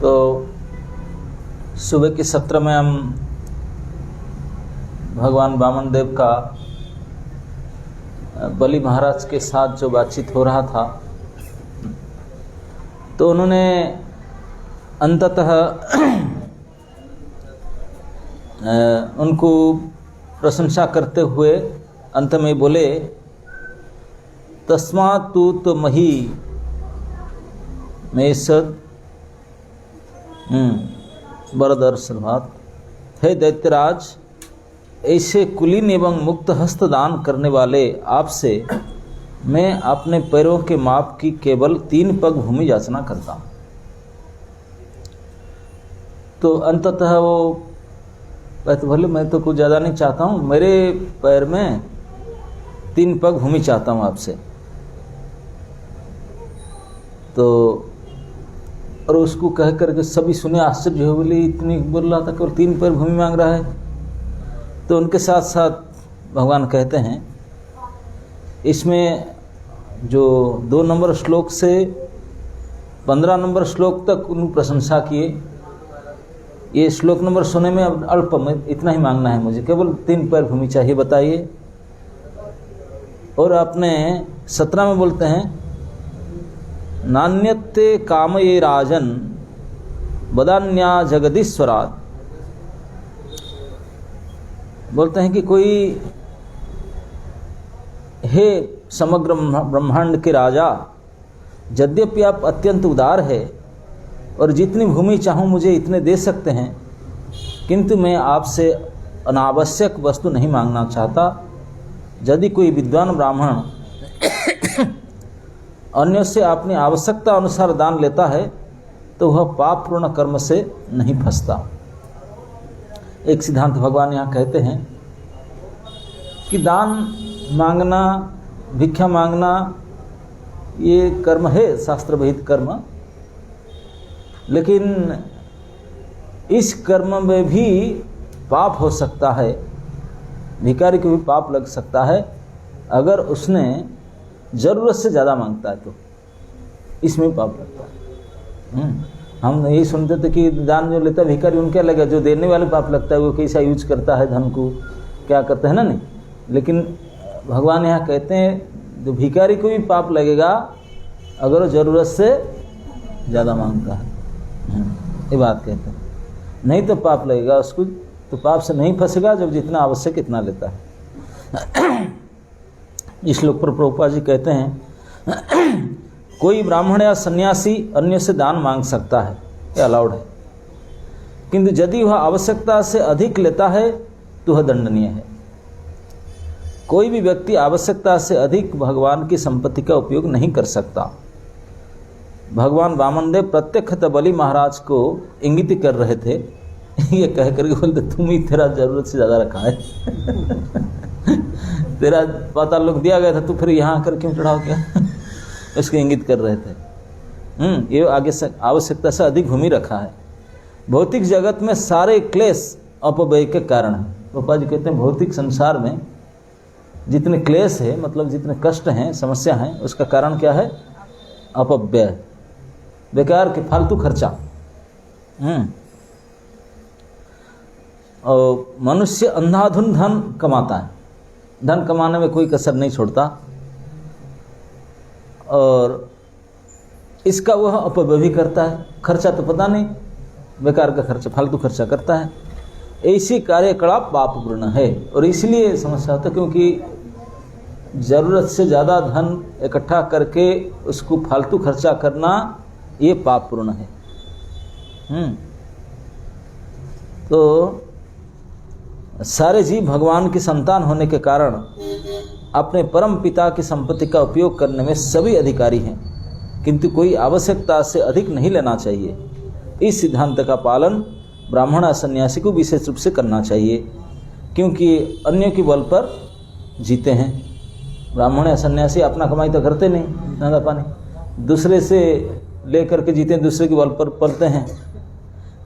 तो सुबह के सत्र में हम भगवान वामन देव का बलि महाराज के साथ जो बातचीत हो रहा था, तो उन्होंने अंततः उनको प्रशंसा करते हुए अंत में बोले, तस्मात् तू तो मही में सद बरदर्शनात्, हे दैत्यराज, ऐसे कुलीन एवं मुक्त हस्त दान करने वाले आपसे मैं अपने पैरों के माप की केवल 3 पग भूमि याचना करता हूँ। तो अंततः वो कहते, भले मैं तो कुछ ज़्यादा नहीं चाहता हूँ, मेरे पैर में 3 पग भूमि चाहता हूँ आपसे। तो और उसको कह करके सभी सुने, आश्चर्य हो, बोले इतनी बोल रहा था, केवल 3 पैर भूमि मांग रहा है। तो उनके साथ साथ भगवान कहते हैं, इसमें जो 2 नंबर श्लोक से 15 नंबर श्लोक तक उन्होंने प्रशंसा किए। ये श्लोक नंबर सुने में अब अल्प में इतना ही मांगना है मुझे, केवल 3 पैर भूमि चाहिए, बताइए। और अपने 17 में बोलते हैं, नान्यत्ते कामये राजन वदान्या जगदीश्वरात्, बोलते हैं कि कोई, हे समग्र ब्रह्मांड के राजा, यद्यपि आप अत्यंत उदार है और जितनी भूमि चाहूँ मुझे इतने दे सकते हैं, किंतु मैं आपसे अनावश्यक वस्तु नहीं मांगना चाहता। यदि कोई विद्वान ब्राह्मण अन्यों से अपनी आवश्यकता अनुसार दान लेता है तो वह पापपूर्ण कर्म से नहीं फंसता। एक सिद्धांत भगवान यहाँ कहते हैं कि दान मांगना, भिक्षा मांगना ये कर्म है, शास्त्र विहित कर्म, लेकिन इस कर्म में भी पाप हो सकता है। भिखारी को भी पाप लग सकता है अगर उसने ज़रूरत से ज़्यादा मांगता है, तो इसमें पाप लगता है। हम यही सुनते थे कि दान जो लेता है भिखारी, उनको क्या लगेगा, जो देने वाले पाप लगता है, वो कैसा यूज करता है धन को, क्या करते हैं ना, नहीं। लेकिन भगवान यहाँ कहते हैं जो भिखारी को भी पाप लगेगा अगर वो ज़रूरत से ज़्यादा मांगता है, ये बात कहते हैं। नहीं तो पाप लगेगा उसको, तो पाप से नहीं फंसेगा जब जितना आवश्यक इतना लेता है। इस श्लोक पर प्रभुपाद जी कहते हैं, कोई ब्राह्मण या सन्यासी अन्य से दान मांग सकता है, ये अलाउड है, किंतु यदि वह आवश्यकता से अधिक लेता है तो वह दंडनीय है। कोई भी व्यक्ति आवश्यकता से अधिक भगवान की संपत्ति का उपयोग नहीं कर सकता। भगवान वामनदेव प्रत्यक्षतः बलि महाराज को इंगित कर रहे थे, ये कह करके बोलते, तुम ही तेरा जरूरत से ज़्यादा रखा है। तेरा पता लोग दिया गया था, तो फिर यहाँ आकर क्यों चढ़ाओ क्या? उसको इंगित कर रहे थे। ये आगे से आवश्यकता से अधिक भूमि रखा है। भौतिक जगत में सारे क्लेश अपव्यय के कारण है। पापा जी कहते हैं भौतिक संसार में जितने क्लेश है, मतलब जितने कष्ट हैं, समस्या हैं, उसका कारण क्या है? अपव्यय, बेकार के फालतू खर्चा। और मनुष्य अंधाधुन धन कमाता है, धन कमाने में कोई कसर नहीं छोड़ता, और इसका वह अपव्यय भी करता है। खर्चा तो पता नहीं, बेकार का खर्चा, फालतू खर्चा करता है। ऐसी कार्यकलाप पापपूर्ण है, और इसलिए समस्या होता है, क्योंकि ज़रूरत से ज़्यादा धन इकट्ठा करके उसको फालतू खर्चा करना ये पापपूर्ण है। तो सारे जीव भगवान की संतान होने के कारण अपने परम पिता की संपत्ति का उपयोग करने में सभी अधिकारी हैं, किंतु कोई आवश्यकता से अधिक नहीं लेना चाहिए। इस सिद्धांत का पालन ब्राह्मण या सन्यासी को विशेष रूप से करना चाहिए, क्योंकि अन्यों के बल पर जीते हैं। ब्राह्मण या सन्यासी अपना कमाई तो करते नहीं, धंधा पानी, दूसरे से ले करके जीते हैं, दूसरे के बल पर पलते हैं,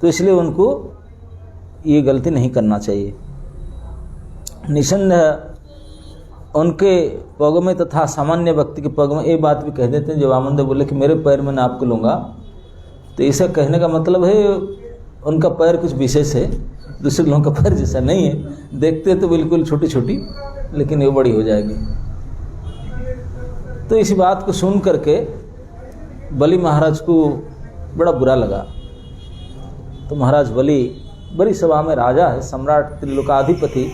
तो इसलिए उनको ये गलती नहीं करना चाहिए। निसंदेह उनके पग में तथा सामान्य व्यक्ति के पग में ये बात भी कह देते हैं, जो वामनदेव बोले कि मेरे पैर में नाप के लूँगा तो ऐसा कहने का मतलब है उनका पैर कुछ विशेष है, दूसरे लोगों का पैर जैसा नहीं है। देखते तो बिल्कुल छोटी छोटी, लेकिन ये बड़ी हो जाएगी। तो इसी बात को सुन करके बलि महाराज को बड़ा बुरा लगा। तो महाराज बलि बड़ी सभा में राजा है, सम्राट त्रिलोकाधिपति,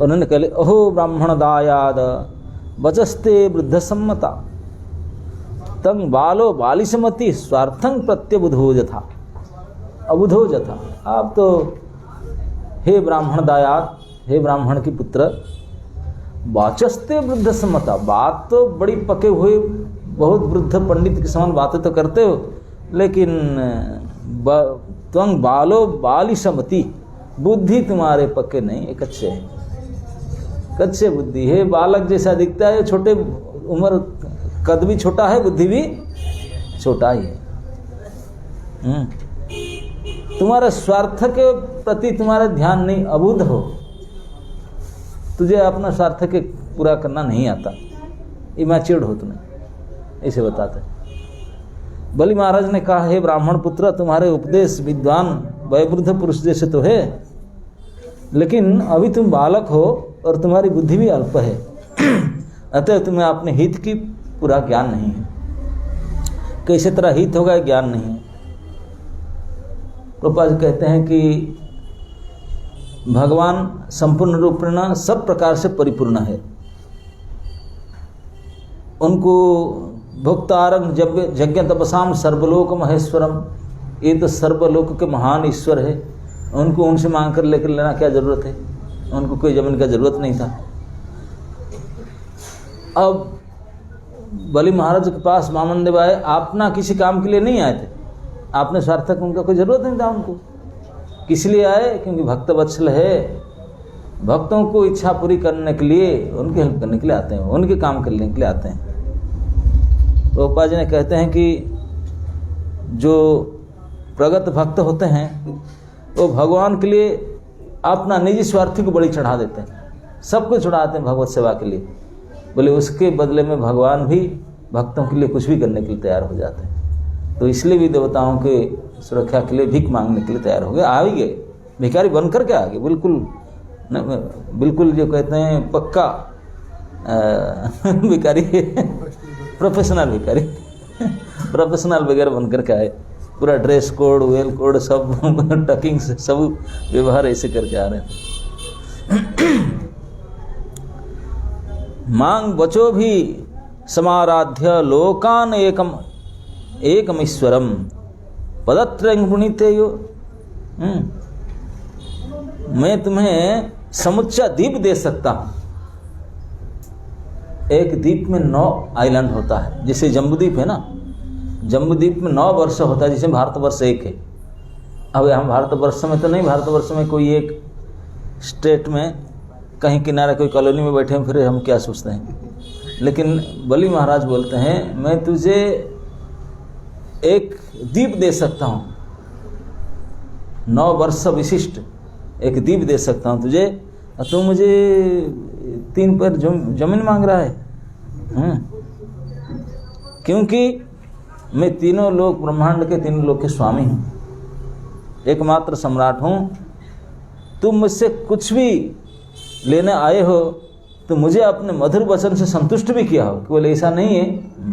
उन्होंने कहा, अहो ब्राह्मण दायाद वचस्ते वृद्ध सम्मता तंग बालो बालिशमति स्वार्थं प्रत्यबुधो जथा। अबुधो जथा, आप तो हे ब्राह्मण दायाद, हे ब्राह्मण की पुत्र, वाचस्ते वृद्ध सम्मता, बात तो बड़ी पके हुए बहुत वृद्ध पंडित के समान बातें तो करते हो, लेकिन त्वं बालो बालिशमति, बुद्धि तुम्हारे पक्के नहीं, एक अच्छे है, कच्चे बुद्धि है, बालक जैसा दिखता है, छोटे उम्र, कद भी छोटा है, बुद्धि भी छोटा ही है। तुम्हारे स्वार्थ के प्रति तुम्हारा ध्यान नहीं, अबुध हो, तुझे अपना स्वार्थ के पूरा करना नहीं आता, इमैच्योर्ड हो तुम्हें, ऐसे बताते। बलि महाराज ने कहा, हे ब्राह्मण पुत्र, तुम्हारे उपदेश विद्वान वयोवृद्ध पुरुष जैसे तो है, लेकिन अभी तुम बालक हो और तुम्हारी बुद्धि भी अल्प है, अतः तुम्हें अपने हित की पूरा ज्ञान नहीं है। कैसे तरह हित होगा ज्ञान नहीं है। प्रभुपाद जी कहते हैं कि भगवान संपूर्ण रूपेण सब प्रकार से परिपूर्ण है। उनको भोक्तारं यज्ञ तपसाम सर्वलोक महेश्वरम, ये तो सर्वलोक के महान ईश्वर है, उनको उनसे मांग कर लेकर लेना क्या जरूरत है, उनको कोई जमीन का जरूरत नहीं था। अब बलि महाराज के पास वामन देव आए, आप ना किसी काम के लिए नहीं आए थे, आपने सार्थक, उनका कोई जरूरत नहीं था उनको। किस लिए आए? क्योंकि भक्त वत्सल है, भक्तों को इच्छा पूरी करने के लिए, उनकी हेल्प करने के लिए आते हैं, उनके काम करने के लिए आते हैं। प्रभुपाद जी ने कहते हैं कि जो प्रगत भक्त होते हैं वो भगवान के लिए अपना निजी स्वार्थी को बलि चढ़ा देते हैं, सब कुछ चढ़ाते हैं भगवत सेवा के लिए, बोले उसके बदले में भगवान भी भक्तों के लिए कुछ भी करने के लिए तैयार हो जाते हैं। तो इसलिए भी देवताओं के सुरक्षा के लिए भीख मांगने के लिए तैयार हो गए, आ ही गए, भिखारी बन करके आ गए, बिल्कुल जो कहते हैं पक्का भिखारी, प्रोफेशनल भिखारी, प्रोफेशनल वगैरह बन करके आए, पूरा ड्रेस कोड, वेल कोड, सब टकिंग से सब व्यवहार ऐसे करके आ रहे हैं। मांग बचो भी समाराध्य लोकान एकम ईश्वरम पदत्रयं पुनीते यो। मैं तुम्हें समुच्चा द्वीप दे सकता हूं। एक द्वीप में 9 आइलैंड होता है, जैसे जम्बूद्वीप है ना, जम्बूद्वीप में 9 वर्ष होता है, जिसमें भारतवर्ष एक है। अब हम भारतवर्ष में तो नहीं, भारतवर्ष में कोई एक स्टेट में कहीं किनारे कोई कॉलोनी में बैठे हैं, फिर हम क्या सोचते हैं। लेकिन बलि महाराज बोलते हैं, मैं तुझे एक द्वीप दे सकता हूँ, 9 वर्ष विशिष्ट एक द्वीप दे सकता हूँ तुझे, और तू मुझे 3 पर जमीन मांग रहा है। क्योंकि मैं तीनों लोक, ब्रह्मांड के तीनों लोक के स्वामी हूँ, एकमात्र सम्राट हूँ। तुम मुझसे कुछ भी लेने आए हो तो मुझे अपने मधुर वचन से संतुष्ट भी किया हो, केवल ऐसा नहीं है,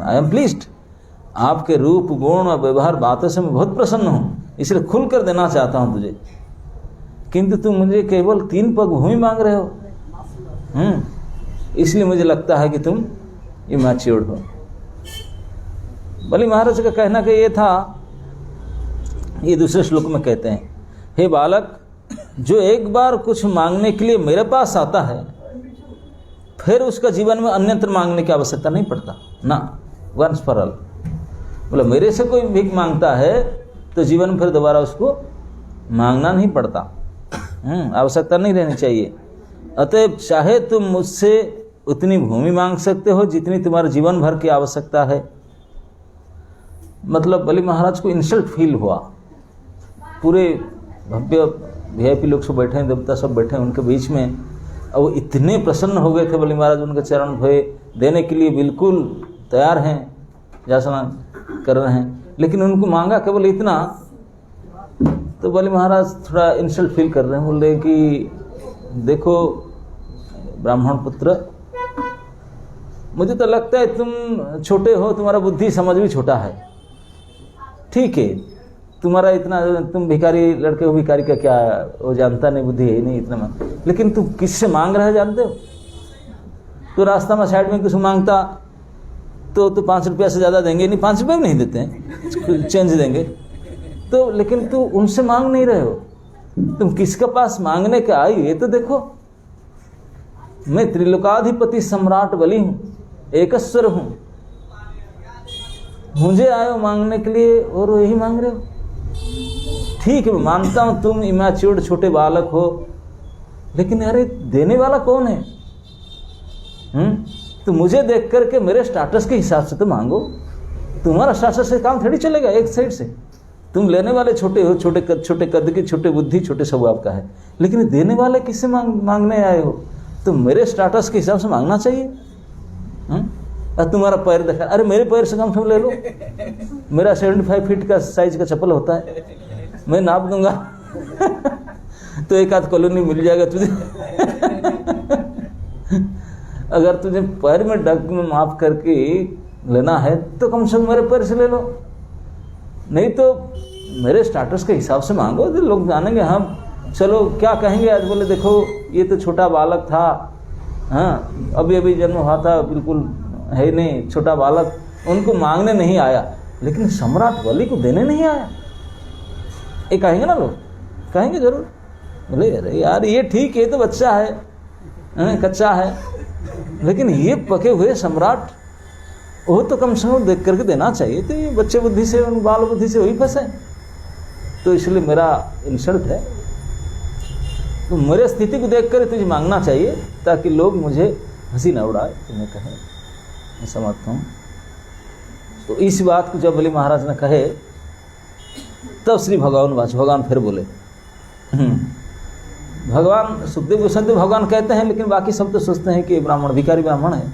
आई एम प्लीज्ड, आपके रूप, गुण और व्यवहार, बातों से मैं बहुत प्रसन्न हूँ, इसलिए खुल कर देना चाहता हूँ तुझे, किंतु तुम मुझे केवल 3 पग भूमि मांग रहे हो। इसलिए मुझे लगता है कि तुम इमैच्योर्ड हो। बलि महाराज का कहना कि ये था, ये दूसरे श्लोक में कहते हैं, हे बालक, जो एक बार कुछ मांगने के लिए मेरे पास आता है, फिर उसका जीवन में अन्यत्र मांगने की आवश्यकता नहीं पड़ता ना, वंस फॉर ऑल। बोला मेरे से कोई भीख मांगता है तो जीवन में फिर दोबारा उसको मांगना नहीं पड़ता, आवश्यकता नहीं रहनी चाहिए। अतएव चाहे तुम मुझसे उतनी भूमि मांग सकते हो जितनी तुम्हारे जीवन भर की आवश्यकता है। मतलब बलि महाराज को इंसल्ट फील हुआ, पूरे भव्य वीआईपी लोग सब बैठे हैं, देवता सब बैठे हैं उनके बीच में, और वो इतने प्रसन्न हो गए थे बलि महाराज, उनके चरण धोए, देने के लिए बिल्कुल तैयार हैं, याचना कर रहे हैं। लेकिन उनको मांगा केवल इतना। तो बोले महाराज थोड़ा इंसल्ट फील कर रहे हैं, बोल रहे कि देखो ब्राह्मण पुत्र, मुझे तो लगता है तुम छोटे हो, तुम्हारा बुद्धि समझ भी छोटा है, ठीक है, तुम्हारा इतना, तुम भिखारी लड़के हो, भिखारी का क्या वो जानता नहीं, बुद्धि है ही नहीं इतना, लेकिन तुम किससे मांग रहे हो जानते हो? तो रास्ता में साइड में कुछ मांगता तो 5 रुपया से ज़्यादा देंगे नहीं, 5 रुपये भी नहीं देते हैं, चेंज देंगे तो, लेकिन तू उनसे मांग नहीं रहे हो, तुम किसके पास मांगने के आई ये तो देखो। मैं त्रिलोकाधिपति सम्राट बलि हूँ, एकस्वर हूँ, मुझे आए हो मांगने के लिए और यही मांग रहे हो? ठीक है, मैं मानता हूँ तुम इमैच्योर्ड छोटे बालक हो, लेकिन अरे देने वाला कौन है? तो मुझे देख करके मेरे स्टेटस के हिसाब से तो मांगो, तुम्हारा स्टेटस से काम थोड़ी चलेगा एक साइड से। तुम लेने वाले छोटे हो, छोटे कद की, छोटे बुद्धि, छोटे स्वभाव का है, लेकिन देने वाले किससे मांगने आए हो? तो मेरे स्टेटस के हिसाब से मांगना चाहिए। और तुम्हारा पैर देखा, अरे मेरे पैर से कम ले लो, मेरा 75 फीट का साइज का चप्पल होता है, मैं नाप दूंगा तो एक आध कॉलोनी मिल जाएगा तुझे अगर तुझे पैर में डग में माप करके लेना है तो कम से कम मेरे पैर से ले लो, नहीं तो मेरे स्टेटस के हिसाब से मांगो, तो लोग जानेंगे हम चलो क्या कहेंगे आज, बोले देखो ये तो छोटा बालक था, हाँ अभी अभी जन्म हुआ था, बिल्कुल है नहीं, छोटा बालक, उनको मांगने नहीं आया, लेकिन सम्राट बलि को देने नहीं आया, ये कहेंगे ना लोग, कहेंगे जरूर, बोले अरे यार ये ठीक है, तो बच्चा है, कच्चा है, लेकिन ये पके हुए सम्राट, वो तो कम से कम देख करके देना चाहिए। तो ये बच्चे बुद्धि से, बाल बुद्धि से वही फंसे, तो इसलिए मेरा इंसल्ट है। तो मेरे स्थिति को देख कर तुझे मांगना चाहिए, ताकि लोग मुझे हंसी न उड़ाए, तुम्हें कहे मैं समझता हूँ। तो इस बात को जब बलि महाराज ने कहे, तब श्री भगवान फिर बोले, भगवान सुखदेव गोस्वामी भगवान कहते हैं, लेकिन बाकी सब तो सोचते हैं कि ब्राह्मण भिखारी ब्राह्मण है।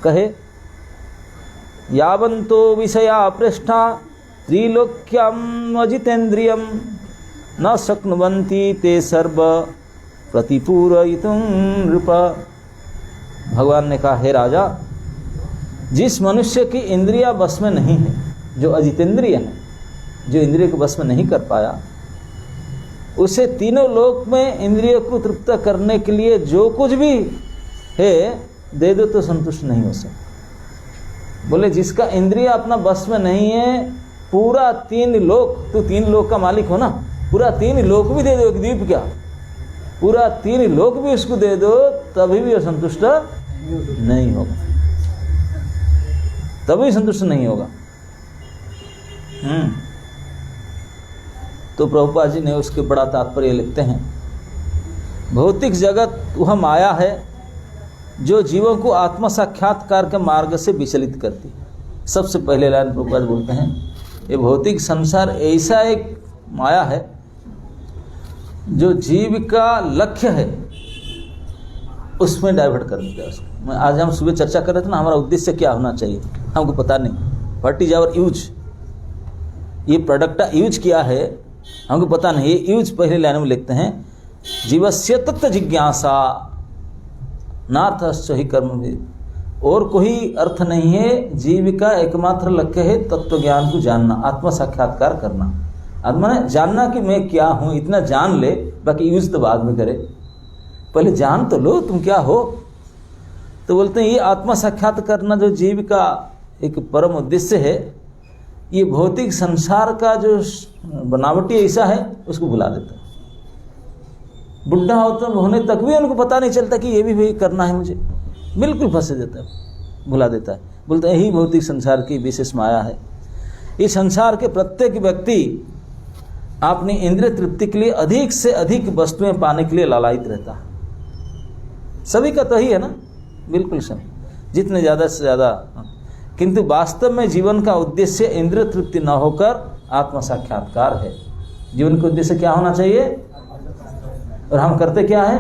कहे यावंतो विषया पृष्ठा त्रिलोक्यम अजितेन्द्रियम न शक्नुवन्ति ते सर्व प्रतिपूरयितुं नृप। भगवान ने कहा, हे राजा, जिस मनुष्य की इंद्रिया बस में नहीं है, जो अजितेंद्रिय है, जो इंद्रिय को बस में नहीं कर पाया, उसे तीनों लोक में इंद्रियों को तृप्त करने के लिए जो कुछ भी है दे दो तो संतुष्ट नहीं हो सकता। बोले जिसका इंद्रिय अपना बस में नहीं है, पूरा 3 लोक, तो 3 लोक का मालिक हो ना, पूरा 3 लोक भी दे दो, एक द्वीप क्या, पूरा 3 लोक भी उसको दे दो, तभी भी संतुष्ट नहीं होगा, तभी संतुष्ट नहीं होगा। तो प्रभुपाद जी ने उसके बड़ा तात्पर्य लिखते हैं, भौतिक जगत वह माया है जो जीवों को आत्म साक्षात्कार के मार्ग से विचलित करती है। सबसे पहले लाइन प्रभुपाद बोलते हैं, ये भौतिक संसार ऐसा एक माया है जो जीव का लक्ष्य है उसमें डाइवर्ट कर देता है उसको। आज हम सुबह चर्चा कर रहे थे ना, हमारा उद्देश्य क्या होना चाहिए, हमको पता नहीं, व्हाट इज आवर यूज, ये प्रोडक्ट का यूज क्या है हमको पता नहीं। ये यूज पहले लाइन में लिखते हैं, जीवस्य तत्व जिज्ञासा नाथ ही कर्म भी, और कोई अर्थ नहीं है, जीव का एकमात्र लक्ष्य है तत्व ज्ञान को जानना, आत्म साक्षात्कार करना। आत्मा ने जानना कि मैं क्या हूँ, इतना जान ले, बाकी यूज तो बाद में करे, पहले जान तो लो तुम क्या हो। तो बोलते हैं ये आत्म साक्षात करना जो जीव का एक परम उद्देश्य है, ये भौतिक संसार का जो बनावटी ऐसा है उसको भुला देता है। बुढ़ा होने तक भी उनको पता नहीं चलता कि ये भी करना है मुझे, बिल्कुल फंसे देता है, भुला देता है। बोलते हैं यही भौतिक संसार की विशेष माया है। इस संसार के प्रत्येक व्यक्ति अपनी इंद्रिय तृप्ति के लिए अधिक से अधिक वस्तुएं पाने के लिए लालायित रहता है। सभी का तो ही है ना, बिल्कुल सभी, जितने ज़्यादा से ज़्यादा, किंतु वास्तव में जीवन का उद्देश्य इंद्रिय तृप्ति न होकर आत्म साक्षात्कार है। जीवन का उद्देश्य क्या होना चाहिए, और हम करते क्या है।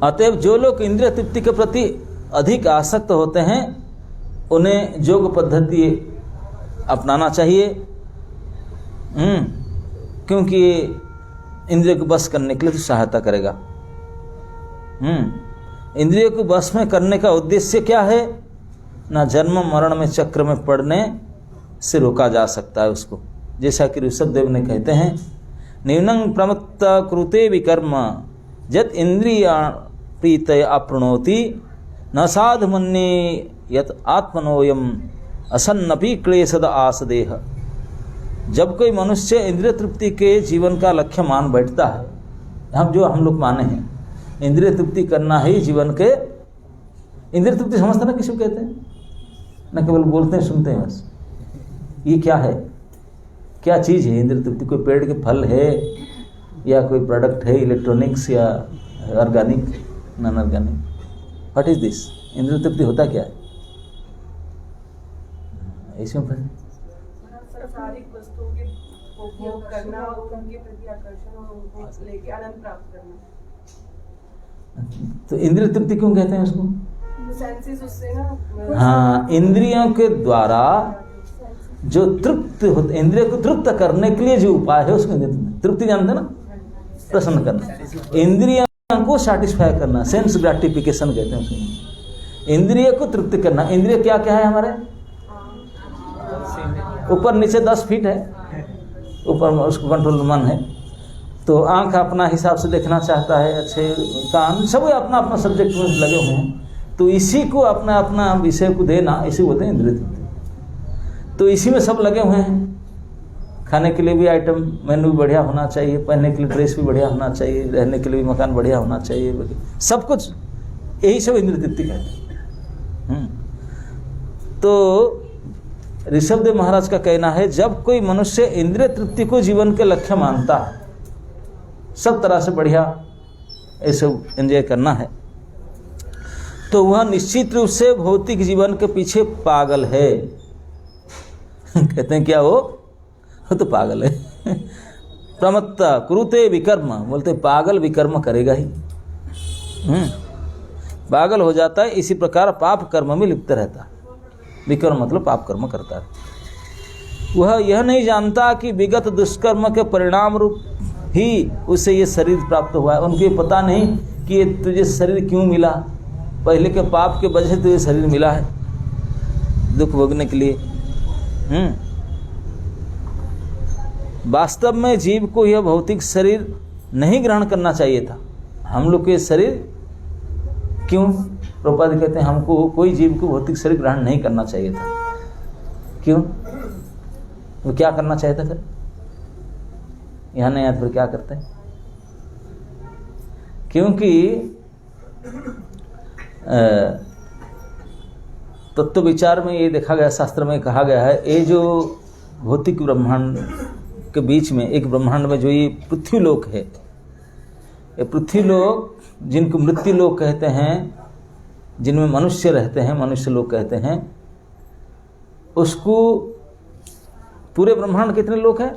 अतएव जो लोग इंद्रिय तृप्ति के प्रति अधिक आसक्त होते हैं उन्हें योग पद्धति अपनाना चाहिए, क्योंकि इंद्रिय को बस करने के लिए तो सहायता करेगा। इंद्रिय को बस में करने का उद्देश्य क्या है? ना जन्म मरण में चक्र में पड़ने से रोका जा सकता है उसको। जैसा कि ऋषभ देव ने कहते हैं, न्यूनं प्रमत्त कृते विकर्म यत् इंद्रिया प्रीतय अप्रणोति न साधु मन्ये यत् आत्मनोयम असन्नपि क्लेशद आसदेह। जब कोई मनुष्य इंद्रिय तृप्ति के जीवन का लक्ष्य मान बैठता है, हम लोग माने हैं इंद्रिय तृप्ति करना ही जीवन के, इंद्रिय तृप्ति समझते ना किसी को कहते हैं, न केवल बोलते हैं सुनते हैं बस। ये क्या है, क्या चीज़ है इंद्रिय तृप्ति? कोई पेड़ के फल है या कोई प्रोडक्ट है, इलेक्ट्रॉनिक्स या organic, non organic? What is this? इंद्रिय तृप्ति होता क्या है? इसमें सांसारिक वस्तुओं के उपभोग करना, उनके प्रति आकर्षण और उनको लेके आनंद प्राप्त करना। तो इंद्रिय तृप्ति क्यों कहते हैं उसको? सेंसेस उससे ना, हाँ, इंद्रियों के द्वारा जो तृप्त होते, इंद्रिय को तृप्त करने के लिए जो उपाय है उसको तृप्ति जानते ना, प्रसन्न करना, इंद्रियों को सैटिस्फाई करना, सेंस ग्रेटिफिकेशन कहते हैं उसको। इंद्रिय को तृप्त करना। इंद्रिय क्या क्या है हमारे? ऊपर नीचे 10 फीट है, ऊपर उसको कंट्रोल मन है। तो आंख अपना हिसाब से देखना चाहता है, अच्छे कान, सब अपना अपना सब्जेक्ट में लगे हुए हैं, तो इसी को अपना अपना विषय को देना, इसी बोलते हैं इंद्रिय तृप्ति। तो इसी में सब लगे हुए हैं। खाने के लिए भी आइटम मेन्यू भी बढ़िया होना चाहिए, पहनने के लिए ड्रेस भी बढ़िया होना चाहिए, रहने के लिए भी मकान बढ़िया होना चाहिए, सब कुछ यही सब इंद्रिय तृप्ति कहते हैं। तो ऋषभदेव महाराज का कहना है, जब कोई मनुष्य इंद्रिय तृप्ति को जीवन के लक्ष्य मानता है, सब तरह से बढ़िया ये सब एंजॉय करना है, तो वह निश्चित रूप से भौतिक जीवन के पीछे पागल है। कहते हैं क्या वो तो पागल है। प्रमत्ता कुरुते विकर्म, बोलते पागल विकर्म करेगा ही, पागल हो जाता है। इसी प्रकार पाप कर्म में लिप्त रहता है। विकर्म मतलब पाप कर्म करता है। वह यह नहीं जानता कि विगत दुष्कर्म के परिणाम रूप ही उसे ये शरीर प्राप्त हुआ है। उनको ये पता नहीं कि ये तुझे शरीर क्यों मिला, पहले के पाप के वजह से तुझे शरीर मिला है दुख भोगने के लिए। वास्तव में जीव को यह भौतिक शरीर नहीं ग्रहण करना चाहिए था। हम लोग के शरीर क्यों, प्रभुपाद कहते हैं हमको कोई जीव को भौतिक शरीर ग्रहण नहीं करना चाहिए था। क्यों? वो क्या करना चाहिए था फिर? यहाँ नहीं आया फिर क्या करते हैं? क्योंकि तत्व विचार में ये देखा गया, शास्त्र में कहा गया है, ये जो भौतिक ब्रह्मांड के बीच में एक ब्रह्मांड में जो ये पृथ्वी लोक है, ये पृथ्वी लोक जिनको मृत्यु लोक कहते हैं, जिनमें मनुष्य रहते हैं, मनुष्य लोग कहते हैं, उसको पूरे ब्रह्मांड कितने लोक है?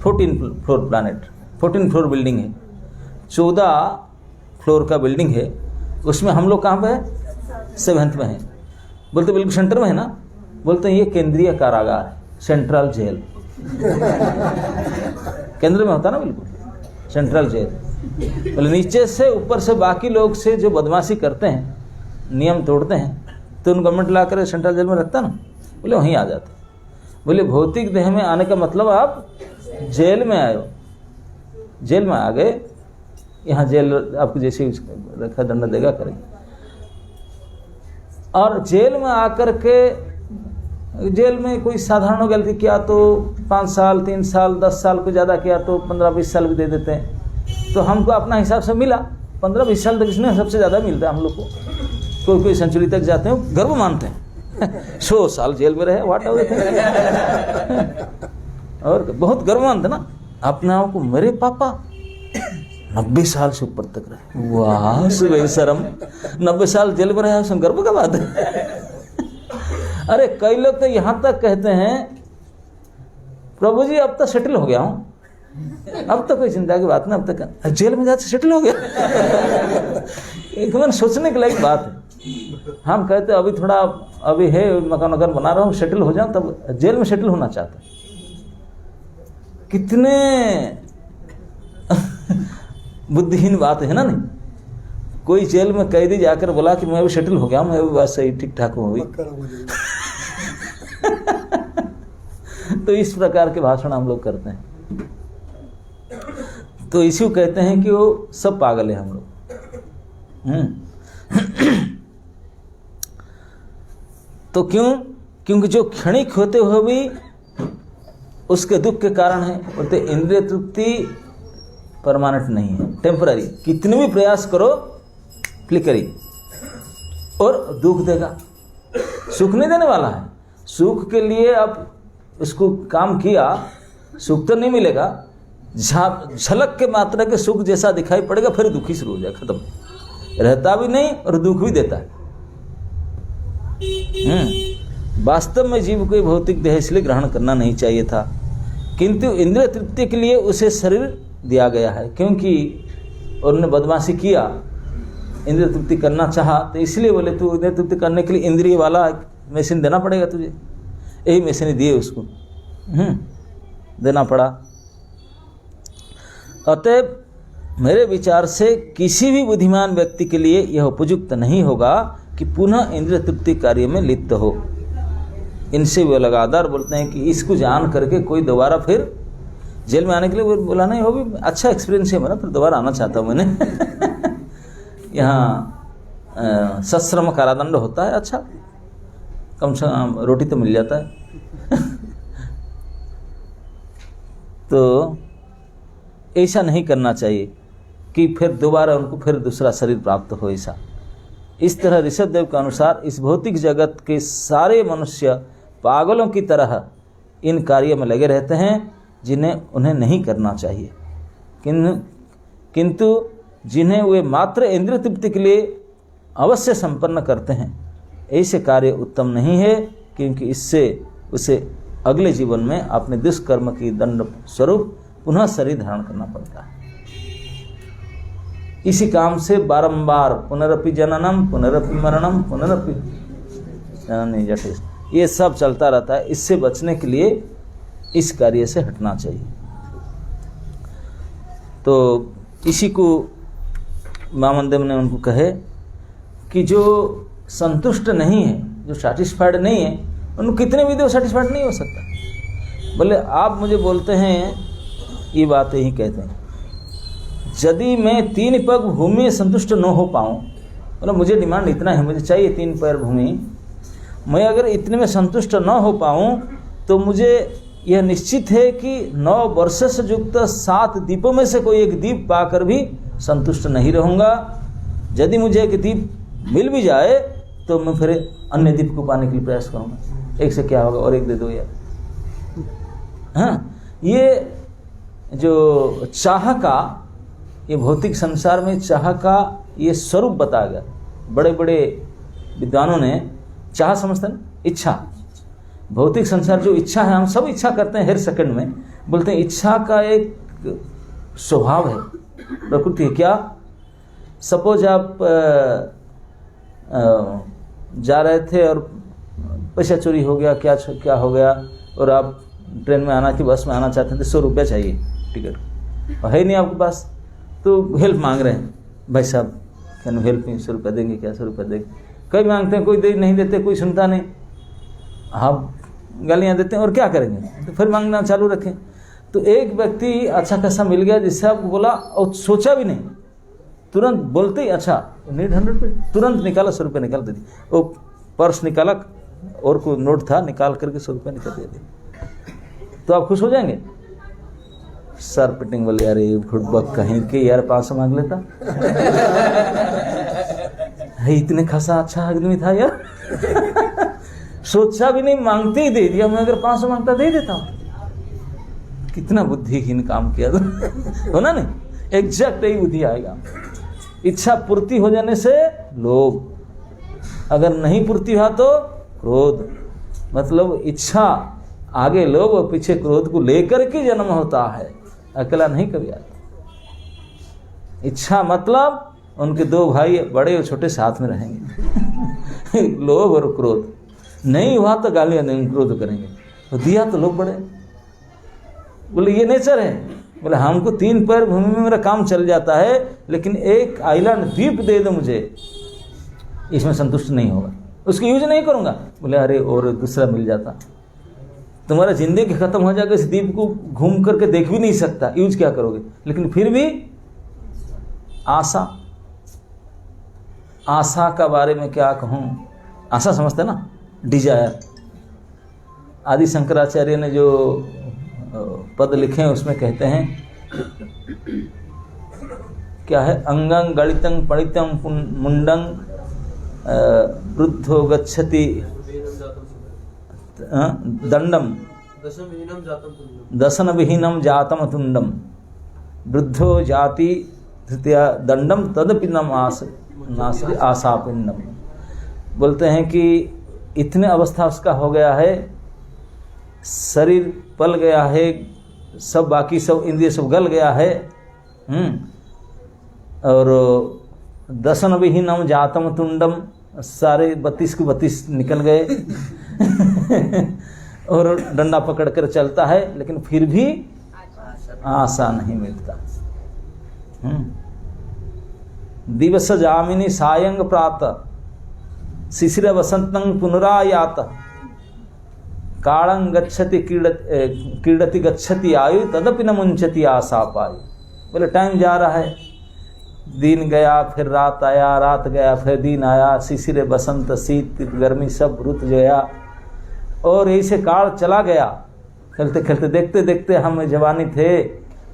14 फ्लोर प्लैनेट, 14 फ्लोर बिल्डिंग है, 14 फ्लोर का बिल्डिंग है। उसमें हम लोग कहाँ पे है? 7th में है। बोलते बिल्कुल सेंटर में है ना, बोलते हैं ये केंद्रीय कारागार है, सेंट्रल जेल। केंद्र में होता ना, बिल्कुल सेंट्रल जेल। बोले नीचे से ऊपर से बाकी लोग से जो बदमाशी करते हैं, नियम तोड़ते हैं, तो उन गवर्नमेंट ला कर सेंट्रल जेल में रखता ना, बोले वहीं आ जाते। बोले भौतिक देह में आने का मतलब आप जेल में आए हो, जेल में आ गए, यहाँ जेल आपको जैसे रखा दंड देगा करेंगे। और जेल में आकर के, जेल में कोई साधारण गलती किया तो 5 साल 3 साल 10 साल को ज़्यादा किया तो 15-20 साल भी दे देते हैं। तो हमको अपना हिसाब से मिला 15-20 साल तक, इसमें सबसे ज़्यादा मिलता है हम लोग को। कोई सेंचुरी तक जाते हैं, गर्व मानते हैं 100 साल जेल में रहे, वाट और बहुत गर्व मानते ना अपने आप को। मेरे पापा 90 साल से ऊपर तक रहे, वाह सुबह शर्म, 90 साल जेल में रहे, उसमें गर्व का बात है। अरे कई लोग तो यहाँ तक कहते हैं, प्रभु जी अब तो सेटल हो गया हूँ, अब तो कोई चिंता की बात ना, अब तक जेल में जाके सेटल हो गया। एक मैंने सोचने के लायक बात है। हम कहते अभी थोड़ा अभी है मकान वकान बना रहा हूँ, सेटल हो जाऊं, तब जेल में सेटल होना चाहता। कितने बुद्धिहीन बात है ना। नहीं, कोई जेल में कैदी जाकर बोला कि मैं अभी सेटल हो गया, मैं अभी बस सही ठीक ठाक हूँ अभी। तो इस प्रकार के भाषण हम लोग करते हैं। तो इसी को कहते हैं कि वो सब पागल है हम लोग। तो क्यों? क्योंकि जो क्षणिक होते हुए भी उसके दुख के कारण है, बोलते इंद्रिय तृप्ति परमानेंट नहीं है, टेम्पररी। कितने भी प्रयास करो फ्लिकरी, और दुख देगा, सुख नहीं देने वाला है। सुख के लिए आप इसको काम किया, सुख तो नहीं मिलेगा। झलक के मात्रा के सुख जैसा दिखाई पड़ेगा, फिर दुखी शुरू हो जाए, खत्म। रहता भी नहीं और दुख भी देता है। वास्तव में जीव को भौतिक देह इसलिए ग्रहण करना नहीं चाहिए था, किंतु इंद्रिय तृप्ति के लिए उसे शरीर दिया गया है। क्योंकि उन्होंने बदमाशी किया, इंद्रिय तृप्ति करना चाहा, तो इसलिए बोले तू इंद्रिय तृप्ति करने के लिए इंद्रिय वाला मशीन देना पड़ेगा तुझे। यही मशीन दिए उसको, देना पड़ा। अतएव मेरे विचार से किसी भी बुद्धिमान व्यक्ति के लिए यह उपयुक्त नहीं होगा कि पुनः इंद्रिय तृप्ति कार्य में लिप्त हो। इनसे वे लगातार बोलते हैं कि इसको जान करके कोई दोबारा फिर जेल में आने के लिए बोला नहीं, वो भी अच्छा एक्सपीरियंस है मेरा, फिर दोबारा आना चाहता हूँ मैंने। यहाँ सश्रम कारादंड होता है, अच्छा कम से कम रोटी तो मिल जाता है। तो ऐसा नहीं करना चाहिए कि फिर दोबारा उनको फिर दूसरा शरीर प्राप्त हो। ऐसा इस तरह ऋषभदेव के अनुसार इस भौतिक जगत के सारे मनुष्य पागलों की तरह इन कार्यों में लगे रहते हैं जिन्हें उन्हें नहीं करना चाहिए, किंतु जिन्हें वे मात्र इंद्रिय तृप्ति के लिए अवश्य संपन्न करते हैं, ऐसे कार्य उत्तम नहीं है, क्योंकि इससे उसे अगले जीवन में अपने दुष्कर्म की दंड स्वरूप पुनः शरीर धारण करना पड़ता है। इसी काम से बारंबार पुनरपि जननम पुनरपि मरणम पुनरपि जननी जठे, ये सब चलता रहता है। इससे बचने के लिए इस कार्य से हटना चाहिए। तो इसी को वामनदेव ने उनको कहे कि जो संतुष्ट नहीं है, जो सैटिस्फाइड नहीं है, उनको कितने भी दो सैटिस्फाइड नहीं हो सकता। बोले आप मुझे बोलते हैं, ये बातें ही कहते हैं, यदि मैं 3 पग भूमि में संतुष्ट न हो पाऊँ, मतलब मुझे डिमांड इतना है, मुझे चाहिए 3 पैर भूमि, मैं अगर इतने में संतुष्ट न हो पाऊँ तो मुझे यह निश्चित है कि 9 वर्ष से युक्त 7 द्वीपों में से कोई एक द्वीप पाकर भी संतुष्ट नहीं रहूँगा। यदि मुझे एक द्वीप मिल भी जाए तो मैं फिर अन्य द्वीप को पाने के लिए प्रयास करूँगा। एक से क्या होगा, और एक दे दो यार। हाँ, ये जो चाह का, ये भौतिक संसार में चाह का ये स्वरूप बताया गया। बड़े बड़े विद्वानों ने चाह समझते हैं, इच्छा, भौतिक संसार जो इच्छा है, हम सब इच्छा करते हैं हर सेकंड में। बोलते हैं इच्छा का एक स्वभाव है, प्रकृति है। क्या? सपोज आप जा रहे थे और पैसा चोरी हो गया, क्या हो गया, और आप ट्रेन में आना कि बस में आना चाहते थे, 100 रुपया चाहिए टिकट, और है नहीं आपके पास, तो हेल्प मांग रहे हैं, भाई साहब कैन हेल्प मी, 100 रुपया देंगे क्या, 100 रुपया देंगे। कई मांगते हैं, कोई दे नहीं देते, कोई सुनता नहीं, आप गालियाँ देते हैं, और क्या करेंगे, तो फिर मांगना चालू रखें। तो एक व्यक्ति अच्छा खासा मिल गया जिससे आपको बोला, और सोचा भी नहीं, तुरंत बोलते ही अच्छा नीड 100 रुपये, तुरंत निकाला, 100 रुपये निकाल दे दी। वो पर्स निकाला और कोई नोट था, निकाल करके 100 रुपये निकाल दे दी, तो आप खुश हो जाएंगे? सर पिटिंग बोले, यार ये फुटबॉल कहीं के यार 500 मांग लेता। इतने खासा अच्छा आदमी था यार, सोचा भी नहीं, मांगते ही दे दिया। मैं अगर 500 मांगता दे देता हूँ। कितना बुद्धिहीन काम किया तो हो ना, नहीं एग्जैक्ट यही बुद्धि आएगा। इच्छा पूर्ति हो जाने से लोभ, अगर नहीं पूर्ति हुआ तो क्रोध। मतलब इच्छा आगे लोभ और पीछे क्रोध को लेकर के जन्म होता है। अकेला नहीं कभी आता। इच्छा मतलब उनके दो भाई बड़े और छोटे साथ में रहेंगे लोभ और क्रोध, नहीं हुआ तो गालियां देंगे, क्रोध करेंगे, तो दिया तो लोग बड़े। बोले ये नेचर है। बोले हमको 3 पैर भूमि में मेरा काम चल जाता है, लेकिन एक आइलैंड द्वीप दे दो मुझे, इसमें संतुष्ट नहीं होगा, उसकी यूज नहीं करूंगा। बोले अरे और दूसरा मिल जाता, तुम्हारा जिंदगी खत्म हो जाएगा, इस द्वीप को घूम करके देख भी नहीं सकता, यूज क्या करोगे। लेकिन फिर भी आशा का बारे में क्या कहूँ, आशा समझते ना, डिजायर। आदि शंकराचार्य ने जो पद लिखे हैं उसमें कहते हैं क्या है, अंगं गणितं पणितं मुंडं वृद्धो गच्छति दंडम दशन विहीनम जातम तुंडम वृद्धो जाति दंडम तदपि न आशा पिंडम। बोलते हैं कि इतने अवस्था उसका हो गया है, शरीर पल गया है, सब बाकी सब इंद्रिय सब गल गया है, और दशन विहीनम जातम तुंडम, सारे 32 के 32 निकल गए और डंडा पकड़ कर चलता है, लेकिन फिर भी आशा नहीं मिलता। दिवस जामिनी सायंग प्रातः शिशिर वसंतं पुनरायात कालं गच्छति क्रीडति गच्छति आयु तदपि न मुंचति आशा पायु। बोले टाइम जा रहा है, दिन गया फिर रात आया, रात गया फिर दिन आया, शिशिर बसंत शीत गर्मी सब रुत गया, और ऐसे काल चला गया। खेलते खेलते देखते देखते हम जवानी थे,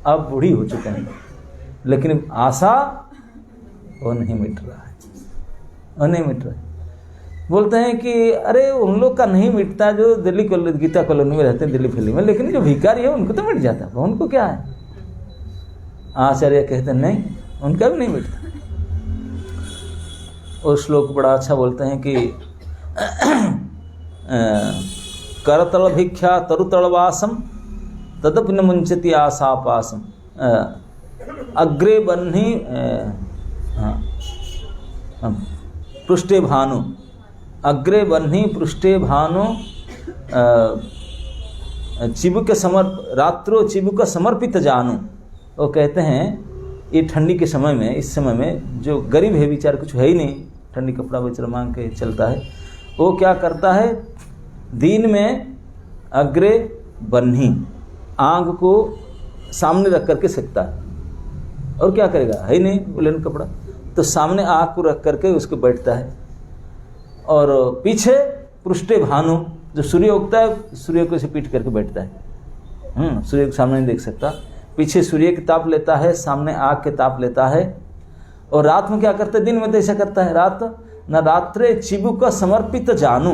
अब बूढ़ी हो चुके हैं, लेकिन आशा वो नहीं मिट रहा है, वो नहीं मिट रहा है। बोलते हैं कि अरे उन लोग का नहीं मिटता जो दिल्ली कॉलोनी, गीता कॉलोनी में रहते हैं, दिल्ली फिल्म में, लेकिन जो भिखारी है उनको तो मिट जाता है, उनको क्या है। आचार्य कहते हैं नहीं, उनका भी नहीं मिटता। वो श्लोक बड़ा अच्छा बोलते हैं कि करतल भिक्षा तरुतलवासम तदपि न मुंचति आशापासम अग्रे बन्ही पृष्ठे भानु, अग्रे बन्ही पृष्ठे भानु चिबुक रात्रो चिबुक समर्पित जानू। वो कहते हैं ये ठंडी के समय में, इस समय में जो गरीब है बेचारा, कुछ है ही नहीं, ठंडी कपड़ा बेचारा मांग के चलता है, वो क्या करता है, दिन में अग्रे बन्ही आग को सामने रख करके सेकता है, और क्या करेगा, है ही नहीं उलन कपड़ा, तो सामने आग को रख करके उसको बैठता है, और पीछे पृष्ठे भानु, जो सूर्य उगता है सूर्य को ऐसे पीट करके बैठता है, सूर्य को सामने नहीं देख सकता, पीछे सूर्य के ताप लेता है, सामने आग के ताप लेता है। और रात में क्या करता है, दिन में तो ऐसा करता है, रात न रात्रे चिबुक समर्पित जानू,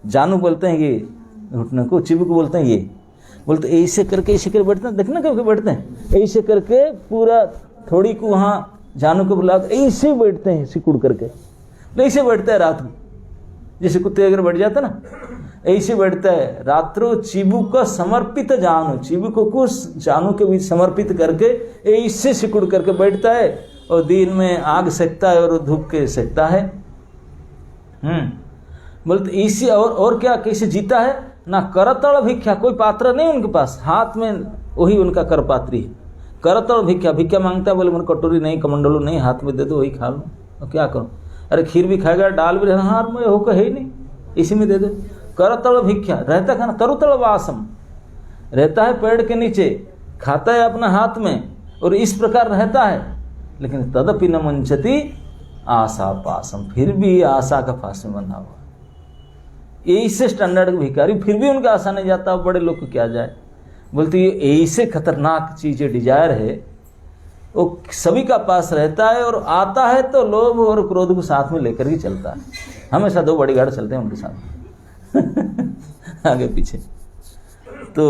जानू बोलते हैं ये घुटने को, चिबुक बोलते हैं ये, बोलते ऐसे करके ऐसे करके बैठते हैं, देखना करके बैठते हैं, ऐसे करके पूरा थोड़ी को वहाँ जानू को बुला ऐसे बैठते हैं, सिकुड़ करके ऐसे बैठता है रात में, जैसे कुत्ते अगर बैठ जाता ना, ऐसे बैठता है। रात्रो चिबुक समर्पित जानू, चिबुक को जानू के बीच समर्पित करके ऐसे सिकुड़ करके बैठता है, और दिन में आग सेकता है और धूप के सेकता है। बोलते इसी और क्या कैसे जीता है, ना करतल भिक्षा, कोई पात्र नहीं उनके पास, हाथ में वही उनका करपात्री है, करतल भिक्षा, भिक्षा मांगता है, बोले मेरे कटोरी नहीं, कमंडलू नहीं, हाथ में दे दो, वही खा लो, और क्या करो, अरे खीर भी खाएगा, डाल भी रहना, हाथ में होकर है ही नहीं, इसी में दे दो। करतल भिक्षा, रहता खाना, तरुतल वासम, रहता है पेड़ के नीचे, खाता है अपना हाथ में, और इस प्रकार रहता है, लेकिन तदपि न मुंचति आशा पासम, फिर भी आशा का फांस में बंधा हुआ, ऐसे स्टैंडर्ड भिखारी, फिर भी उनका आशा नहीं जाता, बड़े लोग को क्या जाए। बोलते ये ऐसे खतरनाक चीज़ डिजायर है, वो सभी का पास रहता है, और आता है तो लोभ और क्रोध को साथ में लेकर ही चलता है, हमेशा 2 बॉडीगार्ड चलते हैं उनके साथ आगे पीछे। तो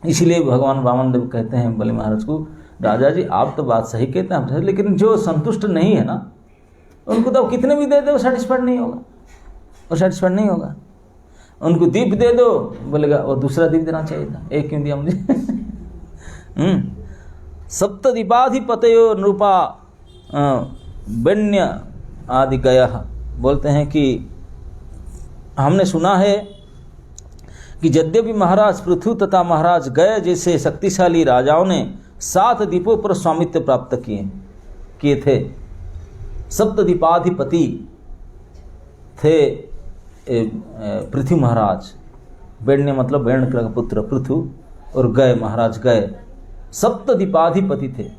इसलिए भगवान वामन देव कहते हैं बलि महाराज को, राजा जी आप तो बात सही कहते हैं, लेकिन जो संतुष्ट नहीं है ना, उनको तो कितने भी दे दो सेटिस्फाइड नहीं होगा, और सेटिस्फाइड नहीं होगा। उनको दीप दे दो, बोलेगा और दूसरा दीप देना चाहिए था, एक क्यों दिया मुझे सप्तदीपाधिपतयो नृपा वन्य आदि गयः। बोलते हैं कि हमने सुना है कि यद्यपि महाराज पृथु तथा महाराज गय जैसे शक्तिशाली राजाओं ने 7 द्वीपों पर स्वामित्व प्राप्त किए थे। सप्तदीपाधिपति थे पृथु महाराज, वेण्य मतलब वेण्य का पुत्र पृथु, और गय महाराज गय सप्तदीपाधिपति थे।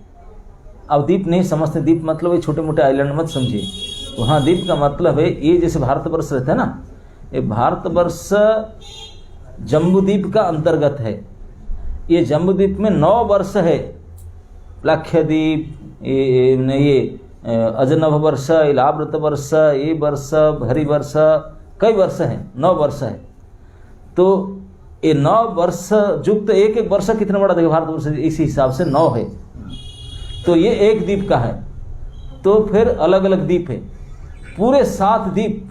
अब द्वीप नहीं समझते, द्वीप मतलब ये छोटे मोटे आइलैंड मत समझिए। वहाँ द्वीप का मतलब है ये जैसे भारतवर्ष रहता है ना, ये भारतवर्ष जम्बूद्वीप का अंतर्गत है। ये जम्बूद्वीप में 9 वर्ष है, लक्षद्वीप, ये अजनभ वर्ष, इलाव्रत वर्ष, ये वर्ष, भरी वर्ष, कई वर्ष हैं, 9 वर्ष है। तो ये 9 वर्ष युक्त एक एक वर्ष कितना बड़ा देखिए भारतवर्ष, इसी हिसाब से 9 है। तो ये एक द्वीप का है, तो फिर अलग अलग द्वीप है, पूरे 7 द्वीप,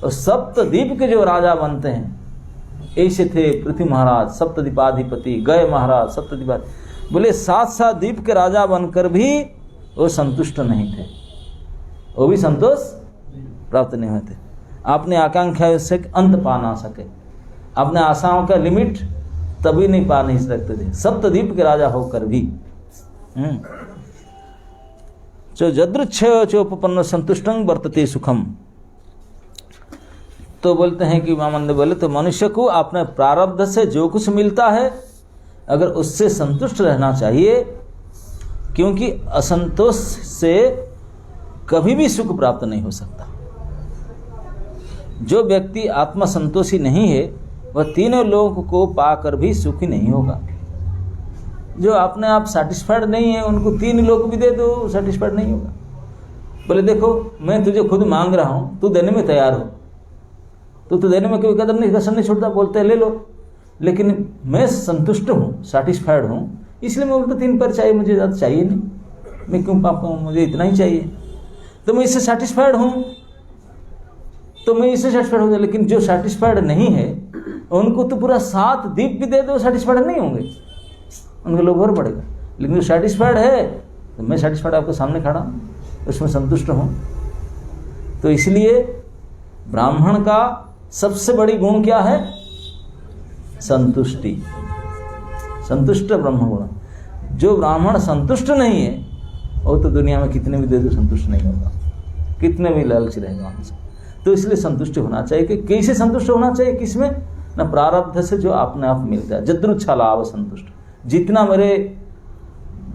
और सप्तद्वीप के जो राजा बनते हैं ऐसे थे पृथु महाराज सप्तदीपाधिपति, गय महाराज सप्तदीपाधिपति। बोले 7 द्वीप के राजा बनकर भी वो संतुष्ट नहीं थे, वो भी संतोष प्राप्त नहीं होते। अपने आकांक्षा से अंत पा ना सके, अपने आशाओं का लिमिट तभी नहीं पा नहीं सकते थे, सप्तद्वीप के राजा होकर भी। यदृच्छ चोपपन्न संतुष्टं वर्तते सुखम। तो बोलते हैं कि महामंद बोले तो मनुष्य को अपने प्रारब्ध से जो कुछ मिलता है अगर उससे संतुष्ट रहना चाहिए, क्योंकि असंतोष से कभी भी सुख प्राप्त नहीं हो सकता। जो व्यक्ति आत्मसंतोषी नहीं है वह तीनों लोगों को पाकर भी सुखी नहीं होगा। जो अपने आप सैटिस्फाइड नहीं है उनको 3 लोग भी दे दो, सैटिस्फाइड नहीं होगा। बोले देखो मैं तुझे खुद मांग रहा हूँ, तू देने में तैयार हो, तो देने में कोई कदम नहीं, कसर नहीं छोड़ता, बोलते हैं ले लो, लेकिन मैं संतुष्ट हूँ, सैटिस्फाइड हूँ, इसलिए मैं उल्टा 3 पैर चाहिए, मुझे ज़्यादा चाहिए नहीं, मैं क्यों पाप कहूँ, मुझे इतना ही चाहिए, तो मैं इससे सैटिस्फाइड हूँ, तो मैं इससे सैटिस्फाइड हो गया। लेकिन जो सैटिस्फाइड नहीं है उनको तो पूरा 7 द्वीप भी दे दो, सैटिस्फाइड नहीं होंगे, उनके लोग और पड़ेगा। लेकिन जो सैटिस्फाइड है, तो मैं सैटिस्फाइड आपके सामने खड़ा हूँ, उसमें संतुष्ट हूँ। तो इसलिए ब्राह्मण का सबसे बड़ी गुण क्या है? संतुष्टि, संतुष्ट ब्रह्म गुण। जो ब्राह्मण संतुष्ट नहीं है वो तो दुनिया में कितने भी दे दो संतुष्ट नहीं होगा, कितने भी लालच रहेगा हमसे। तो इसलिए संतुष्ट होना चाहिए। कि कैसे संतुष्ट होना चाहिए? किसमें? न प्रारब्ध से जो अपने आप मिलता है, जदृच्छा लाभ संतुष्ट, जितना मेरे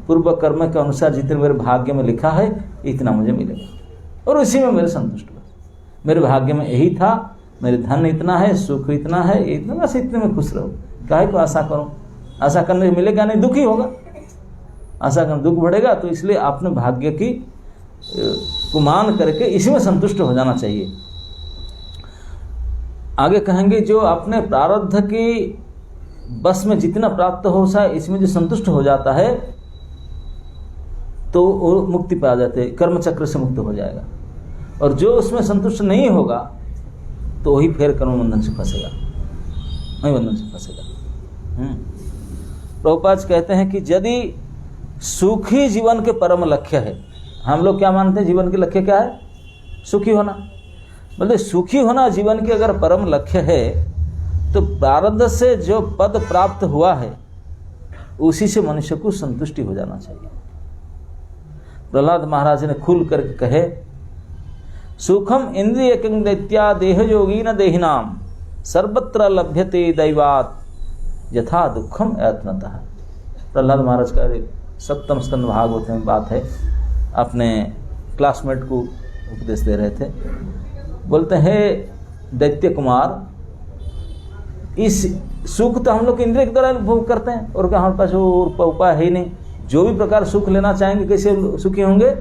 पूर्व कर्म के अनुसार जितने मेरे भाग्य में लिखा है इतना मुझे मिलेगा और उसी में मेरे संतुष्ट। बस मेरे भाग्य में यही था, मेरे धन इतना है, सुख इतना है, इतना, बस इतने में खुश रहो। काहे को आशा करूं? आशा करने मिलेगा नहीं, दुखी होगा, आशा करने दुख बढ़ेगा। तो इसलिए आपने भाग्य की को मान करके इसी में संतुष्ट हो जाना चाहिए। आगे कहेंगे जो अपने प्रारब्ध की बस में जितना प्राप्त हो सा इसमें जो संतुष्ट हो जाता है तो वो मुक्ति पा जाते हैं, कर्म चक्र से मुक्त हो जाएगा। और जो उसमें संतुष्ट नहीं होगा तो वही फिर कर्म बंधन से फंसेगा, वही बंधन से फंसेगा। प्रभुपाद कहते हैं कि यदि सुखी जीवन के परम लक्ष्य है, हम लोग क्या मानते हैं जीवन के लक्ष्य क्या है? सुखी होना। बोलते सुखी होना जीवन के अगर परम लक्ष्य है तो प्रारब्ध से जो पद प्राप्त हुआ है उसी से मनुष्य को संतुष्टि हो जाना चाहिए। प्रहलाद महाराज ने खुल करके कहे, सुखम इंद्रिय दैत्या देह योगी न देहिनाम सर्वत्र लभ्यते दैवात यथा दुखम यत्नतः। प्रहलाद महाराज का 7वें स्कंद भागवत में बात है, अपने क्लासमेट को उपदेश दे रहे थे। बोलते हैं दैत्य कुमार, इस सुख तो हम लोग इंद्रिय के द्वारा भोग करते हैं और हमारे पास वो उपाय है ही नहीं। जो भी प्रकार सुख लेना चाहेंगे कैसे सुखी होंगे?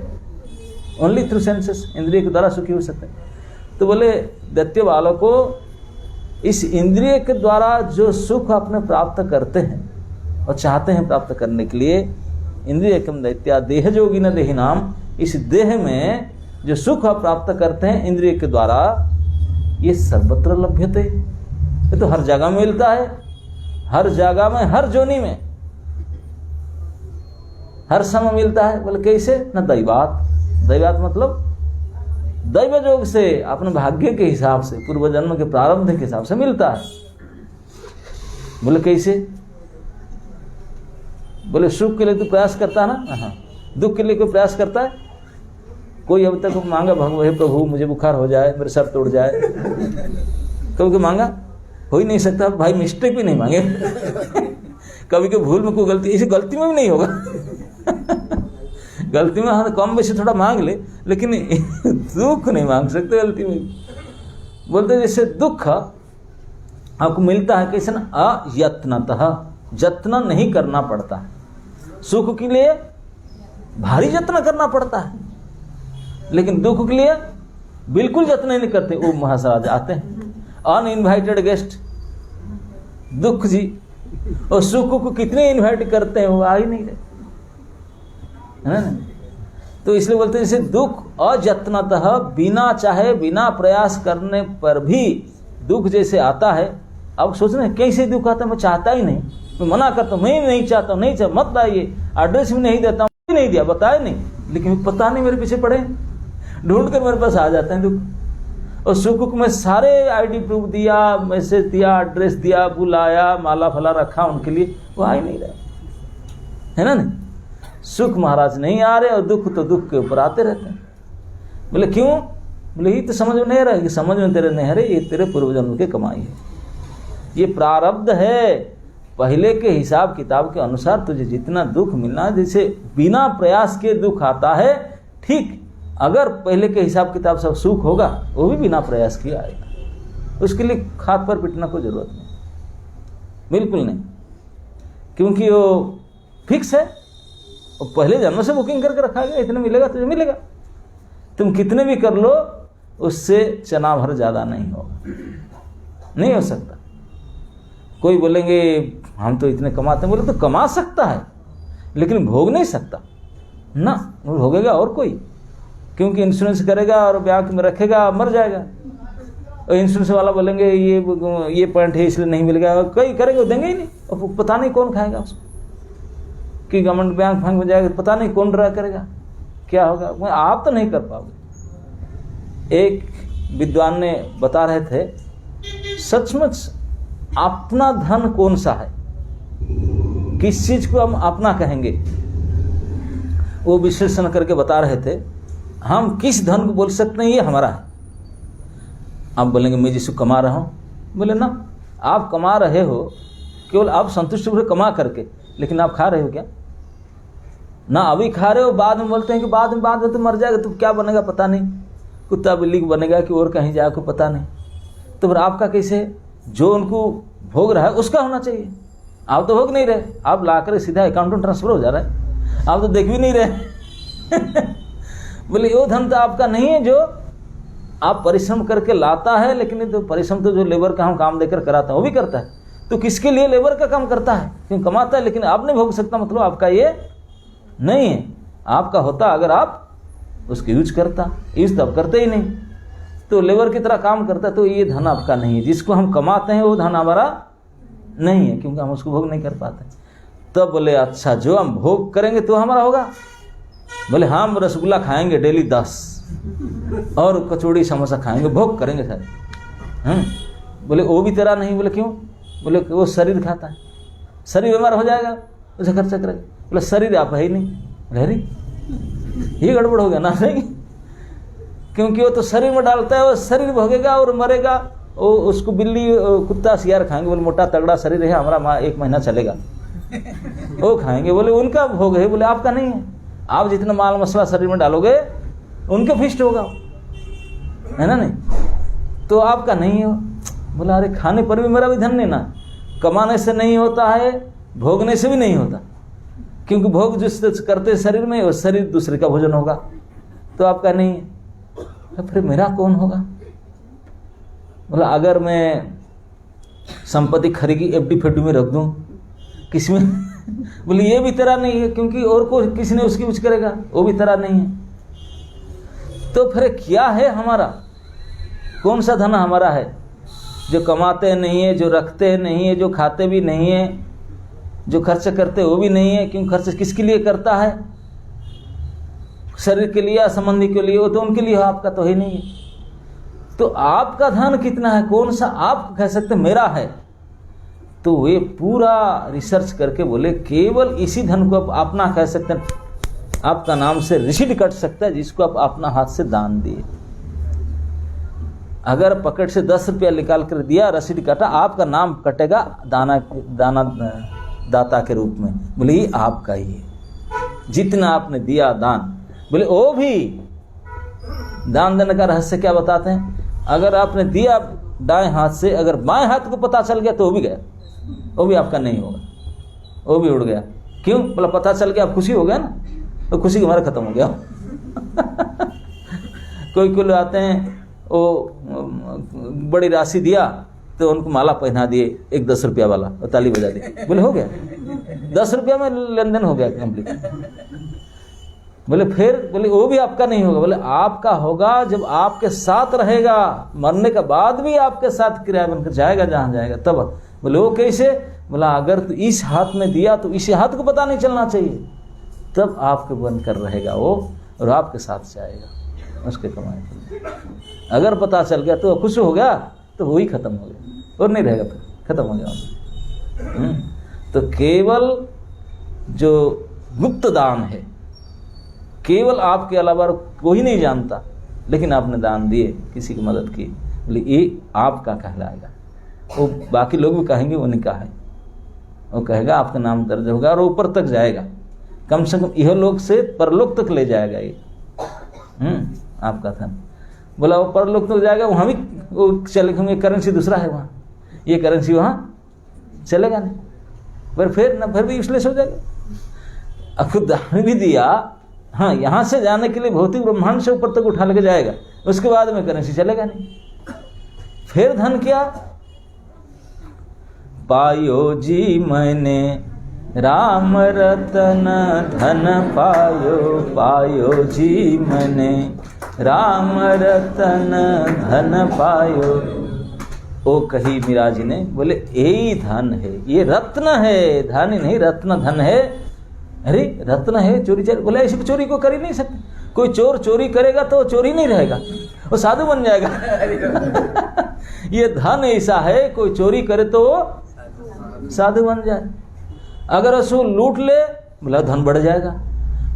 ओनली थ्रू सेंसेस, इंद्रिय के द्वारा सुखी हो सकते हैं। तो बोले दैत्य वालों को इस इंद्रिय के द्वारा जो सुख अपने प्राप्त करते हैं और चाहते हैं प्राप्त करने के लिए, इंद्रिय कम दैत्या देह जोगी न देहि नाम, इस देह में जो सुख प्राप्त करते हैं इंद्रिय के द्वारा, ये सर्वत्र लभ्यते, ये तो हर जगह में मिलता है, हर जगह में, हर जोनी में। हर समय मिलता है। बोले कैसे? न दैवात, दैवात मतलब दैव योग से, अपने भाग्य के हिसाब से, पूर्व जन्म के प्रारब्ध के हिसाब से मिलता है। बोले कैसे? बोले सुख के लिए तो प्रयास करता है ना, हाँ। दुख के लिए कोई प्रयास करता है? कोई अब तक मांगा भगवान हे प्रभु मुझे बुखार हो जाए, मेरे सर तोड़ जाए, कभी कोई मांगा? हो ही नहीं सकता भाई, मिस्टेक भी नहीं मांगे। कभी कोई भूल में कोई गलती, इसी गलती में भी नहीं होगा। गलती में हाँ कम बेशी थोड़ा मांग ले, लेकिन दुख नहीं मांग सकते गलती में। बोलते जैसे दुख आपको मिलता है कैसे ना, अयत्नतः, जत्न नहीं करना पड़ता। सुख के लिए भारी जत्न करना पड़ता है, लेकिन दुख के लिए बिल्कुल जत्न नहीं करते। वो महाराज आते हैं अनइनवाइटेड गेस्ट, दुख जी, और सुख को कितने इनवाइट करते हैं, वो आ ही नहीं रहे, है ना। तो इसलिए बोलते हैं जैसे दुख अयत्नतः, बिना चाहे बिना प्रयास करने पर भी दुख जैसे आता है। अब सोच रहे हैं कैसे दुख आता है, मैं चाहता ही नहीं, मैं मना करता हूँ, मैं नहीं चाहता हूँ, नहीं चाहता, मत लाइए, एड्रेस भी नहीं देता हूँ, नहीं दिया, बताया नहीं, लेकिन पता नहीं मेरे पीछे पड़े, ढूंढ कर मेरे पास आ जाते हैं दुख। और सुख में सारे आईडी प्रूफ दिया, मैसेज दिया, एड्रेस दिया, बुलाया, माला फला रखा उनके लिए, वो आ ही नहीं रहे, है ना। नहीं, सुख महाराज नहीं आ रहे और दुख तो दुख के ऊपर आते रहते हैं। बोले क्यों? बोले ये तो समझ में नहीं रहा कि समझ में तेरे नहीं रहे, ये तेरे पूर्वजन्म की कमाई है, ये प्रारब्ध है। पहले के हिसाब किताब के अनुसार तुझे जितना दुख मिलना, जैसे बिना प्रयास के दुख आता है, ठीक अगर पहले के हिसाब किताब से सुख होगा वो भी बिना प्रयास किया आएगा। उसके लिए हाथ पर पिटना कोई जरूरत नहीं, बिल्कुल नहीं, क्योंकि वो फिक्स है, और पहले जन्म से बुकिंग करके रखा गया, इतने मिलेगा तुझे मिलेगा, तुम कितने भी कर लो उससे चना भर ज़्यादा नहीं होगा, नहीं हो सकता। कोई बोलेंगे हम तो इतने कमाते हैं, बोले तो कमा सकता है लेकिन भोग नहीं सकता ना, वो भोगेगा और कोई, क्योंकि इंश्योरेंस करेगा और बैंक में रखेगा, मर जाएगा। और इंश्योरेंस वाला बोलेंगे ये पॉइंट है इसलिए नहीं मिलेगा, कई करेंगे वो देंगे ही नहीं, और पता नहीं कौन खाएगा उसको, कि गवर्नमेंट बैंक फंड में जाएगा, पता नहीं कौन ड्रा करेगा, क्या होगा, आप तो नहीं कर पाओगे। एक विद्वान ने बता रहे थे, सचमुच अपना धन कौन सा है, किस चीज को हम अपना कहेंगे, वो विश्लेषण करके बता रहे थे। हम किस धन को बोल सकते हैं ये हमारा है। आप बोलेंगे मैं जिसको कमा रहा हूँ, बोले ना, आप कमा रहे हो केवल आप संतुष्ट हो कमा करके, लेकिन आप खा रहे हो क्या? ना अभी खा रहे हो, बाद में बोलते हैं कि बाद में तो मर जाएगा, तो क्या बनेगा पता नहीं, कुत्ता बिल्ली बनेगा कि और कहीं जाए को पता नहीं। तो फिर आपका कैसे? जो उनको भोग रहा है उसका होना चाहिए, आप तो भोग नहीं रहे, आप ला कर सीधा अकाउंट में ट्रांसफर हो जा रहा है, आप तो देख भी नहीं रहे। बोले वो धन तो आपका नहीं है जो आप परिश्रम करके लाता है, लेकिन तो परिश्रम तो जो लेबर का हम काम देकर कराता है वो भी करता है, तो किसके लिए लेबर का काम करता है? क्यों कमाता है, लेकिन आप नहीं भोग सकता, मतलब आपका ये नहीं है। आपका होता अगर आप उसको यूज करता, यूज तब करते ही नहीं, तो लेबर की तरह काम करता है, तो ये धन आपका नहीं है। जिसको हम कमाते हैं वो धन हमारा नहीं है, क्योंकि हम उसको भोग नहीं कर पाते। तब बोले अच्छा जो हम भोग करेंगे तो हमारा होगा। बोले हम रसगुल्ला खाएंगे डेली 10 और कचौड़ी समोसा खाएंगे, भोग करेंगे सर। बोले वो भी तेरा नहीं। बोले क्यों? बोले वो शरीर खाता है, शरीर बीमार हो जाएगा, उसे खर्चा करेगा। बोले शरीर आप है ही नहीं। अरे ये गड़बड़ हो गया ना, नहीं, क्योंकि वो तो शरीर में डालता है, वो शरीर भोगेगा और मरेगा। वो उसको बिल्ली कुत्ता सियार खाएंगे, बोले मोटा तगड़ा शरीर है हमारा, 1 महीना चलेगा, वो खाएंगे। बोले उनका भोग है, बोले आपका नहीं है। आप जितना माल मसला शरीर में डालोगे उनके फिस्ट होगा, है ना, नहीं तो आपका नहीं हो। बोला अरे खाने पर भी मेरा भी धन नहीं ना, कमाने से नहीं होता है, भोगने से भी नहीं होता, क्योंकि भोग जिस करते शरीर में, वो शरीर दूसरे का भोजन होगा, तो आपका नहीं है। तो फिर मेरा कौन होगा? बोला अगर मैं संपत्ति खरीदी एफडी फेडी में रख दूं, किसमें? बोले ये भी तेरा नहीं है, क्योंकि और को किसी ने उसकी यूज करेगा, वो भी तेरा नहीं है। तो फिर क्या है हमारा? कौन सा धन हमारा है? जो कमाते नहीं है, जो रखते नहीं है, जो खाते भी नहीं है, जो खर्च करते वो भी नहीं है, क्यों खर्च किसके लिए करता है? शरीर के लिए या संबंधी के लिए, वो तो उनके लिए, आपका तो ही नहीं है। तो आपका धन कितना है, कौन सा आप कह सकते मेरा है? तो वे पूरा रिसर्च करके बोले केवल इसी धन को आप अपना कह सकते हैं, आपका नाम से रसीद कट सकता है जिसको आप अपना हाथ से दान दिए। अगर पॉकेट से 10 रुपया निकाल कर दिया, रसीद कटा, आपका नाम कटेगा दाना दाता के रूप में। बोले ये आपका ही है, जितना आपने दिया दान। बोले वो भी दान देने का रहस्य क्या बताते हैं? अगर आपने दिया दाएं हाथ से, अगर बाएं हाथ को पता चल गया तो वो भी गया, वो भी आपका नहीं होगा, वो भी उड़ गया। क्यों? बोला पता चल गया, आप खुशी हो गया ना, तो खुशी हमारा खत्म हो गया। कोई लोग आते हैं, वो बड़ी राशि दिया तो उनको माला पहना दिए, एक 10 रुपया वाला, और ताली बजा दी, बोले हो गया, 10 रुपया में लेन देन हो गया कंप्लीट। बोले फिर, बोले वो भी आपका नहीं होगा। बोले आपका होगा जब आपके साथ रहेगा, मरने के बाद भी आपके साथ किराया बनकर जाएगा जहां जाएगा तब। बोले वो कैसे? बोला अगर तो इस हाथ में दिया तो इस हाथ को पता नहीं चलना चाहिए, तब आपके बनकर रहेगा वो, और आपके साथ जाएगा उसके कमाई। अगर पता चल गया तो खुश हो गया, तो वो ही खत्म हो गया, और नहीं रहेगा, फिर खत्म हो गया। तो केवल जो गुप्त दान है, केवल आपके अलावा कोई नहीं जानता, लेकिन आपने दान दिए, किसी की मदद की, बोले ये आपका कहलाएगा। वो बाकी लोग भी कहेंगे वो नहीं का है, वो कहेगा आपका नाम दर्ज होगा और ऊपर तक जाएगा, कम से कम यह लोग से परलोक तक ले जाएगा ये आपका धन। बोला वो परलोक तक जाएगा, वहाँ भी वो चले होंगे, करेंसी दूसरा है वहाँ, ये करेंसी वहाँ चलेगा नहीं, पर फिर ना फिर भी यूजलेस हो जाएगा। अब खुद दान भी दिया, हाँ यहाँ से जाने के लिए भौतिक ब्रह्मांड से ऊपर तक उठा लेके जाएगा, उसके बाद में करेंसी चलेगा नहीं। फिर धन क्या? पायो जी मैंने राम रतन धन पायो, पायो जी मैंने राम रतन धन पायो। ओ कही मीरा जी ने, बोले यही धन है, ये रत्न है, धन ही नहीं रत्न धन है। अरे रत्न है, चोरी चोरी, बोले ऐसी चोरी को कर ही नहीं सकते। कोई चोर चोरी करेगा तो चोरी नहीं रहेगा, वो साधु बन जाएगा। ये धन ऐसा है, कोई चोरी करे तो वो साधु बन जाए। अगर उसको लूट ले, बोला धन बढ़ जाएगा।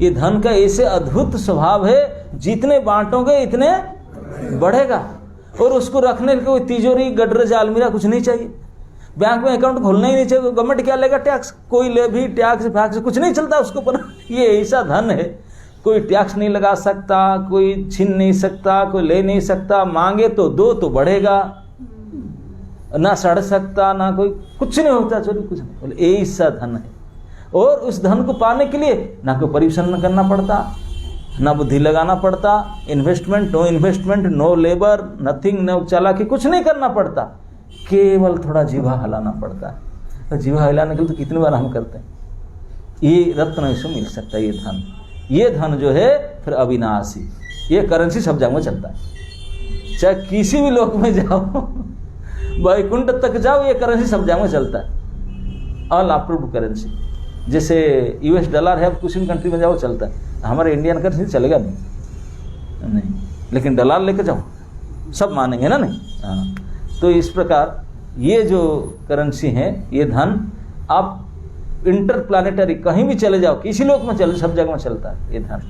ये धन का ऐसे अद्भुत स्वभाव है, जितने बांटोगे इतने बढ़ेगा। और उसको रखने के कोई तिजोरी गडरेज अलमीरा कुछ नहीं चाहिए, बैंक में अकाउंट खोलना ही नहीं चाहिए। गवर्नमेंट क्या लेगा? टैक्स। कोई ले भी टैक्स फैक्स कुछ नहीं चलता उसको पर। ये ऐसा धन है, कोई टैक्स नहीं लगा सकता, कोई छीन नहीं सकता, कोई ले नहीं सकता, मांगे तो दो तो बढ़ेगा, ना सड़ सकता, ना कोई कुछ नहीं होता, चलो कुछ नहीं। बोले ऐसा धन है। और उस धन को पाने के लिए ना कोई परिश्रम करना पड़ता, ना बुद्धि लगाना पड़ता, investment no labour nothing, no चालाकी, कुछ नहीं करना पड़ता, केवल थोड़ा जीवा हिलाना पड़ता है। तो जीवा हिलाने के लिए तो कितनी बार हम करते हैं। ये रत्न इसमें मिल सकता है, ये धन। ये धन जो है फिर अविनाशी, ये करेंसी सब जगह चलता है। चाहे किसी भी लोक में जाओ, वैकुंठ तक जाओ, ये करेंसी सब जगह चलता है, ऑल अप्रूव्ड करेंसी। जैसे यूएस डॉलर है, किसी भी कंट्री में जाओ चलता है। हमारे इंडियन करेंसी चलेगा नहीं, लेकिन डॉलर लेके जाओ सब मानेंगे ना, नहीं? हाँ। तो इस प्रकार ये जो करेंसी है, ये धन आप इंटरप्लानेटरी कहीं भी चले जाओ, किसी लोक में चले, सब जगह में चलता है ये धन।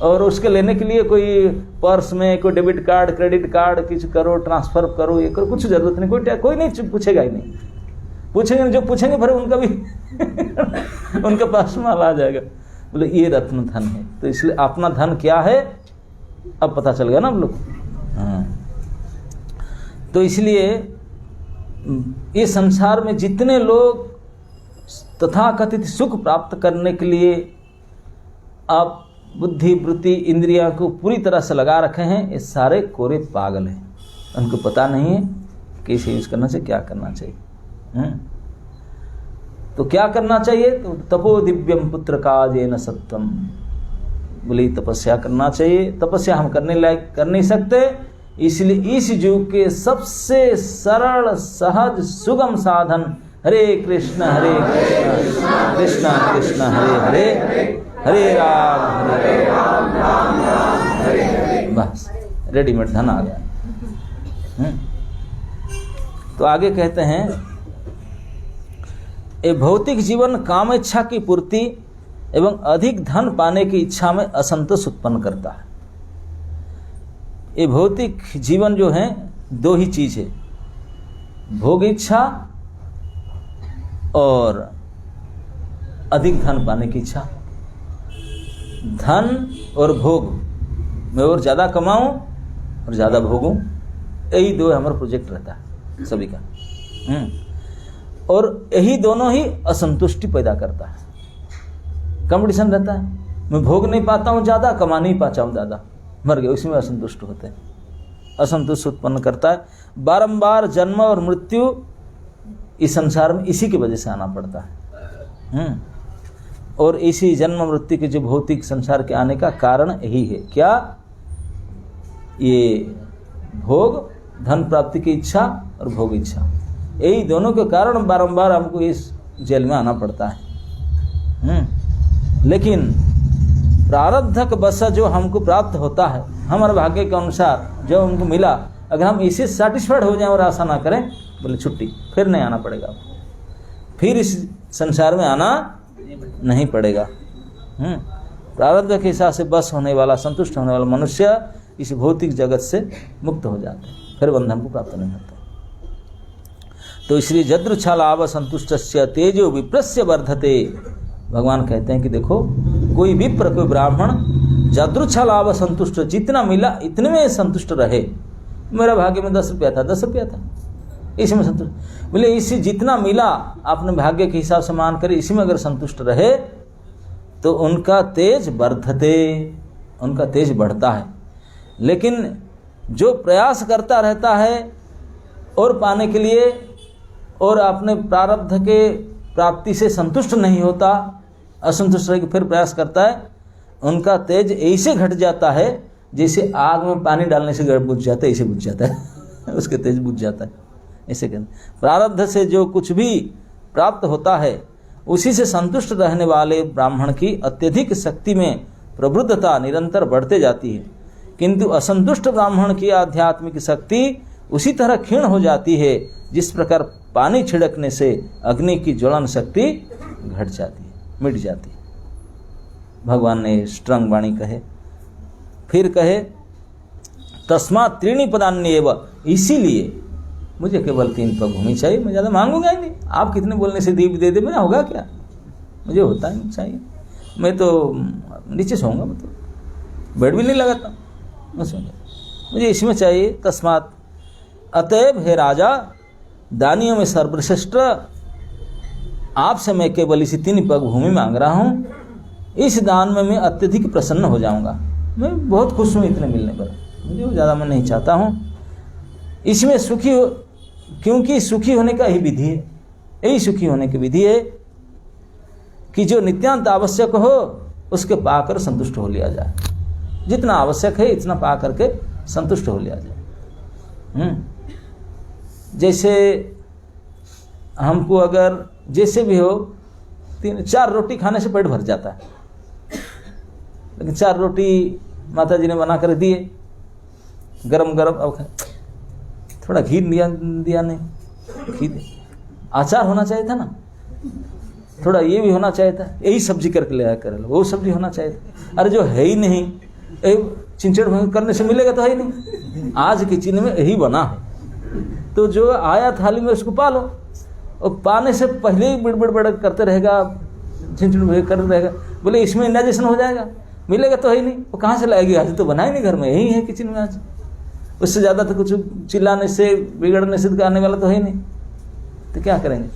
और उसके लेने के लिए कोई पर्स में कोई डेबिट कार्ड क्रेडिट कार्ड कुछ करो, ट्रांसफर करो, ये करो, कुछ जरूरत नहीं। कोई नहीं पूछेगा ही नहीं, पूछेंगे जो पूछेंगे फिर उनका भी उनके पास माल आ जाएगा। बोले ये रत्न धन है। तो इसलिए अपना धन क्या है अब पता चल गया ना हम लोग। हाँ, तो इसलिए ये संसार में जितने लोग तथाकथित सुख प्राप्त करने के लिए आप बुद्धि वृत्ति इंद्रिया को पूरी तरह से लगा रखे हैं, ये सारे कोरे पागल हैं। उनको पता नहीं है कैसे यूज करना चाहिए, क्या करना चाहिए। तो क्या करना चाहिए? तो तपो दिव्यम पुत्र काजेन सत्वम, बोली तपस्या करना चाहिए। तपस्या हम करने लायक कर नहीं सकते, इसलिए इस युग के सबसे सरल सहज सुगम साधन हरे कृष्ण कृष्ण कृष्ण हरे हरे, हरे राम बस रेडीमेड धन आ गया। तो आगे कहते हैं, ये भौतिक जीवन काम इच्छा की पूर्ति एवं अधिक धन पाने की इच्छा में असंतोष उत्पन्न करता है। ये भौतिक जीवन जो है दो ही चीज है, भोग इच्छा और अधिक धन पाने की इच्छा। धन और भोग, मैं और ज़्यादा कमाऊं और ज़्यादा भोगूं, यही दो हमारा प्रोजेक्ट रहता है सभी का। और यही दोनों ही असंतुष्टि पैदा करता है, कंपटीशन रहता है। मैं भोग नहीं पाता हूँ ज़्यादा, कमा नहीं पाता हूँ ज़्यादा, मर गए, उसी में असंतुष्ट होते हैं, असंतुष्ट उत्पन्न करता है। बारंबार जन्म और मृत्यु इस संसार में इसी की वजह से आना पड़ता है। और इसी जन्म मृत्यु के जो भौतिक संसार के आने का कारण यही है, क्या? ये भोग, धन प्राप्ति की इच्छा और भोग इच्छा, यही दोनों के कारण बारंबार हमको इस जेल में आना पड़ता है। लेकिन प्रारब्धक बस जो हमको प्राप्त होता है, हमारे भाग्य के अनुसार जो हमको मिला, अगर हम इसी सेटिस्फाइड हो जाएं और आशा ना करें, बोले छुट्टी, फिर नहीं आना पड़ेगा, फिर इस संसार में आना नहीं पड़ेगा। प्रारब्ध के हिसाब से बस होने वाला, संतुष्ट होने वाला मनुष्य इस भौतिक जगत से मुक्त हो जाते हैं, फिर बंधन को प्राप्त नहीं होता। तो इसलिए जदृच्छा लाभ संतुष्टस्य तेजो विप्रस्य वर्धते। भगवान कहते हैं कि देखो, कोई विप्र, कोई ब्राह्मण जदृच्छा लाभ संतुष्ट, जितना मिला इतने में संतुष्ट रहे। मेरा भाग्य में 10 रुपया था, 10 रुपया था, इसी में संतुष्ट, बोले इसी जितना मिला अपने भाग्य के हिसाब से मान कर इसी में अगर संतुष्ट रहे तो उनका तेज वर्धते, उनका तेज बढ़ता है। लेकिन जो प्रयास करता रहता है और पाने के लिए और अपने प्रारब्ध के प्राप्ति से संतुष्ट नहीं होता, असंतुष्ट रह के फिर प्रयास करता है, उनका तेज ऐसे घट जाता है जैसे आग में पानी डालने से बुझ जाता है, ऐसे बुझ जाता है उसके तेज बुझ जाता है। ऐसे कहते, प्रारब्ध से जो कुछ भी प्राप्त होता है उसी से संतुष्ट रहने वाले ब्राह्मण की अत्यधिक शक्ति में प्रवृद्धता निरंतर बढ़ते जाती है, किंतु असंतुष्ट ब्राह्मण की आध्यात्मिक शक्ति उसी तरह क्षीण हो जाती है जिस प्रकार पानी छिड़कने से अग्नि की ज्वलन शक्ति घट जाती है, मिट जाती है। भगवान ने स्ट्रंग वाणी कहे, फिर कहे तस्मात् त्रीणि पदान्येव, इसीलिए मुझे केवल 3 पग भूमि चाहिए, मैं ज़्यादा मांगूंगा ही नहीं। आप कितने बोलने से दीप दे दे, मेरा होगा क्या, मुझे होता ही नहीं चाहिए। मैं तो नीचे सोऊंगा, मैं तो बेड भी नहीं लगाता, मैं सोऊंगा, मुझे इसमें चाहिए। तस्मात्, अतएव हे राजा, दानियों में सर्वश्रेष्ठ आपसे मैं केवल इसी 3 पग भूमि मांग रहा हूँ, इस दान में मैं अत्यधिक प्रसन्न हो जाऊँगा, मैं बहुत खुश हूँ इतने मिलने पर, मुझे ज़्यादा मैं नहीं चाहता हूँ। इसमें सुखी हो, क्योंकि सुखी होने का ही विधि है, यही सुखी होने की विधि है कि जो नित्यांत आवश्यक हो उसके पाकर संतुष्ट हो लिया जाए, जितना आवश्यक है इतना पा करके संतुष्ट हो लिया जाए। जैसे हमको अगर जैसे भी हो 3-4 रोटी खाने से पेट भर जाता है, लेकिन 4 रोटी माता जी ने बना कर दिए गरम गरम, अब थोड़ा घी दिया नहीं, घी अचार होना चाहिए था ना, थोड़ा ये भी होना चाहिए था, यही सब्जी करके ले आया कर, वो सब्जी होना चाहिए था। अरे जो है ही नहीं, चिंचड़ करने से मिलेगा तो है ही नहीं, आज किचन में यही बना है, तो जो आया थाली में उसको पालो, और पाने से पहले ही बिड़बड़ करते रहेगा, चिंचड़ करते रहेगा, बोले इसमें इंडाइजेशन हो जाएगा, मिलेगा तो है ही नहीं, वो कहाँ से लाएगी, आज तो बना ही नहीं घर में, यही है किचन में, आज उससे ज़्यादा तो कुछ चिल्लाने से बिगड़ने से आने वाला तो है ही नहीं, तो क्या करेंगे।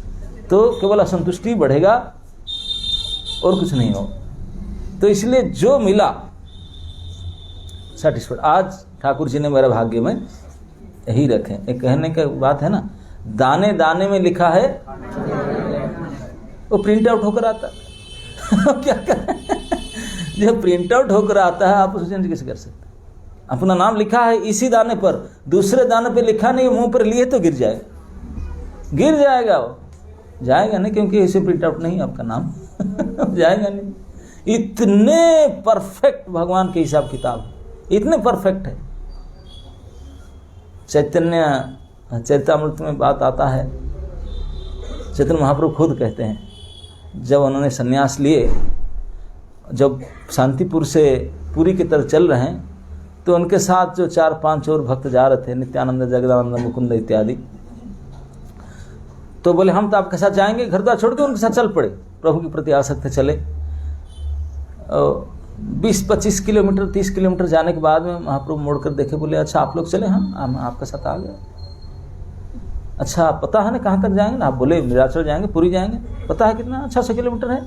तो केवल असंतुष्टि बढ़ेगा और कुछ नहीं हो। तो इसलिए जो मिला सेटिस्फाइड। आज ठाकुर जी ने मेरे भाग्य में यही रखे, एक कहने का बात है ना, दाने दाने में लिखा है, वो प्रिंट आउट होकर आता क्या करें जब प्रिंट आउट होकर आता है आप उसे चेंज कैसे कर सकते। अपना नाम लिखा है इसी दाने पर, दूसरे दाने पे लिखा नहीं, मुंह पर लिए तो गिर जाएगा वो, जाएगा नहीं, क्योंकि इसे प्रिंट आउट नहीं आपका नाम जाएगा नहीं। इतने परफेक्ट भगवान के हिसाब किताब, इतने परफेक्ट है। चैतन्यामृत में बात आता है, चैतन्य महाप्रभु खुद कहते हैं जब उन्होंने संन्यास लिए, जब शांतिपुर से पुरी की तरफ चल रहे हैं, तो उनके साथ जो 4-5 और भक्त जा रहे थे, नित्यानंद, जगदानंद, मुकुंद इत्यादि, तो बोले हम तो आपके साथ जाएंगे। घर द्वार छोड़ के उनके साथ चल पड़े, प्रभु के प्रति आसक्त चले। 20-25 किलोमीटर 30 किलोमीटर जाने के बाद में महाप्रभु मोड़कर देखे, बोले अच्छा आप लोग चले, हम आपके साथ आ गए। अच्छा पता है ना कहाँ तक जाएंगे ना? आप बोले नीलाचल जाएंगे, पुरी जाएंगे। पता है कितना? 600 किलोमीटर है।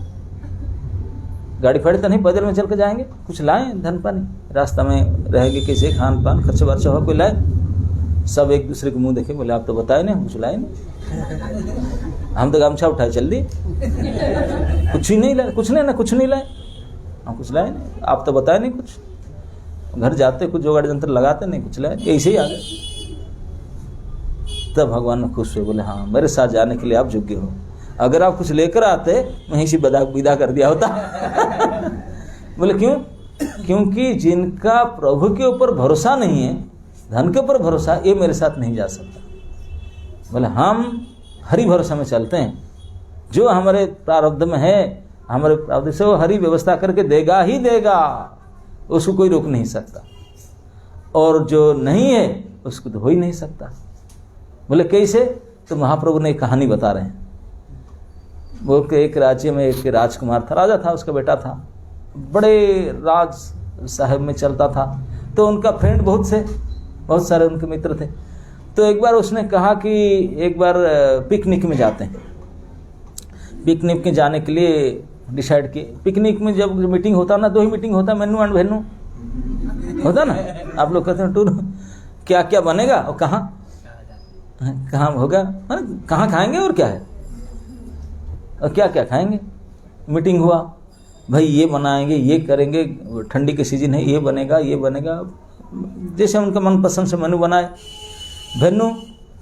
गाड़ी फाड़ी तो नहीं, पैदल में चल के जाएंगे। कुछ लाएं धन पानी, रास्ता में रहेंगे कैसे, खान पान खर्चा वर्चा हो, कोई लाए? सब एक दूसरे को मुंह देखे, बोले आप तो बताए नहीं, कुछ लाए नहीं। हम तो गमछा उठाए चल दिए, कुछ ही नहीं लाए, कुछ नहीं ना, कुछ नहीं लाए, हम कुछ लाए नहीं, आप तो बताए नहीं कुछ। घर जाते कुछ जोगाड़ जंत्र लगाते नहीं, कुछ लाए, ऐसे ही आ गए। तब भगवान ने खुश हुए, बोले हाँ मेरे साथ जाने के लिए आप योग्य हो। अगर आप कुछ लेकर आते वहीं से विदा कर दिया होता। बोले क्यों? क्योंकि जिनका प्रभु के ऊपर भरोसा नहीं है, धन के ऊपर भरोसा, ये मेरे साथ नहीं जा सकता। बोले हम हरि भरोसा में चलते हैं, जो हमारे प्रारब्ध में है, हमारे प्रारब्ध से वो हरि व्यवस्था करके देगा ही देगा, उसको कोई रोक नहीं सकता, और जो नहीं है उसको तो हो ही नहीं सकता। बोले कैसे? तो महाप्रभु ने एक कहानी बता रहे हैं। वो एक राज्य में एक राजकुमार था, राजा था, उसका बेटा था, बड़े राज साहब में चलता था। तो उनका फ्रेंड बहुत सारे उनके मित्र थे। तो एक बार उसने कहा कि एक बार पिकनिक में जाते हैं। पिकनिक में जाने के लिए डिसाइड किए। पिकनिक में जब मीटिंग होता ना, 2 ही मीटिंग होता, मेनू एंड वेन्यू होता ना। आप लोग कहते हैं टूर, क्या क्या बनेगा और कहाँ होगा, कहाँ खाएंगे और क्या है, और क्या क्या खाएंगे। मीटिंग हुआ, भाई ये बनाएंगे, ये करेंगे, ठंडी के सीजन है, ये बनेगा, ये बनेगा, जैसे उनका मनपसंद से मेनू बनाए। वेन्यू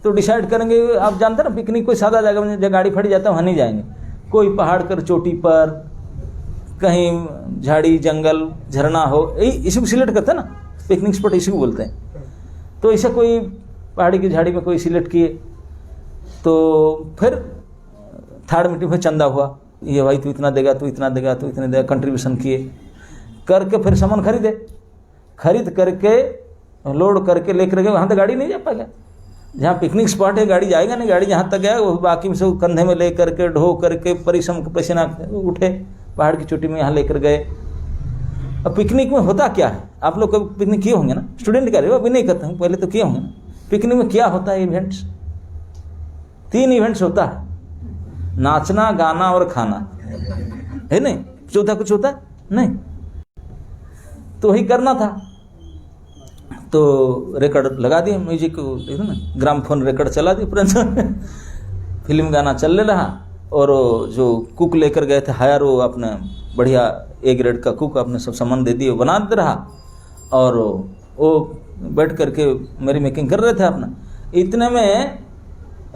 तो डिसाइड करेंगे। आप जानते हैं ना, पिकनिक कोई सादा जगह में जब गाड़ी फटी जाता है वहाँ नहीं जाएंगे, कोई पहाड़ कर चोटी पर, कहीं झाड़ी जंगल झरना हो, इसी को सिलेक्ट करते हैं ना, पिकनिक स्पॉट इसी को बोलते हैं। तो ऐसा कोई पहाड़ी की झाड़ी में कोई सिलेक्ट किए। तो फिर थर्ड मीटिंग में चंदा हुआ, ये भाई तू इतना देगा, तू इतना देगा, तू इतने देगा, कंट्रीब्यूशन किए करके फिर सामान खरीद करके लोड करके लेकर गए। वहाँ तो गाड़ी नहीं जा पाएगा, जहाँ पिकनिक स्पॉट है गाड़ी जाएगा नहीं। गाड़ी जहाँ तक गया वो बाकी में सब कंधे में ले करके ढो करके परिश्रम पसीना उठे, पहाड़ की चोटी में यहाँ लेकर गए। अब पिकनिक में होता क्या है, आप लोग कभी पिकनिक किए होंगे ना, स्टूडेंट का अभी नहीं करते हैं, पहले तो किए होंगे ना। पिकनिक में क्या होता है? इवेंट्स, 3 इवेंट्स होता है, नाचना, गाना और खाना, है नहीं? चौथा कुछ होता है नहीं? तो वही करना था। तो रिकॉर्ड लगा दिए, म्यूजिक देखो ना, ग्रामफोन रिकॉर्ड चला दिए, पूरा फिल्म गाना चल रहा। और जो कुक लेकर गए थे हायर, वो अपने बढ़िया A ग्रेड का कुक अपने सब सामान दे दिए, बना दे रहा। और वो बैठ करके मेरी मेकिंग कर रहे थे अपना। इतने में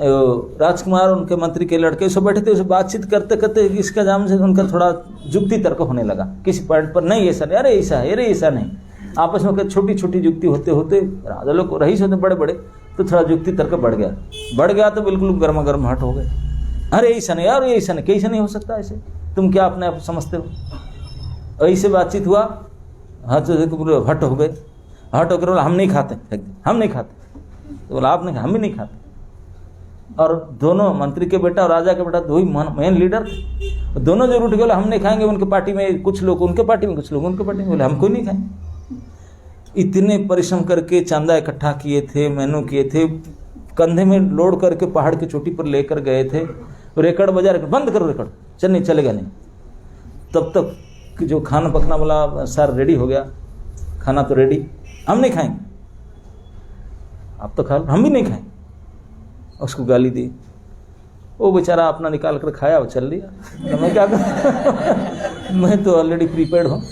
राजकुमार, उनके मंत्री के लड़के सब बैठे थे, उसे बातचीत करते करते इसका जाम से उनका थोड़ा जुक्ति तर्क होने लगा किसी पॉइंट पर। नहीं ऐसा नहीं, अरे ऐसा है, अरे ऐसा नहीं, आपस में छोटी छोटी जुक्ति होते होते राजा लोग रईस होते बड़े बड़े, तो थोड़ा जुक्ति तर्क बढ़ गया तो बिल्कुल गर्मा गर्म हट हो गए। अरे ऐसा नहीं यार, ऐसा नहीं, कैसे नहीं हो सकता ऐसे, तुम क्या अपने आप समझते हो। ऐसे बातचीत हुआ, हट हो गए। हट होकर बोला हम नहीं खाते, हम नहीं खाते। तो बोला आप नहीं, हम भी नहीं खाते। और दोनों मंत्री के बेटा और राजा के बेटा 2 ही मेन लीडर थे। दोनों जरूर उठ गए, हम नहीं खाएंगे। उनके पार्टी में कुछ लोग उनके पार्टी में, कुछ लोग उनके पार्टी में, बोले हम कोई नहीं खाएंगे। इतने परिश्रम करके चांदा इकट्ठा किए थे, मेनू किए थे, कंधे में लोड करके पहाड़ की चोटी पर लेकर गए थे। रेकड़ बजा रहे, बंद करो रेकड़, चल नहीं चलेगा नहीं। तब तक जो खाना पकना वाला सर रेडी हो गया, खाना तो रेडी, हम नहीं खाएंगे, आप तो खा लो, हम भी नहीं खाएंगे। उसको गाली दी, वो बेचारा अपना निकाल कर खाया और चल लिया। तो मैं क्या करूं, मैं तो ऑलरेडी प्रीपेड हूँ।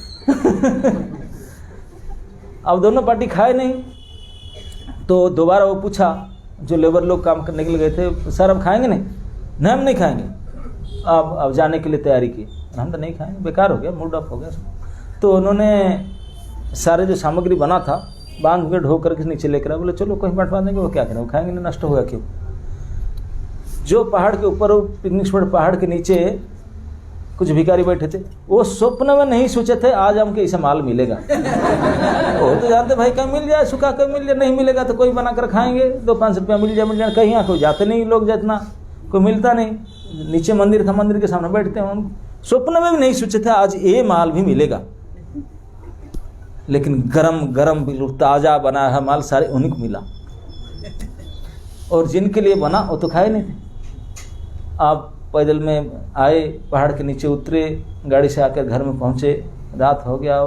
अब दोनों पार्टी खाए नहीं, तो दोबारा वो पूछा, जो लेबर लोग काम करने के लिए गए थे, सर अब खाएंगे नहीं? नहीं हम नहीं खाएंगे, अब जाने के लिए तैयारी की, हम तो नहीं खाएंगे, बेकार हो गया, मूड ऑफ हो गया। तो उन्होंने सारे जो सामग्री बना था बांध के ढो करके नीचे लेकर आए, बोले चलो कहीं बंटवा देंगे, वो क्या करें, वो खाएंगे नहीं, नष्ट होगा क्यों। जो पहाड़ के ऊपर पिकनिक स्पॉट पहाड़ के नीचे कुछ भिखारी बैठे थे, वो स्वप्न में नहीं सोचे थे आज हमको ऐसा माल मिलेगा। वो तो जानते भाई कहीं मिल जाए, सुखा कहीं मिल जाए, नहीं मिलेगा तो कोई बना कर खाएंगे, 2-5 रुपया मिल जाए, कहीं यहाँ कोई जाते नहीं लोग, जितना कोई मिलता नहीं। नीचे मंदिर था, मंदिर के सामने बैठते हैं, उनको स्वप्न में भी नहीं सोचे थे आज ये माल भी मिलेगा। लेकिन गरम गरम बिल्कुल ताज़ा बना है माल सारे उन्हीं को मिला, और जिनके लिए बना वो तो खाए नहीं थे। आप पैदल में आए, पहाड़ के नीचे उतरे, गाड़ी से आकर घर में पहुँचे, रात हो गया,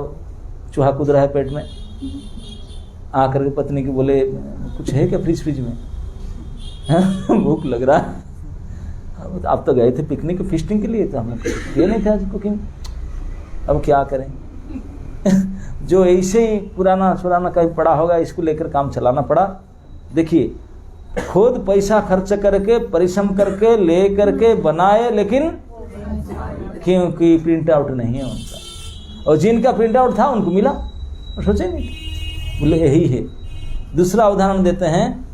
चूहा कूद रहा है पेट में। आकर के पत्नी की बोले कुछ है क्या फ्रिज में, भूख लग रहा है। आप तो गए थे पिकनिक फिस्टिंग के लिए, तो हम लोग ये नहीं था आज कुकिंग, अब क्या करें। जो ऐसे ही पुराना कहीं पड़ा होगा, इसको लेकर काम चलाना पड़ा। देखिए खुद पैसा खर्च करके परिश्रम करके ले करके बनाए, लेकिन क्योंकि प्रिंट आउट नहीं है उनका, और जिनका प्रिंट आउट था उनको मिला, और सोचे नहीं, बोले यही है। दूसरा उदाहरण देते हैं,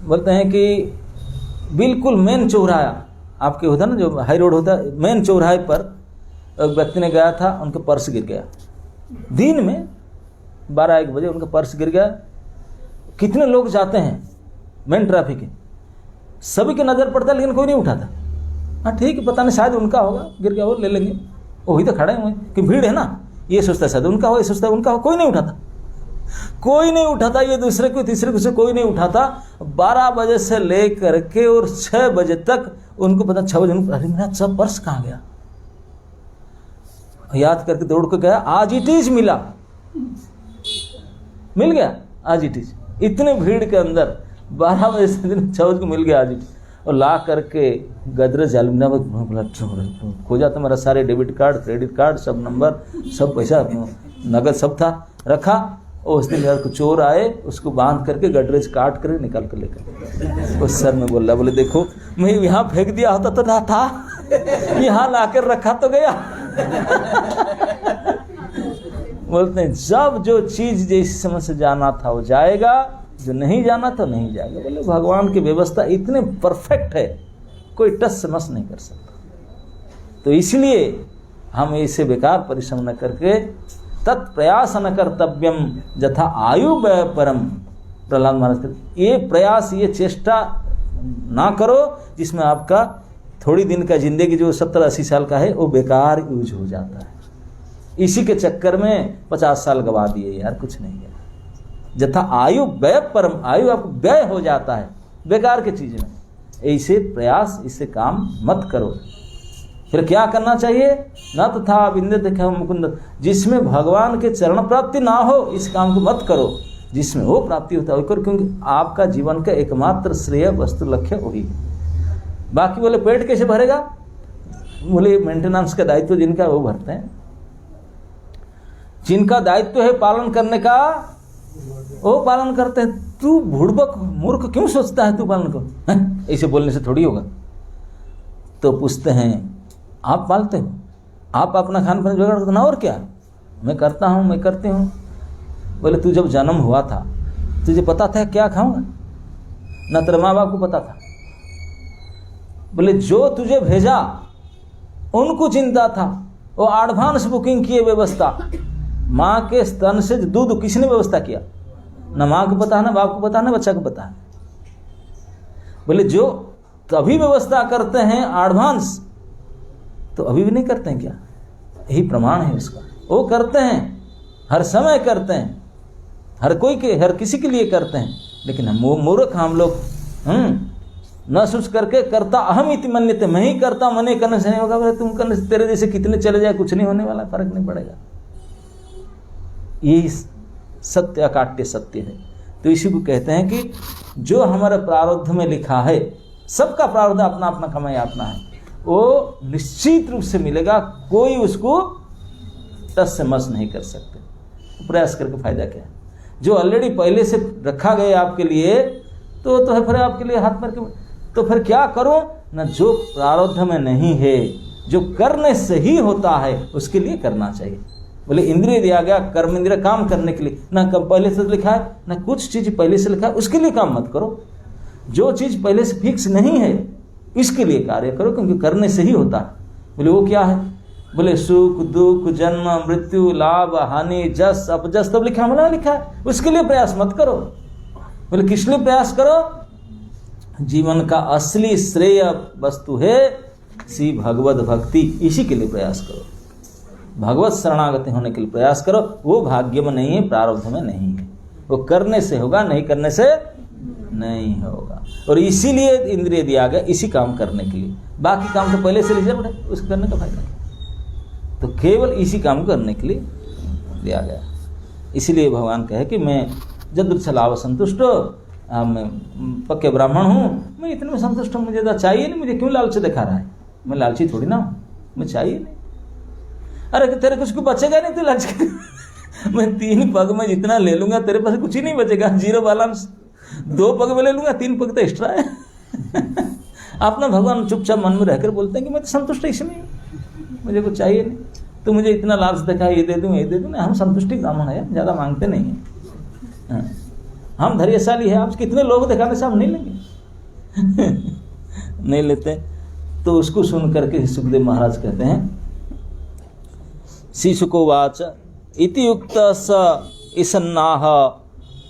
बोलते हैं कि बिल्कुल मेन चौराहा आपके होता ना, जो हाई रोड होता है, मेन चौराहे पर एक व्यक्ति ने गया था, उनका पर्स गिर गया। दिन में 12-1 बजे उनका पर्स गिर गया। कितने लोग जाते हैं मेन ट्रैफिक है, सभी की नज़र पड़ता है, लेकिन कोई नहीं उठाता। हाँ ठीक है, पता नहीं शायद उनका होगा, गिर गया, वो ले लेंगे, वही तो खड़े हुए कि भीड़ है ना, ये सोचता है शायद उनका हो, ये सोचता है उनका हो, कोई नहीं उठाता, कोई नहीं उठाता। ये दूसरे को तीसरे को से कोई नहीं उठाता। 12 बजे से ले करके और 6 बजे तक उनको पता, 6 बजे उनको, अरे मेरा सब पर्स कहाँ गया, याद करके दौड़ के गया, आज इट इज मिल गया, आज इट इज। इतने भीड़ के अंदर 12 बजे से 6 बजे को मिल गया आज इट, और ला करके गोदरेज अलमीरा खोजा तो मेरा सारे डेबिट कार्ड क्रेडिट कार्ड सब नंबर सब पैसा नगद सब था रखा। और उस दिन यार को चोर आए, उसको बांध करके गोदरेज काट कर निकाल कर लेकर उस सर में बोल रहा, बोले देखो मैं यहाँ फेंक दिया होता तो ना था, यहाँ लाकर रखा तो गया। बोलते हैं जब जो चीज जिस समय से जाना था वो जाएगा, जो नहीं जाना तो नहीं जाएगा। बोले भगवान की व्यवस्था इतने परफेक्ट है, कोई टस से मस नहीं कर सकता। तो इसलिए हम इसे बेकार परिश्रम न करके तत्प्रयास न कर्तव्यम जथा आयु व्यय परम, प्रहलाद महाराज कहते ये प्रयास ये चेष्टा ना करो जिसमें आपका थोड़ी दिन का जिंदगी जो 70-80 साल का है वो बेकार यूज हो जाता है। इसी के चक्कर में 50 साल गवा दिए यार, कुछ नहीं है। जथा आयु व्यय परम, आयु आपको व्यय हो जाता है बेकार की चीज में। ऐसे प्रयास इससे काम मत करो। फिर क्या करना चाहिए, न तो था बिंदे देखे मुकुंद, जिसमें भगवान के चरण प्राप्ति ना हो इस काम को मत करो, जिसमें वो प्राप्ति होता है करो, क्योंकि आपका जीवन का एकमात्र श्रेय वस्तु लक्ष्य वही है। बाकी बोले पेट कैसे भरेगा, बोले मेंटेनेंस का दायित्व जिनका वो भरते हैं, जिनका दायित्व है पालन करने का वो पालन करते हैं। तू भुड़बक मूर्ख क्यों सोचता है तू पालन करो, ऐसे बोलने से थोड़ी होगा। तो पूछते हैं आप पालते हो, आप अपना खान पान जुगाड़ करते ना, और क्या मैं करता हूँ, मैं करती हूँ। बोले तू जब जन्म हुआ था तुझे पता था क्या खाऊंगा, ना तेरे माँ बाप को पता था। बोले जो तुझे भेजा उनको चिंता था, वो एडवांस बुकिंग किए व्यवस्था, माँ के स्तन से दूध किसने व्यवस्था किया, ना माँ को पता है, ना बाप को पता है, ना बच्चा को पता है। बोले जो तभी व्यवस्था करते हैं एडवांस, तो अभी भी नहीं करते हैं क्या, यही प्रमाण है उसका। वो करते हैं, हर समय करते हैं, हर कोई के हर किसी के लिए करते हैं, लेकिन हम मूर्ख हम लोग न सोच करके करता अहम इति मन्यते, मैं ही करता, मने करने से नहीं होगा। बोले तुम करने से तेरे जैसे कितने चले जाए कुछ नहीं होने वाला, फर्क नहीं पड़ेगा। यही सत्य अकाट्य सत्य है। तो इसी को कहते हैं कि जो हमारे प्रारब्ध में लिखा है, सबका प्रारब्ध अपना अपना कमाई अपना है, वो निश्चित रूप से मिलेगा, कोई उसको टस से मस नहीं कर सकते। प्रयास करके फायदा क्या है, जो ऑलरेडी पहले से रखा गया आपके लिए तो है फिर आपके लिए हाथ पर के तो फिर क्या करो ना, जो प्रारब्ध में नहीं है, जो करने से ही होता है उसके लिए करना चाहिए। बोले इंद्रिय दिया गया, कर्म इंद्रिय काम करने के लिए, ना कब पहले से लिखा है ना कुछ चीज पहले से लिखा है, उसके लिए काम मत करो। जो चीज पहले से फिक्स नहीं है इसके लिए कार्य करो, क्योंकि करने से ही होता है। बोले वो क्या है? बोले सुख दुख जन्म मृत्यु लाभ हानि जस अपजस तब लिखा है, लिखा है, उसके लिए प्रयास मत करो। बोले किस लिए प्रयास करो? जीवन का असली श्रेय वस्तु है श्री भगवत भक्ति, इसी के लिए प्रयास करो। भगवत शरणागति होने के लिए प्रयास करो। वो भाग्य में नहीं है, प्रारब्ध में नहीं है, वो करने से होगा, नहीं करने से नहीं होगा। और इसीलिए इंद्रिय दिया गया इसी काम करने के लिए। बाकी काम तो पहले से रिजर्व है, उसको करने का फायदा नहीं। तो केवल इसी काम करने के लिए दिया गया। इसीलिए भगवान कहे कि मैं जदृच्छ लाभ संतुष्ट, मैं पक्के ब्राह्मण हूँ, मैं इतने में संतुष्ट हूँ, मुझे ज़्यादा चाहिए नहीं। मुझे क्यों लालच दिखा रहा है? मैं लालची थोड़ी ना हूँ, मैं चाहिए नहीं। अरे तेरे कुछ बचेगा नहीं, तो लालच मैं 3 पग में जितना ले लूंगा तेरे पास कुछ ही नहीं बचेगा, जीरो बैलेंस। 2 पग में ले लूंगा, 3 पग तो एक्स्ट्रा है। अपना भगवान चुपचाप मन में रहकर बोलते हैं कि मैं तो संतुष्ट इसमें, मुझे कुछ चाहिए नहीं, तो मुझे इतना लालच दिखा, ये दे दूँ ये दे दूँ ना। हम संतुष्टि ब्राह्मण है, ज़्यादा मांगते नहीं है। हम धैर्यशाली है, आप कितने लोग दिखाने से हम नहीं लेंगे। नहीं लेते। तो उसको सुन करके सुखदेव महाराज कहते हैं, शिशुकोवाच इति उक्त स ईसन्नाह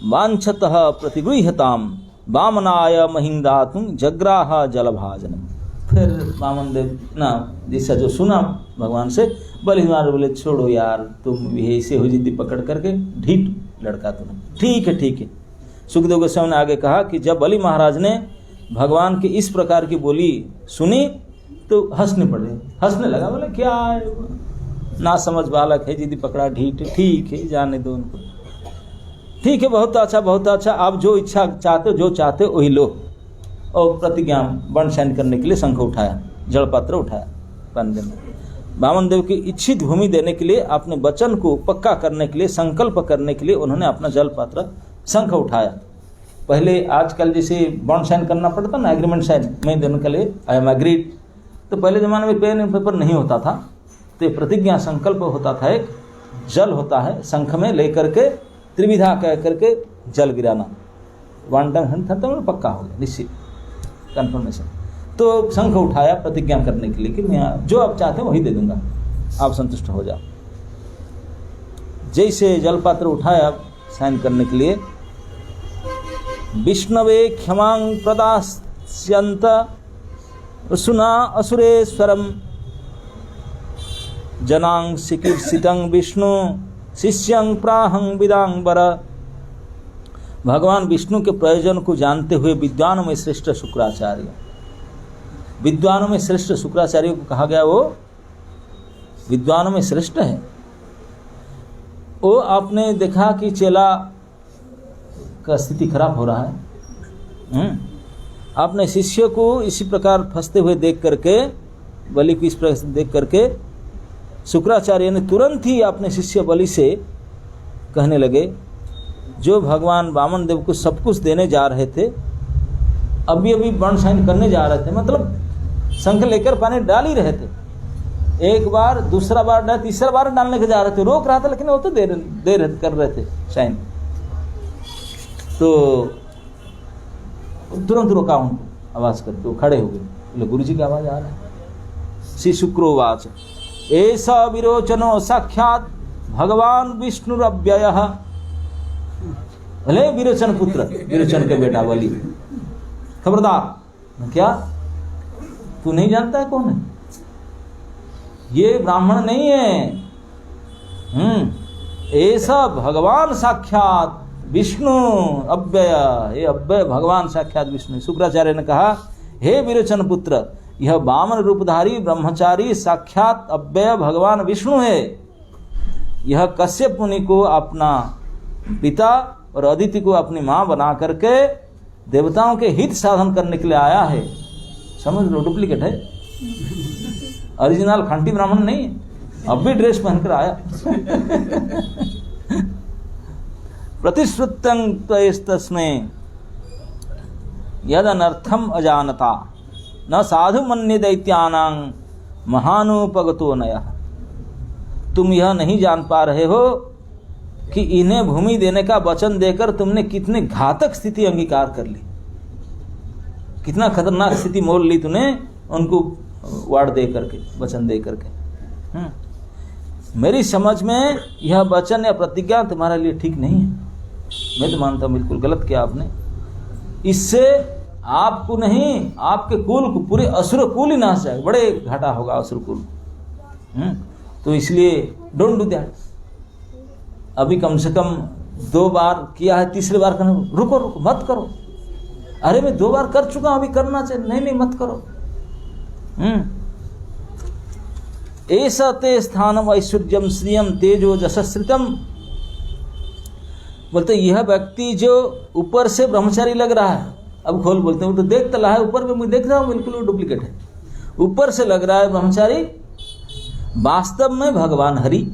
वांछतः प्रतिगृह्यताम वामनाय महिंदातुम जग्राह जलभाजनम। फिर वामन देव ना जिसका जो सुना भगवान से, बलि महाराज बोले छोड़ो यार, तुम ऐसे हो जिद्दी पकड़ करके, ढीठ लड़का तुम, ठीक है ठीक है। सुखदेव गोस्वामी ने आगे कहा कि जब बलि महाराज ने भगवान की इस प्रकार की बोली सुनी तो हंसने लगा। बोले क्या ना समझ बालक है, जिद्दी पकड़ा, ढीठ, ठीक है जाने दो उनको, ठीक है बहुत अच्छा, आप जो इच्छा चाहते हो, जो चाहते हो वही लो। और प्रतिज्ञा वर्ण शयन करने के लिए शंख उठाया, जलपात्र उठाया। वामन देव की इच्छित भूमि देने के लिए, अपने वचन को पक्का करने के लिए, संकल्प करने के लिए उन्होंने अपना जलपात्र शंख उठाया। पहले आजकल जैसे वर्ण साइन करना पड़ता ना, एग्रीमेंट साइन, मैं देने के लिए आई एम एग्रीड, तो पहले ज़माने में पेन एंड पेपर नहीं होता था, तो प्रतिज्ञा संकल्प होता था, एक जल होता है शंख में लेकर के त्रिविधा कह करके जल गिराना, वन टाइम तो पक्का हो गया, निश्चित कन्फर्मेशन। तो शंख उठाया प्रतिज्ञा करने के लिए कि मैं जो आप चाहते हैं वही दे दूंगा, आप संतुष्ट हो जाओ। जैसे जलपात्र उठाया साइन करने के लिए, विष्णवे क्षमां प्रदास्यन्त सुना असुरेश्वरम जनांग चिकीर्षितं विष्णु शिष्यं प्राहं विदांबर। भगवान विष्णु के प्रयोजन को जानते हुए विद्वानों में श्रेष्ठ शुक्राचार्य, विद्वानों में श्रेष्ठ शुक्राचार्य को कहा गया, वो विद्वानों में श्रेष्ठ है। वो आपने देखा कि चेला का स्थिति खराब हो रहा है, आपने शिष्य को इसी प्रकार फंसते हुए देख करके, बलि को इस प्रकार देख करके, शुक्राचार्य ने तुरंत ही अपने शिष्य बलि से कहने लगे, जो भगवान वामन देव को सब कुछ देने जा रहे थे, अभी अभी वर्ण साइन करने जा रहे थे, मतलब शंख लेकर पानी डाल ही रहे थे, एक बार दूसरा बार डाल, तीसरा बार डालने के जा रहे थे, रोक रहा था लेकिन वो तो दे कर रहे थे साइन, तो तुरंत रोका उनको आवाज करके, वो खड़े हो गए, बोले गुरु जी की आवाज आ रहा है। श्री शुक्रोवाच ऐसा विरोचनो साक्षात भगवान विष्णुरव्ययः। भले विरोचन पुत्र, विरोचन के बेटा बलि, खबरदार, क्या तू नहीं जानता है कौन है? ये ब्राह्मण नहीं है, ऐसा भगवान साक्षात विष्णु अव्यय, हे अव्यय भगवान साक्षात विष्णु। शुक्राचार्य ने कहा, हे विरोचन पुत्र, यह वामन रूपधारी ब्रह्मचारी साक्षात अव्यय भगवान विष्णु है। यह कश्यप मुनि को अपना पिता और अदिति को अपनी मां बना करके देवताओं के हित साधन करने के लिए आया है। समझ लो, डुप्लीकेट है, ओरिजिनल खंटी ब्राह्मण नहीं है, अब भी ड्रेस पहनकर आया। प्रतिश्रुतं तस्मै यद अनर्थम अजानता न साधु मन्य दैत्यानां महानुपगतो नयः। तुम यह नहीं जान पा रहे हो कि इन्हें भूमि देने का वचन देकर तुमने कितने घातक स्थिति अंगीकार कर ली, कितना खतरनाक स्थिति मोल ली तूने उनको वार्ड दे करके, वचन दे करके। मेरी समझ में यह वचन या प्रतिज्ञा तुम्हारे लिए ठीक नहीं है। मैं तो मानता हूँ बिल्कुल गलत किया आपने। इससे आपको नहीं, आपके कुल को, पूरे असुर कुल ही नाश जाएगा, बड़े घाटा होगा असुर कुल। तो इसलिए डोंट डू दैट। अभी कम से कम 2 बार किया है, तीसरी बार करना, रुको रुको मत करो। अरे मैं 2 बार कर चुका हूं, अभी करना चाहिए, नहीं नहीं मत करो। ऐसा ते स्थानम ऐश्वर्यम श्रियम तेजो जशस्रितम। बोलते यह व्यक्ति जो ऊपर से ब्रह्मचारी लग रहा है, अब खोल बोलते हैं, वो तो देख तला है, ऊपर में मैं देख रहा हूं बिल्कुल वो डुप्लीकेट है, ऊपर से लग रहा है ब्रह्मचारी, वास्तव में भगवान हरि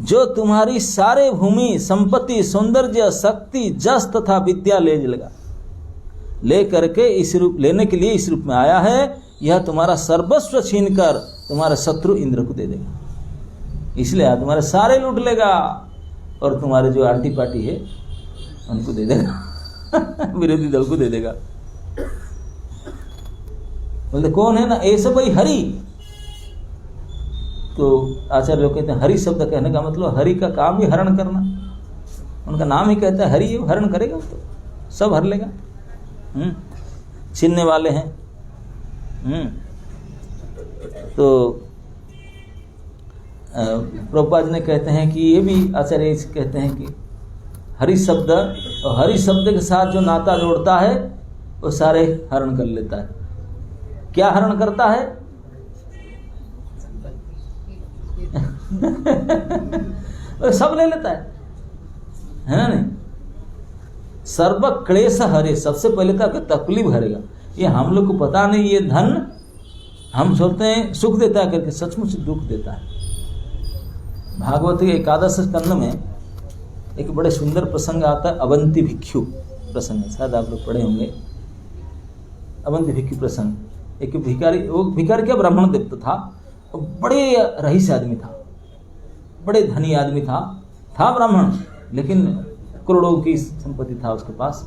जो तुम्हारी सारे भूमि, संपत्ति, सौंदर्य, शक्ति, जस तथा विद्या ले करके इस रूप लेने के लिए इस रूप में आया है। यह तुम्हारा सर्वस्व छीनकर तुम्हारे शत्रु इंद्र को दे देगा, इसलिए तुम्हारे सारे लूट लेगा और तुम्हारे जो आंटी पार्टी है उनको दे देगा विरोधी दल को दे देगा। बोलते कौन है ना, ऐसा भाई हरि। तो आचार्य लोग कहते हैं हरि शब्द कहने का मतलब हरि का काम ही हरण करना, उनका नाम ही कहता है हरि, हरण करेगा तो सब हर लेगा। छीनने वाले हैं। तो प्रभुपाद जी ने कहते हैं कि ये भी आचार्य कहते हैं कि हरि शब्द और हरि शब्द के साथ जो नाता जोड़ता है वो सारे हरण कर लेता है। क्या हरण करता है? सब ले लेता है ना नहीं? सर्व क्लेश हरे, सबसे पहले तो आपकी तकलीफ हरेगा। ये हम लोग को पता नहीं, ये धन हम सोचते हैं सुख देता है करके, सचमुच दुख देता है। भागवत के 11 स्कंद में एक बड़े सुंदर प्रसंग आता है, अवंती भिक्षु प्रसंग, शायद आप लोग पढ़े होंगे। अवंती भिक्षु प्रसंग, एक भिखारी, वो भिखारी क्या ब्राह्मण देवता था, बड़े रईस आदमी था, बड़े धनी आदमी था ब्राह्मण, लेकिन करोड़ों की संपत्ति था उसके पास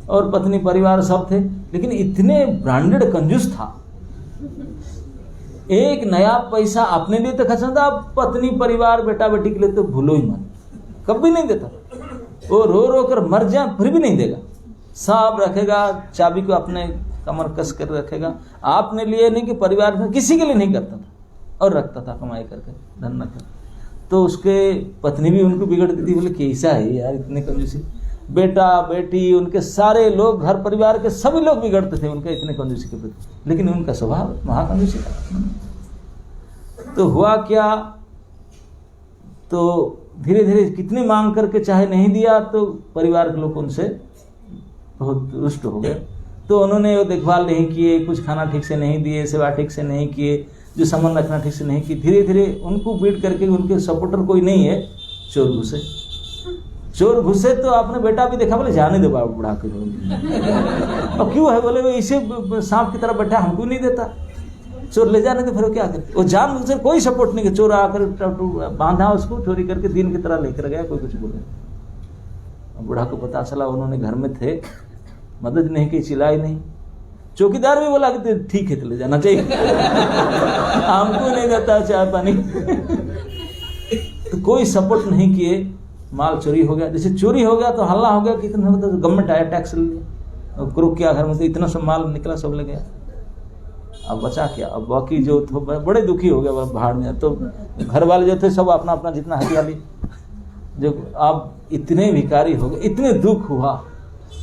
और पत्नी परिवार सब थे, लेकिन इतने ब्रांडेड कंजूस था, एक नया पैसा अपने लिए तो खर्चा था, पत्नी परिवार बेटा बेटी के लिए तो भूलो ही मत, कभी नहीं देता। वो रो रो कर मर जाए फिर भी नहीं देगा, सब रखेगा, चाबी को अपने कमर कस कर रखेगा, आपने लिए नहीं कि परिवार में किसी के लिए नहीं करता था और रखता था कमाई करके धन रखा। तो उसके पत्नी भी उनको बिगड़ती थी, बोले कैसा है यार इतने कंजूसी, बेटा बेटी उनके सारे लोग घर परिवार के सभी लोग बिगड़ते थे उनके इतने कंजूसी के प्रति, लेकिन उनका स्वभाव महाकंजूसी था। तो हुआ क्या, तो धीरे धीरे कितनी मांग करके चाहे नहीं दिया तो परिवार के लोग उनसे बहुत रुष्ट हो गए। तो उन्होंने वो देखभाल नहीं किए, कुछ खाना ठीक से नहीं दिए, सेवा ठीक से नहीं किए, जो सामान रखना ठीक से नहीं की, धीरे धीरे उनको बीट करके उनके सपोर्टर कोई नहीं है, चोर घुसे। चोर घुसे तो आपने बेटा भी देखा, बोले जाने दो बाबू बुढ़ा के और क्यों है, बोले वो इसे सांप की तरह बैठा हमको नहीं देता, चोर ले जाने दे, फिर क्या करे। वो जान से कोई सपोर्ट नहीं किया, चोर आकर बांधा उसको, चोरी करके दिन की तरह लेकर गया, कोई कुछ बोले। बुढ़ा को पता चला, उन्होंने घर में थे, मदद नहीं की, चिल्लाई नहीं, चौकीदार भी बोला कि ठीक है तो ले जाना चाहिए हमको नहीं देता चाय पानी तो कोई सपोर्ट नहीं किए, माल चोरी हो गया। जैसे चोरी हो गया तो हल्ला हो गया, कितना होता है, गवर्नमेंट आया, टैक्स ले लिया, क्रूक किया घर में, तो इतना सब माल निकला, सब ले गया। अब बचा क्या, अब बाकी जो थे बड़े दुखी हो गया भाड़ में। तो घर वाले जो थे सब अपना अपना जितना हथियार लिए, जो अब इतने भिखारी हो गए, इतने दुख हुआ,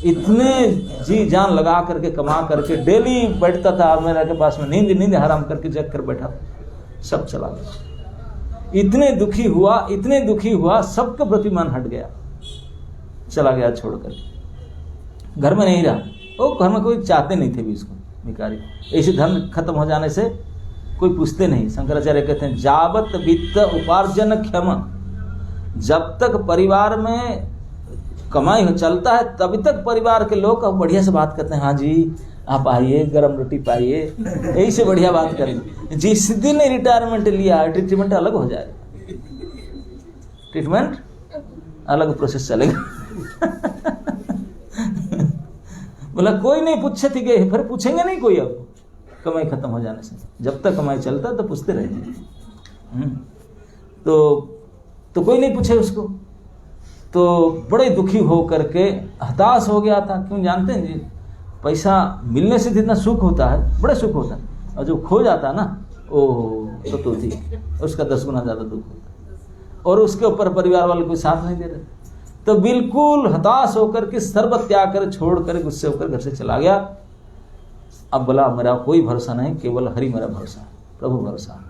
इतने जी जान लगा करके कमा करके डेली बैठता था मेरे के पास में, नींद हराम करके जग कर बैठा, सब चला गया। इतने दुखी हुआ सबका प्रतिमान हट गया, चला गया छोड़ करके, घर में नहीं रहा। वो घर में कोई चाहते नहीं थे भी इसको, भिखारी। ऐसे धन खत्म हो जाने से कोई पूछते नहीं। शंकराचार्य कहते हैं जावत वित्त उपार्जन क्षम, जब तक परिवार में कमाई हो चलता है तभी तक परिवार के लोग अब बढ़िया से बात करते हैं, हाँ जी आप आइए गरम रोटी पाइए, यही से बढ़िया बात करेंगे। जिस दिन रिटायरमेंट लिया ट्रीटमेंट अलग हो जाएगा, ट्रीटमेंट अलग प्रोसेस चलेगा। बोला कोई नहीं पूछे थी गए, फिर पूछेंगे नहीं कोई अब कमाई खत्म हो जाने से, जब तक कमाई चलता तो पूछते रहेंगे। तो कोई नहीं पूछे उसको, तो बड़े दुखी हो करके हताश हो गया था। क्यों जानते हैं जी, पैसा मिलने से जितना सुख होता है, बड़े सुख होता है, और जो खो जाता है ना तो थी उसका 10 गुना ज़्यादा दुख होता है। और उसके ऊपर परिवार वाले कोई साथ नहीं दे रहे, तो बिल्कुल हताश होकर के सर्व त्याग कर छोड़ कर गुस्से होकर घर से चला गया। अब बोला मेरा कोई भरोसा नहीं, केवल हरि मेरा भरोसा है, प्रभु भरोसा।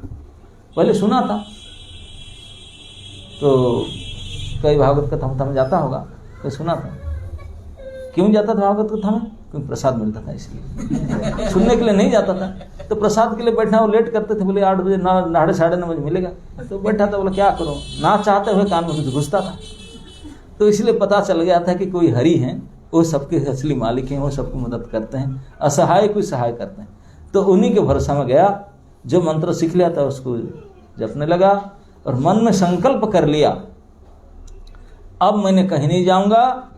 पहले सुना था तो कई भागवत कथा में जाता होगा, कोई सुना था। क्यों जाता था भागवत कथा में? क्योंकि प्रसाद मिलता था, इसलिए सुनने के लिए नहीं जाता था। तो प्रसाद के लिए बैठना, वो लेट करते थे, बोले 8 बजे 9:30 बजे मिलेगा, तो बैठा था, बोला क्या करूं, ना चाहते हुए कान में कुछ घुसता था। तो इसलिए पता चल गया था कि कोई हरि हैं, वो सबके असली मालिक हैं, वो सबकी मदद करते हैं, असहाय कोई सहाय करते हैं। तो उन्हीं के भरोसा में गया, जो मंत्र सीख लिया था उसको जपने लगा और मन में संकल्प कर लिया, अब मैंने कहीं नहीं जाऊंगा,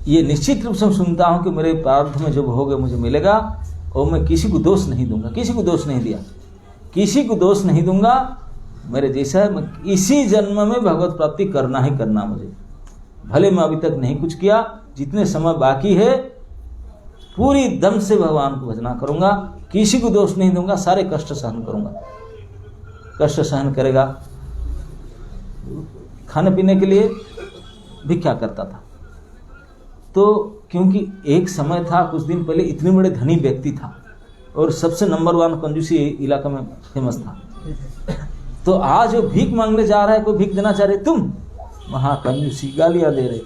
ये निश्चित रूप से सुनता हूं कि मेरे प्रारब्ध में जो भोग है मुझे मिलेगा, और मैं किसी को दोष नहीं दूंगा। किसी को दोष नहीं दिया, किसी को दोष नहीं दूंगा, मेरे जैसा है, मैं इसी जन्म में भगवत प्राप्ति करना ही करना मुझे। भले मैं अभी तक नहीं कुछ किया, जितने समय बाकी है पूरी दम से भगवान को भजना करूंगा, किसी को दोष नहीं दूंगा, सारे कष्ट सहन करूंगा। कष्ट सहन करेगा, खाने पीने के लिए भिक्षा करता था। तो क्योंकि एक समय था, कुछ दिन पहले इतने बड़े धनी व्यक्ति था और सबसे नंबर 1 कंजूसी इलाका में फेमस था। तो आज वो भीख मांगने जा रहा है, कोई भीख देना चाह रहे, तुम वहां कंजूसी, गालियां दे रहे,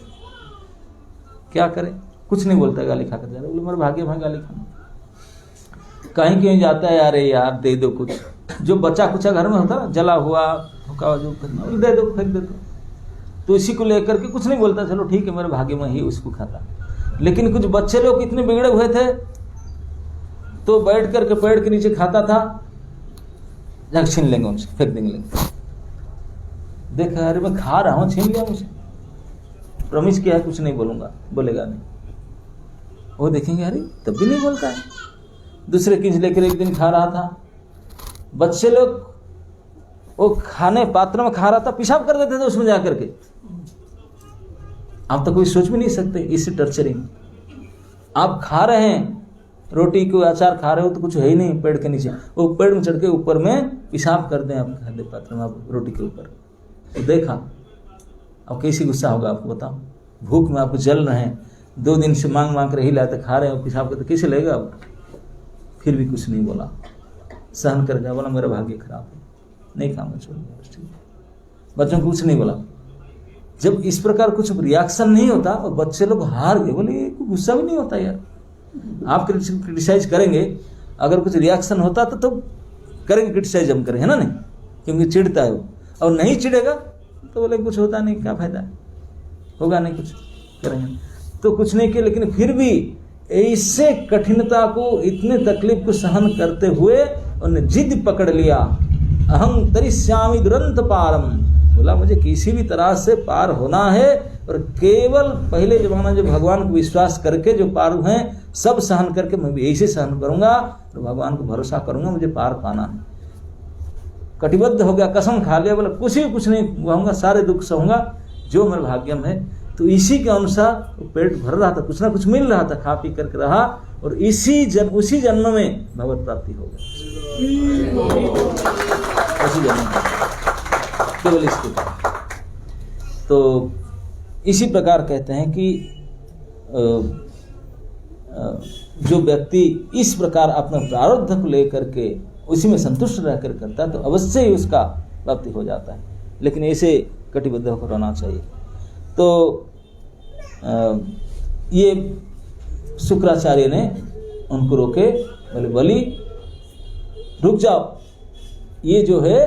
क्या करे, कुछ नहीं बोलता, गाली खाकर जा रहे। बोले मेरे भाग्य में गाली खाना, कहीं क्यों जाता है, अरे यार दे दो कुछ, जो बचा कुचा घर में होता, जला हुआ हुआ जो दे दो, फेंक दे दो। तो इसी को लेकर के कुछ नहीं बोलता, चलो ठीक है मेरे भाग्य में ही उसको खाता। लेकिन कुछ बच्चे लोग इतने बिगड़े हुए थे, तो बैठ करके पेड़ के नीचे खाता था, जाकर छीन लेंगे उनसे, फेंक देंगे। देखा, अरे मैं खा रहा हूं, छीन लिया मुझे, प्रॉमिस किया है कुछ नहीं बोलूंगा, बोलेगा नहीं। वो देखेंगे अरे तब भी नहीं बोलता है। दूसरे किंज लेकर एक दिन खा रहा था, बच्चे लोग वो खाने पात्र में खा रहा था, पेशाब कर देते थे उसमें जाकर के। आप तो कोई सोच भी नहीं सकते इससे टर्चरिंग। आप खा रहे हैं रोटी को अचार खा रहे हो तो कुछ है ही नहीं पेड़ के नीचे, वो पेड़ में चढ़ के ऊपर में पेशाब कर दें आपके खाद्य पात्र में, आप रोटी के ऊपर। तो देखा, अब कैसी गुस्सा होगा आपको बताओ। भूख में आपको जल रहे हैं, 2 दिन से मांग मांग कर ही लाते, खा रहे हो पेशाब करते, कैसे लगेगा आप? फिर भी कुछ नहीं बोला, सहन कर गया, बोला मेरा भाग्य खराब है, नहीं खाऊंगा, छोड़ दिया। बच्चों को कुछ नहीं बोला। जब इस प्रकार कुछ रिएक्शन नहीं होता और बच्चे लोग हार गए, बोले गुस्सा भी नहीं होता यार। आप क्रिटिसाइज करेंगे, अगर कुछ रिएक्शन होता तो करेंगे, क्रिटिसाइज हम करें, है ना, नहीं, क्योंकि चिढ़ता है वो। और नहीं चिढ़ेगा तो बोले कुछ होता नहीं, क्या फायदा है, होगा नहीं कुछ, करेंगे तो कुछ नहीं किया। लेकिन फिर भी ऐसे कठिनता को, इतने तकलीफ को सहन करते हुए उन्होंने जिद पकड़ लिया, अहं तरिष्यामि दुरंत पारम। बोला मुझे किसी भी तरह से पार होना है, और केवल पहले जमाना जो भगवान को विश्वास करके जो पार हुए सब सहन करके मैं भी ऐसे सहन करूंगा और भगवान को भरोसा करूंगा, मुझे पार पाना है। कटिबद्ध हो गया, कसम खा लिया, बोला कुछ नहीं कहूंगा, सारे दुख सहूंगा, जो मेरे भाग्य में है। तो इसी के अनुसार पेट भर रहा था, कुछ ना कुछ मिल रहा था, खा पी करके रहा, और उसी जन्म में भगवत प्राप्ति हो गई, उसी जन्म में, केवल इसके। तो इसी प्रकार कहते हैं कि जो व्यक्ति इस प्रकार अपने प्रारब्ध को लेकर के उसी में संतुष्ट रहकर करता है तो अवश्य ही उसका प्राप्ति हो जाता है। लेकिन ऐसे कटिबद्ध होकर रहना चाहिए। तो ये शुक्राचार्य ने उनको रोके, बोले बलि रुक जाओ, ये जो है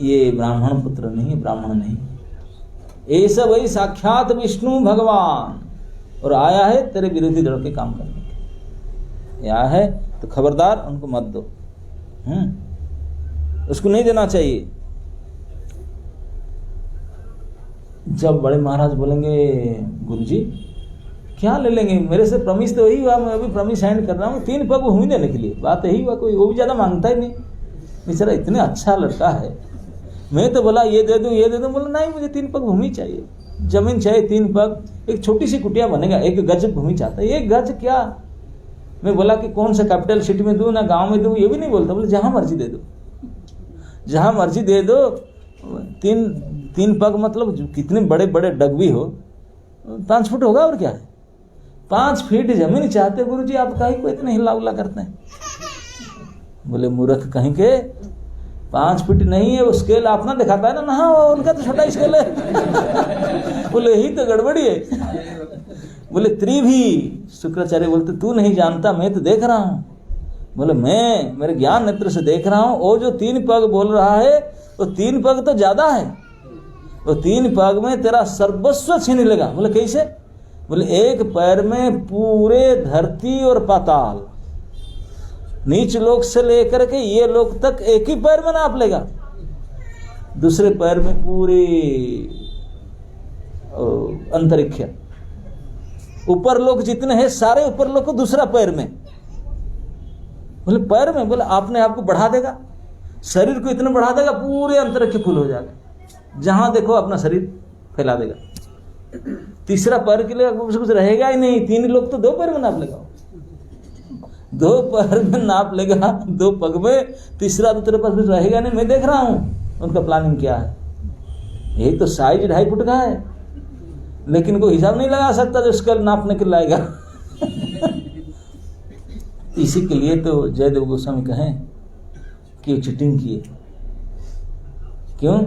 ये ब्राह्मण पुत्र नहीं, ब्राह्मण नहीं, ऐसा वही साक्षात विष्णु भगवान, और आया है तेरे विरोधी दल के काम करने के, आया है तो खबरदार उनको मत दो, उसको नहीं देना चाहिए। जब बड़े महाराज बोलेंगे गुरुजी क्या ले लेंगे, मेरे से प्रमिस तो वही हुआ, मैं अभी प्रमिस साइन कर रहा हूँ 3 पग भूमि देने के लिए, बात यही हुआ, कोई वो भी ज़्यादा मांगता ही नहीं, बेचारा इतने अच्छा लड़का है। मैं तो बोला ये दे दूँ ये दे दूँ, बोला नहीं मुझे 3 पग भूमि चाहिए, जमीन चाहिए 3 पग, एक छोटी सी कुटिया बनेगा, 1 गज भूमि चाहता है। 1 गज क्या, मैं बोला कि कौन सा कैपिटल सिटी में दूँ ना गाँव में दूँ, ये भी नहीं बोलता, बोले जहाँ मर्जी दे दो, जहाँ मर्जी दे दो। 3 पग मतलब कितने बड़े बड़े डगवी हो, 5 फुट होगा और क्या है, 5 फीट जमीन चाहते गुरुजी, आप काहे को इतने हिला उला करते हैं। बोले मूर्ख कहीं के, 5 फीट नहीं है वो स्केल अपना दिखाता है ना, हाँ उनका तो छोटा स्केल है। बोले यही तो गड़बड़ी है। बोले त्रिभी, शुक्राचार्य बोलते तू नहीं जानता, मैं तो देख रहा हूँ। बोले मैं मेरे ज्ञान नेत्र से देख रहा हूँ, वो जो 3 पग बोल रहा है वो 3 पग तो ज्यादा है, वो 3 पग में तेरा सर्वस्व छीन लेगा। बोले कैसे, बोले 1 पैर में पूरे धरती और पाताल, नीच लोक से लेकर के ये लोक तक एक ही पैर में नाप लेगा, दूसरे पैर में पूरी अंतरिक्ष, ऊपर लोक जितने हैं सारे ऊपर लोक को दूसरा पैर में। बोले पैर में, बोले आपने आपको बढ़ा देगा, शरीर को इतना बढ़ा देगा पूरे अंतरिक्ष फुल हो जाएगा, जहां देखो अपना शरीर फैला देगा। तीसरा पैर के लिए कुछ रहेगा ही नहीं, 3 लोग तो 2 पैर में नाप लेगा, 2 पैर में नाप लेगा, 2 पग में, तीसरा तो तेरे पास कुछ रहेगा नहीं। मैं देख रहा हूं उनका प्लानिंग क्या है, यही तो साइज 2.5 फुट का है, लेकिन कोई हिसाब नहीं लगा सकता जो स्केल नापने के लाएगा। इसी के लिए तो जयदेव गोस्वामी कहें कि चीटिंग किए, क्यों,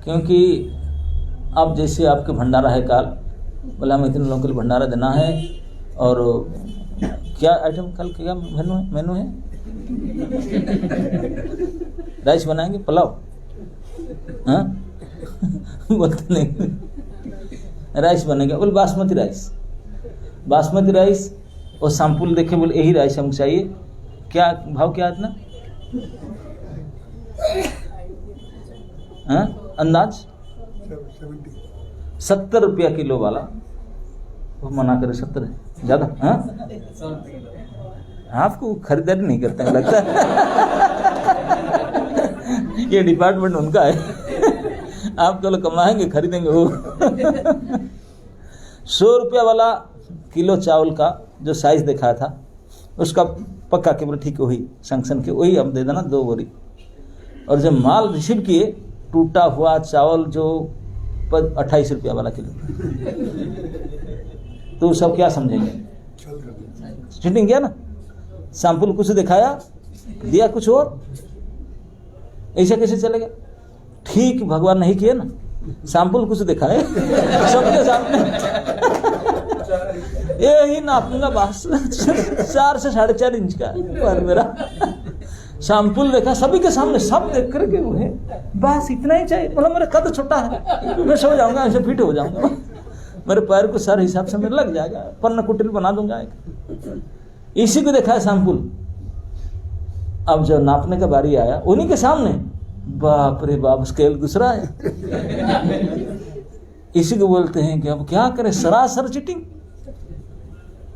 क्योंकि अब जैसे आपके भंडारा है काल, बोला हमें इतने लोगों के लिए भंडारा देना है, और क्या आइटम कल क्या मेनू है, राइस बनाएंगे, पुलाव, हाँ बोलते नहीं, राइस बनेगा, बोले बासमती राइस, बासमती राइस और सैंपल देखे, बोले यही राइस हमको चाहिए, क्या भाव क्या इतना, हाँ अंदाज 70 रुपया किलो वाला, वो मना करे 70 है ज्यादा, हाँ आपको खरीदारी नहीं करते हैं लगता है। ये डिपार्टमेंट उनका है, आप तो कमाएंगे खरीदेंगे वो। 100 रुपया वाला किलो चावल का जो साइज दिखाया था उसका पक्का के बोले ठीक है वही सैंक्शन के, वही अब दे देना 2 बोरी। और जब माल रिसीव किए टूटा हुआ चावल जो 28 रुपया वाला किलो, तो सब क्या समझेंगे, चीटिंग किया ना, सैंपल कुछ दिखाया दिया कुछ और, ऐसा कैसे चलेगा। ठीक भगवान नहीं किए ना, सैंपल कुछ दिखाए सबके सामने, यही नापूंगा बस 4 से 4.5 इंच का पर मेरा सैंपल देखा सभी के सामने, सब देख करके वो है बस इतना ही चाहिए। बोला मेरा कद छोटा है, मैं सो जाऊंगा, ऐसे फिट हो जाऊंगा, मेरे पैर को सर हिसाब से मेरे लग जाएगा, पन्ना कुटिल बना दूंगा एक। इसी को देखा है सैंपल। अब जब नापने का बारी आया उन्हीं के सामने, बाप रे बाप स्केल दूसरा है। इसी को बोलते हैं कि अब क्या करें, सरासर चीटिंग।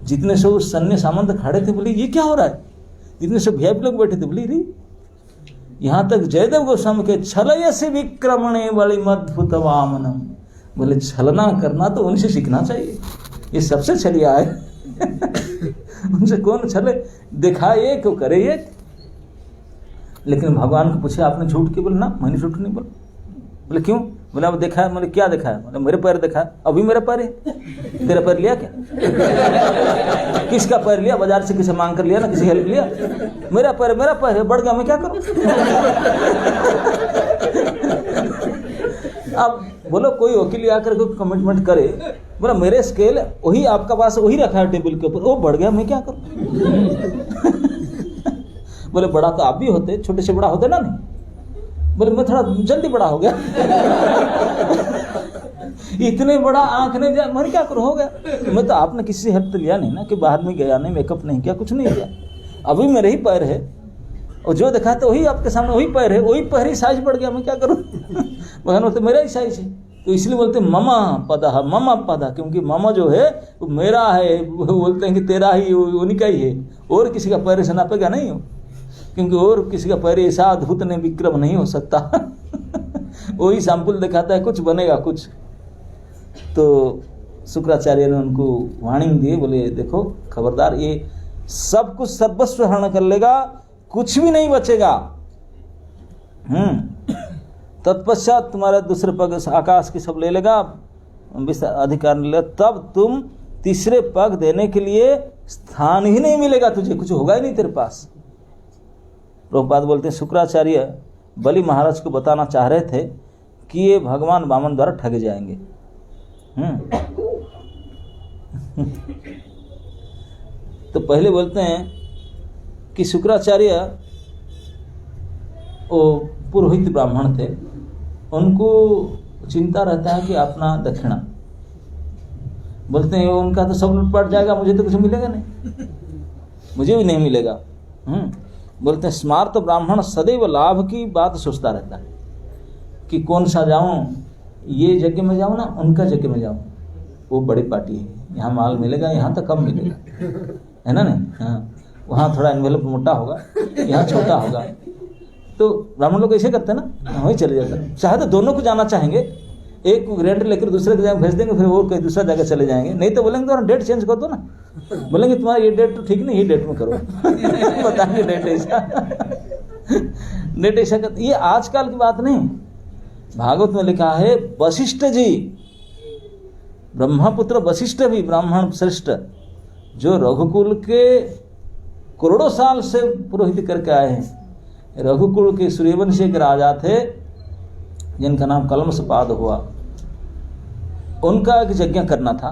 जितने से सन्य सामंत खड़े थे बोले ये क्या हो रहा है, जितने से वीआईपी लोग बैठे थे बोले री, यहाँ तक जयदेव गोस्वामी के छलय से विक्रमणे वाली मद्भुत वामनम, बोले छलना करना तो उनसे सीखना चाहिए, ये सबसे छलिया है। उनसे कौन छले, दिखाए क्यों करे ये। लेकिन भगवान को पूछे आपने झूठ क्यों, बोले ना मैंने झूठ नहीं बोला। बोले क्यों, बोले अब देखा है, मैंने क्या देखा है, बोले मेरे पैर देखा है, अभी मेरा पैर है, तेरा पैर लिया क्या, किसका पैर लिया, बाजार से किसे मांग कर लिया ना, किसी हेल्प लिया, मेरा पैर है, बढ़ गया मैं क्या करूं। अब बोलो कोई वकील आकर कोई कमिटमेंट करे, बोला मेरे स्केल वही आपका पास वही रखा है टेबल के ऊपर, वो बढ़ गया मैं क्या करूं। बोले बड़ा तो आप भी होते, छोटे से बड़ा होते ना नहीं, बोले मैं थोड़ा जल्दी बड़ा हो गया। इतने बड़ा आंख ने जा, मैं क्या करूँ, हो गया। मैं तो आपने किसी से हेल्प तो लिया नहीं ना, कि बाहर में गया नहीं, मेकअप नहीं किया, कुछ नहीं किया, अभी मेरे ही पैर है और जो देखा तो वही आपके सामने वही पैर है, वही पैर ही साइज बढ़ गया, मैं क्या करूँ। भगवान बोलते मेरा ही साइज है, तो इसलिए बोलते ममा पदा, क्योंकि ममा जो है वो मेरा है, वो बोलते हैं कि तेरा ही उन्हीं का ही है, और किसी का पैर से नापेगा नहीं हो, क्योंकि और किसी का पैर ऐसा अद्भुत ने विक्रम नहीं हो सकता। वही सैंपल दिखाता है, कुछ बनेगा कुछ। तो शुक्राचार्य ने उनको वार्निंग दिए, बोले देखो खबरदार, ये सब कुछ सर्वस्व हरण कर लेगा, कुछ भी नहीं बचेगा। तत्पश्चात तुम्हारा दूसरे पग आकाश की सब ले लेगा, अधिकार ले, तब तुम तीसरे पग देने के लिए स्थान ही नहीं मिलेगा, तुझे कुछ होगा ही नहीं तेरे पास। प्रभुपाद बोलते हैं शुक्राचार्य बलि महाराज को बताना चाह रहे थे कि ये भगवान वामन द्वारा ठगे जाएंगे। तो पहले बोलते हैं कि शुक्राचार्य वो पुरोहित ब्राह्मण थे, उनको चिंता रहता है कि अपना दक्षिणा, बोलते हैं उनका तो सब लुटपाट जाएगा, मुझे तो कुछ मिलेगा नहीं, मुझे भी नहीं मिलेगा। बोलते हैं स्मार्त ब्राह्मण सदैव लाभ की बात सोचता रहता है कि कौन सा जाऊं, ये जगह में जाऊं ना उनका जगह में जाऊं, वो बड़ी पार्टी है, यहाँ माल मिलेगा, यहाँ तो कम मिलेगा, है ना नहीं। हाँ, वहाँ थोड़ा एनवेलप मोटा होगा, यहाँ छोटा होगा। तो ब्राह्मण लोग ऐसे करते हैं ना, वहीं चले जाते हैं। चाहे तो दोनों को जाना चाहेंगे, एक को रेंट लेकर दूसरे की जगह भेज देंगे, फिर और कहीं दूसरा जगह चले जाएंगे। नहीं तो बोलेंगे तुम्हारा डेट चेंज कर दो ना, बोलेंगे तुम्हारा ये डेट तो ठीक नहीं, ये डेट में करो। बताएंगे डेट ऐसा, डेट ऐसा करते। ये आजकल की बात नहीं, भागवत में लिखा है वशिष्ठ जी, ब्रह्मपुत्र वशिष्ठ भी ब्राह्मण श्रेष्ठ, जो रघुकुल के करोड़ों साल से पुरोहित करके आए हैं। रघुकुल के सूर्यवंशी एक राजा थे जिनका नाम कलमसपाद हुआ, उनका एक यज्ञ करना था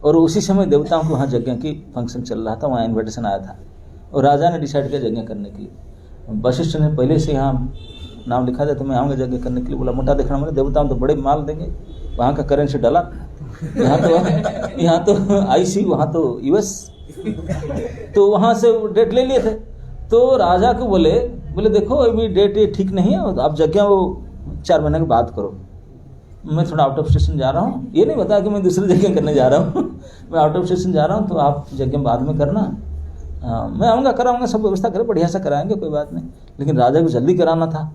और उसी समय देवताओं को वहाँ यज्ञ की फंक्शन चल रहा था, वहाँ इन्विटेशन आया था और राजा ने डिसाइड किया यज्ञ करने के लिए। वशिष्ठ ने पहले से यहाँ नाम लिखा था, तो मैं आऊँगा यज्ञ करने के लिए। बोला मोटा देखना, मैंने देवताओं तो बड़े माल देंगे, वहाँ का करेंसी डॉलर, यहाँ तो आईसी, वहाँ तो यूएस, तो वहाँ से डेट ले लिए थे। तो राजा को बोले देखो अभी डेट ये ठीक नहीं है, आप यज्ञ वो 4 महीने के बाद करो, मैं थोड़ा आउट ऑफ स्टेशन जा रहा हूँ। ये नहीं बताया कि मैं दूसरे जगह करने जा रहा हूँ, मैं आउट ऑफ स्टेशन जा रहा हूँ, तो आप यज्ञ बाद में करना, मैं आऊँगा कराऊँगा, सब व्यवस्था करें, बढ़िया से कराएंगे, कोई बात नहीं। लेकिन राजा को जल्दी कराना था,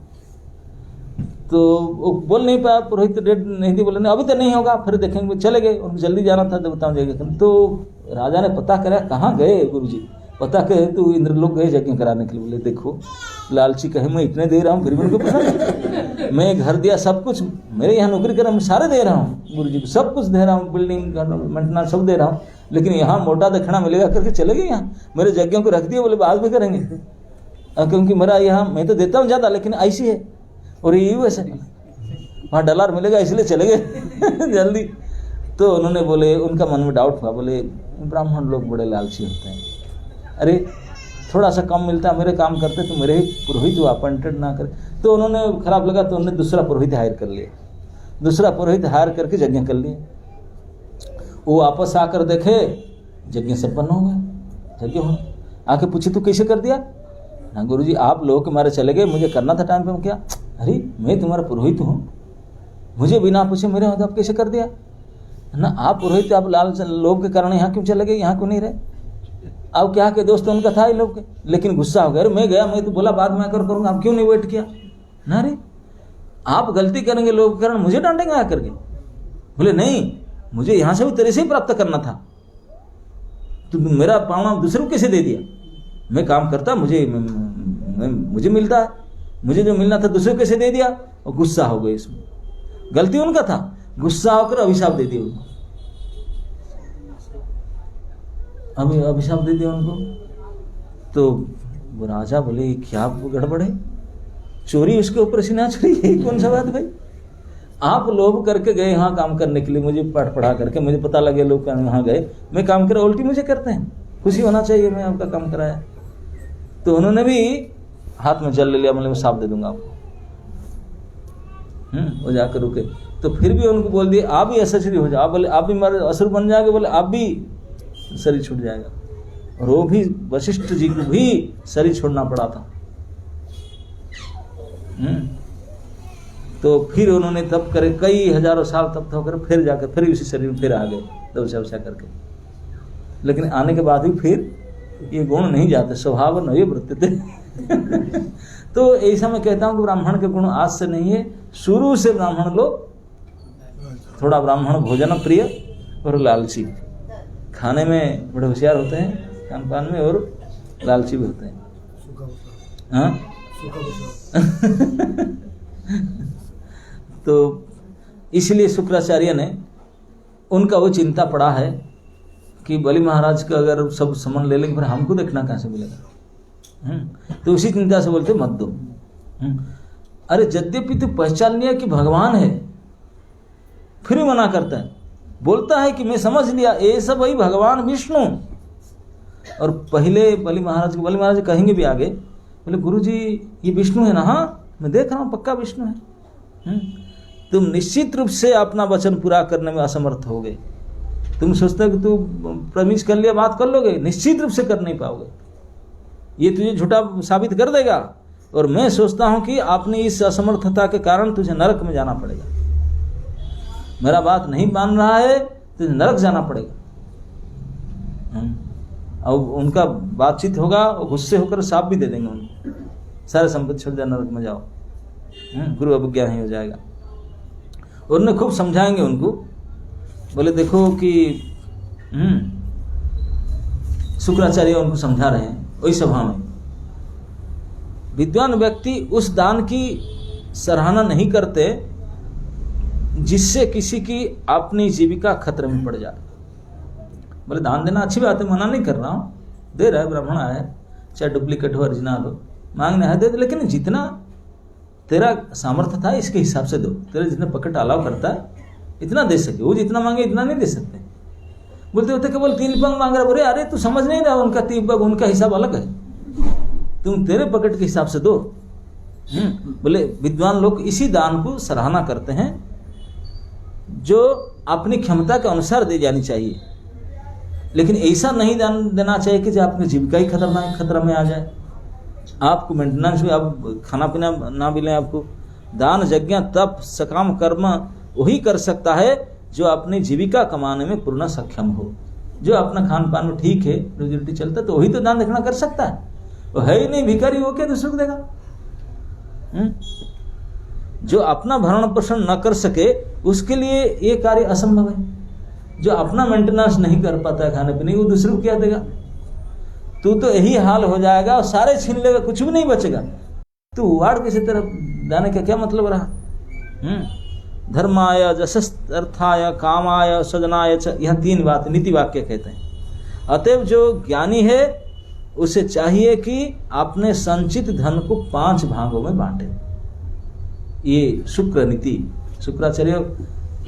तो वो बोल नहीं पाया, पुरोहित डेट नहीं दी, बोले नहीं अभी तो नहीं होगा, फिर देखेंगे। चले गए, उनको जल्दी जाना था देवताओं जगह। तो राजा ने पता करा, कहाँ गए गुरुजी, पता कहे तो इंद्रलोक गए यज्ञ कराने के लिए। बोले देखो लालची कहे मैं इतने दे रहा हूँ, फिर भी उनको पसंद, मैं घर दिया, सब कुछ मेरे यहाँ नौकरी कर रहा हूँ, सारे दे रहा हूँ गुरुजी को, सब कुछ दे रहा हूँ, बिल्डिंग मेंटेनेंस सब दे रहा हूँ, लेकिन यहाँ मोटा दक्षिणा मिलेगा करके चले गए। यहाँ मेरे यज्ञों को रख दिए, बोले बाद में करेंगे, क्योंकि मेरा यहाँ मैं तो देता हूँ ज़्यादा, लेकिन ऐसी है और ये वैसे वहाँ डॉलर मिलेगा, इसलिए चले गए जल्दी। तो उन्होंने बोले, उनका मन में डाउट हुआ, बोले ब्राह्मण लोग बड़े लालची होते हैं, अरे थोड़ा सा कम मिलता है, मेरे काम करते तो मेरे ही पुरोहित हुआ, अपॉइंटेड ना करे। तो उन्होंने खराब लगा, तो उन्होंने दूसरा पुरोहित हायर कर लिया, दूसरा पुरोहित हायर करके यज्ञ कर लिए। वो वापस आकर देखे यज्ञ संपन्न हो गया, यज्ञ हो। आके पूछे तू कैसे कर दिया? ना गुरुजी आप लोग के मारे चले गए, मुझे करना था टाइम पे। क्या? अरे मैं तुम्हारा पुरोहित हूँ, मुझे बिना पूछे मेरे हाथ आप कैसे कर दिया ना? आप पुरोहित, आप लाल लोग के कारण यहाँ क्यों चले गए, यहाँ क्यों नहीं रहे? अब क्या के दोस्त उनका था ये लोग के, लेकिन गुस्सा हो गया, अरे मैं गया, मैं तो बोला बाद में आकर करूँगा, आप क्यों नहीं वेट किया ना? अरे आप गलती करेंगे लोग के कारण, मुझे डांटेंगे आकर के? बोले नहीं, मुझे यहाँ से भी तेरे से ही प्राप्त करना था, तो मेरा पावना दूसरे को कैसे दे दिया? मैं काम करता, मुझे मिलता है, मुझे जो मिलना था दूसरे को कैसे दे दिया? और गुस्सा हो गए, इसमें गलती उनका था, गुस्सा होकर अभिशाप दे दिया उनको, अभिशाप दे दिया उनको। तो वो राजा बोले क्या गड़बड़ है, चोरी उसके ऊपर से ना चोरी, यही कौन सा बात भाई? आप लोग करके गए यहाँ काम करने के लिए, मुझे पढ़ा करके, मुझे पता लगे लोग यहाँ गए, मैं काम करा, उल्टी मुझे करते हैं, खुशी होना चाहिए मैं आपका काम कराया। तो उन्होंने भी हाथ में जल ले लिया, मतलब मैं साफ दे दूंगा आपको। वो जाकर रुके, तो फिर भी उनको बोल दिए आप भी असर हो जाओ, आप बोले आप भी मर असुर बन जाएंगे, बोले आप भी शरीर छूट जाएगा। और वो भी वशिष्ठ जी को भी शरीर छोड़ना पड़ा था। तो फिर उन्होंने तप करे, कई हजारों साल तप करे, फिर जाकर फिर उसी शरीर में फिर आ गए तपस्या करके। लेकिन आने के बाद भी फिर ये गुण नहीं जाते, स्वभाव नए वृत्ति थे। तो ऐसा मैं कहता हूँ कि ब्राह्मण के गुण आज से नहीं है, शुरू से ब्राह्मण लोग थोड़ा ब्राह्मण भोजन प्रिय और लालची, खाने में बड़े होशियार होते हैं, खान पान में, और लालची भी होते हैं। हाँ तो इसलिए शुक्राचार्य ने, उनका वो चिंता पड़ा है कि बलि महाराज का अगर सब समन ले लेंगे फिर हमको देखना कहाँ से मिलेगा। तो उसी चिंता से बोलते मत दो। अरे यद्यपि तो पहचान लिया कि भगवान है, फिर भी मना करता है, बोलता है कि मैं समझ लिया ये सब वही भगवान विष्णु। और पहले बलि महाराज कहेंगे भी आगे, बोले गुरुजी ये विष्णु है ना? हाँ मैं देख रहा हूँ पक्का विष्णु है। तुम निश्चित रूप से अपना वचन पूरा करने में असमर्थ हो गए। तुम सोचते हो कि तू प्रॉमिस कर लिया बात कर लोगे, निश्चित रूप से कर नहीं पाओगे, ये तुझे झूठा साबित कर देगा। और मैं सोचता हूं कि आपने इस असमर्थता के कारण तुझे नरक में जाना पड़ेगा। मेरा बात नहीं मान रहा है, तुझे नरक जाना पड़ेगा। अब उनका बातचीत होगा, गुस्से होकर साफ भी दे देंगे उनको, सारे संपत्ति छोड़ जाए, नरक में जाओ, गुरु अवज्ञा नहीं हो जाएगा। और उन्हें खूब समझाएंगे उनको, बोले देखो कि शुक्राचार्य उनको समझा रहे हैं वही सभा में, विद्वान व्यक्ति उस दान की सराहना नहीं करते जिससे किसी की अपनी जीविका खतरे में पड़ जाए। बोले दान देना अच्छी बात है, मना नहीं कर रहा हूँ, दे रहा है, ब्राह्मण आया है, चाहे डुप्लीकेट हो ओरिजिनल हो, मांगना है दे दे, लेकिन जितना तेरा सामर्थ्य था इसके हिसाब से दो। तेरे जितने पकड़ अलाव करता है इतना दे सके, वो जितना मांगे इतना नहीं दे सकते। बोलते होते केवल 3 पग मांग रहा, बोले अरे तू समझ नहीं रहा, उनका 3 पग उनका हिसाब अलग है, तुम तेरे पकड़ के हिसाब से दो। बोले विद्वान लोग इसी दान को सराहना करते हैं जो अपनी क्षमता के अनुसार दे जानी चाहिए, लेकिन ऐसा नहीं दान देना चाहिए कि जो आपकी जीविका ही खतरा में आ जाए, आपको मेंटेनेंस में, आप खाना पीना ना मिले आपको। दान यज्ञ तप सकाम कर्म वही कर सकता है जो अपनी जीविका कमाने में पूर्ण सक्षम हो, जो अपना खान पान में ठीक है, रोजी रोटी चलता, तो वही तो दान देखना कर सकता है। वो है ही नहीं, भिखारी हो क्या दूसरे को देगा? जो अपना भरण पोषण न कर सके उसके लिए ये कार्य असंभव है। जो अपना मेंटेनेंस नहीं कर पाता है खाने पीने, वो दूसरे को क्या देगा? तू तो यही हाल हो जाएगा और सारे छीन लेगा, कुछ भी नहीं बचेगा। तू वाड़ किसी तरफ जाने का क्या मतलब रहा? धर्माय जशस्थाय कामाय सजनाय, यह 3 बात नीति वाक्य कहते हैं। अतएव जो ज्ञानी है उसे चाहिए कि अपने संचित धन को 5 भागों में बांटे। ये शुक्र नीति, शुक्राचार्य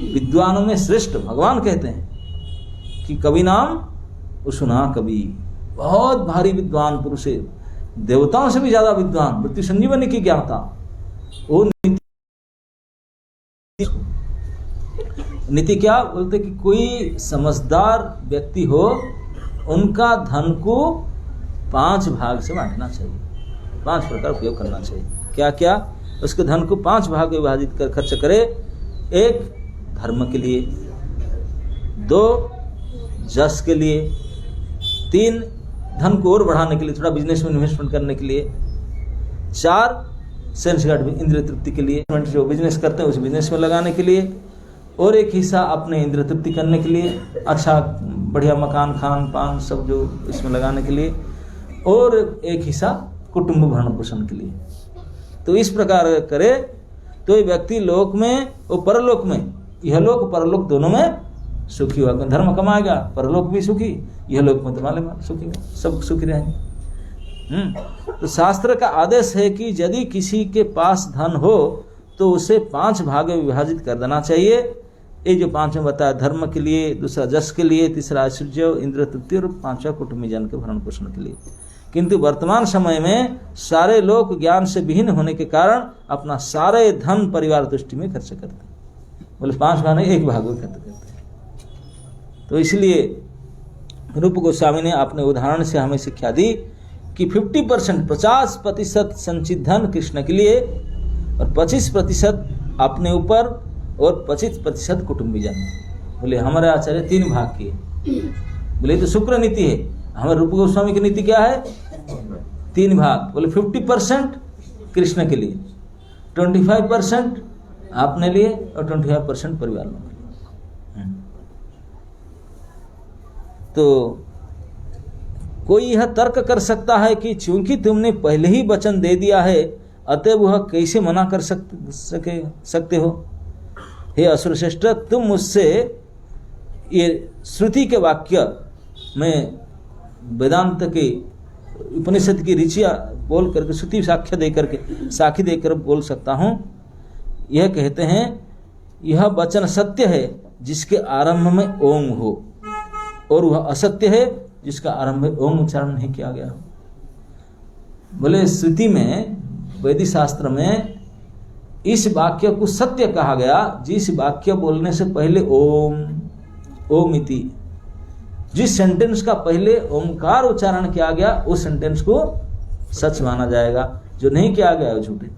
विद्वानों में श्रेष्ठ भगवान कहते हैं कि कवि नाम उसुना कवि, बहुत भारी विद्वान पुरुष है, देवताओं से भी ज्यादा विद्वान, मृत्यु संजीवनी की ज्ञाता। वो नीति क्या बोलते कि कोई समझदार व्यक्ति हो उनका धन को 5 भाग से बांटना चाहिए, 5 प्रकार उपयोग करना चाहिए। क्या क्या? उसके धन को 5 भाग में विभाजित कर खर्च करे। 1 धर्म के लिए, 2 जस के लिए, 3 धन को और बढ़ाने के लिए, थोड़ा बिजनेस में इन्वेस्टमेंट करने के लिए, 4 सेंस गार्ड इंद्रिय तृप्ति के लिए, जो बिजनेस करते हैं उस बिजनेस में लगाने के लिए, और 1 हिस्सा अपने इंद्रिय तृप्ति करने के लिए, अच्छा बढ़िया मकान खान पान सब जो इसमें लगाने के लिए, और 1 हिस्सा कुटुंब भरण पोषण के लिए। तो इस प्रकार करे तो ये व्यक्ति लोक में और परलोक में, यह लोक परलोक दोनों में सुखी होगा। धर्म कमाएगा, परलोक भी सुखी, यह लोक में तुम्हारे सुखी, सब सुखी रहेंगे। तो शास्त्र का आदेश है कि यदि किसी के पास धन हो तो उसे 5 भाग में विभाजित कर देना चाहिए। ये जो 5 में बताया, धर्म के लिए, दूसरा जस के लिए, तीसरा ऐश्वर्य इंद्र तृप्ति, और 5वां कुटुंबी जन के भरण पोषण के लिए। किंतु वर्तमान समय में सारे लोग ज्ञान से विहीन होने के कारण अपना सारे धन परिवार तुष्टि में खर्च करते हैं। बोले 5 भाग नहीं, 1 भाग वो कहते हैं। तो इसलिए रूप गोस्वामी ने अपने उदाहरण से हमें शिक्षा दी कि 50% 50% संचित धन कृष्ण के लिए और 25% अपने ऊपर और 25% कुटुंबीजन। बोले हमारे आचार्य 3 भाग किए। बोले तो शुक्र नीति है, हमारे रूप गोस्वामी की नीति क्या है? 3 भाग। बोले 50% कृष्ण के लिए, 25% अपने लिए और 25% परिवार वालों के लिए। तो कोई यह तर्क कर सकता है कि चूंकि तुमने पहले ही वचन दे दिया है अतः वह कैसे मना कर सकते हो? हे असुरश्रेष्ठ, तुम मुझसे ये श्रुति के वाक्य में वेदांत के उपनिषद की ऋचियाँ बोल करके श्रुति साखी देकर बोल सकता हूँ। यह कहते हैं यह वचन सत्य है जिसके आरंभ में ओम हो, और वह असत्य है जिसका आरंभ में ओम उच्चारण नहीं किया गया हो। बोले श्रुति में, वैदिक शास्त्र में इस वाक्य को सत्य कहा गया जिस वाक्य बोलने से पहले ओम इति, जिस सेंटेंस का पहले ओमकार उच्चारण किया गया उस सेंटेंस को सच माना जाएगा, जो नहीं किया गया वो झूठे।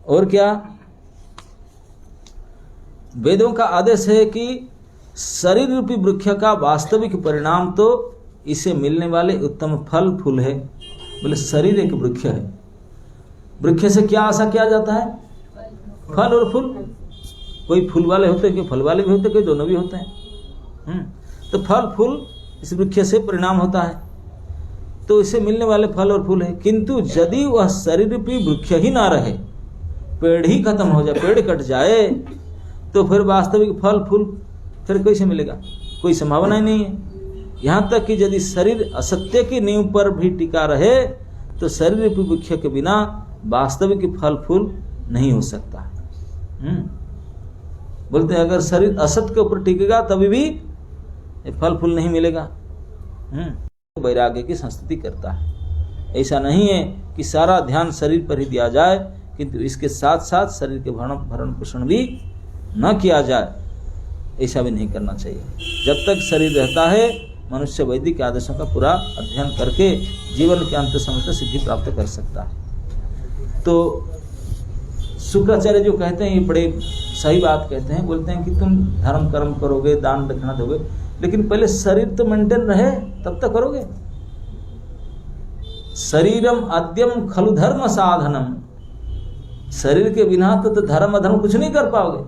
और क्या? वेदों का आदेश है कि शरीर रूपी वृक्ष का वास्तविक परिणाम तो इसे मिलने वाले उत्तम फल फूल है। बोले शरीर एक वृक्ष है, वृक्ष से क्या आशा किया जाता है? फल और फूल। कोई फूल वाले होते हैं, कोई फल वाले भी होते हैं, कोई दोनों भी होते हैं। तो फल फूल इस वृक्ष से परिणाम होता है, तो इसे मिलने वाले फल और फूल है। किंतु यदि वह शरीर रूपी वृक्ष ही ना रहे, पेड़ ही खत्म हो जाए, पेड़ कट जाए, तो फिर वास्तविक फल फूल फिर कैसे मिलेगा? कोई संभावना ही नहीं है। यहाँ तक कि यदि शरीर असत्य की नींव पर भी टिका रहे तो शरीर रूपी वृक्ष के बिना वास्तविक फल फूल नहीं हो सकता। बोलते हैं अगर शरीर असत्य के ऊपर टिकेगा तभी भी फल फूल नहीं मिलेगा। वैराग्य की संस्तुति करता है। ऐसा नहीं है कि सारा ध्यान शरीर पर ही दिया जाए, किंतु इसके साथ साथ शरीर के भरण पोषण भी न किया जाए, ऐसा भी नहीं करना चाहिए। जब तक शरीर रहता है मनुष्य वैदिक आदेशों का पूरा अध्ययन करके जीवन के अंत समय तक सिद्धि प्राप्त कर सकता है। तो शुक्राचार्य जो कहते हैं ये बड़े सही बात कहते हैं। बोलते हैं कि तुम धर्म कर्म करोगे, दान दक्षिणा दोगे, लेकिन पहले शरीर तो मेंटेन रहे तब तक करोगे। शरीरम आद्यम खलु धर्म साधनम, शरीर के बिना तो धर्म अधर्म कुछ नहीं कर पाओगे।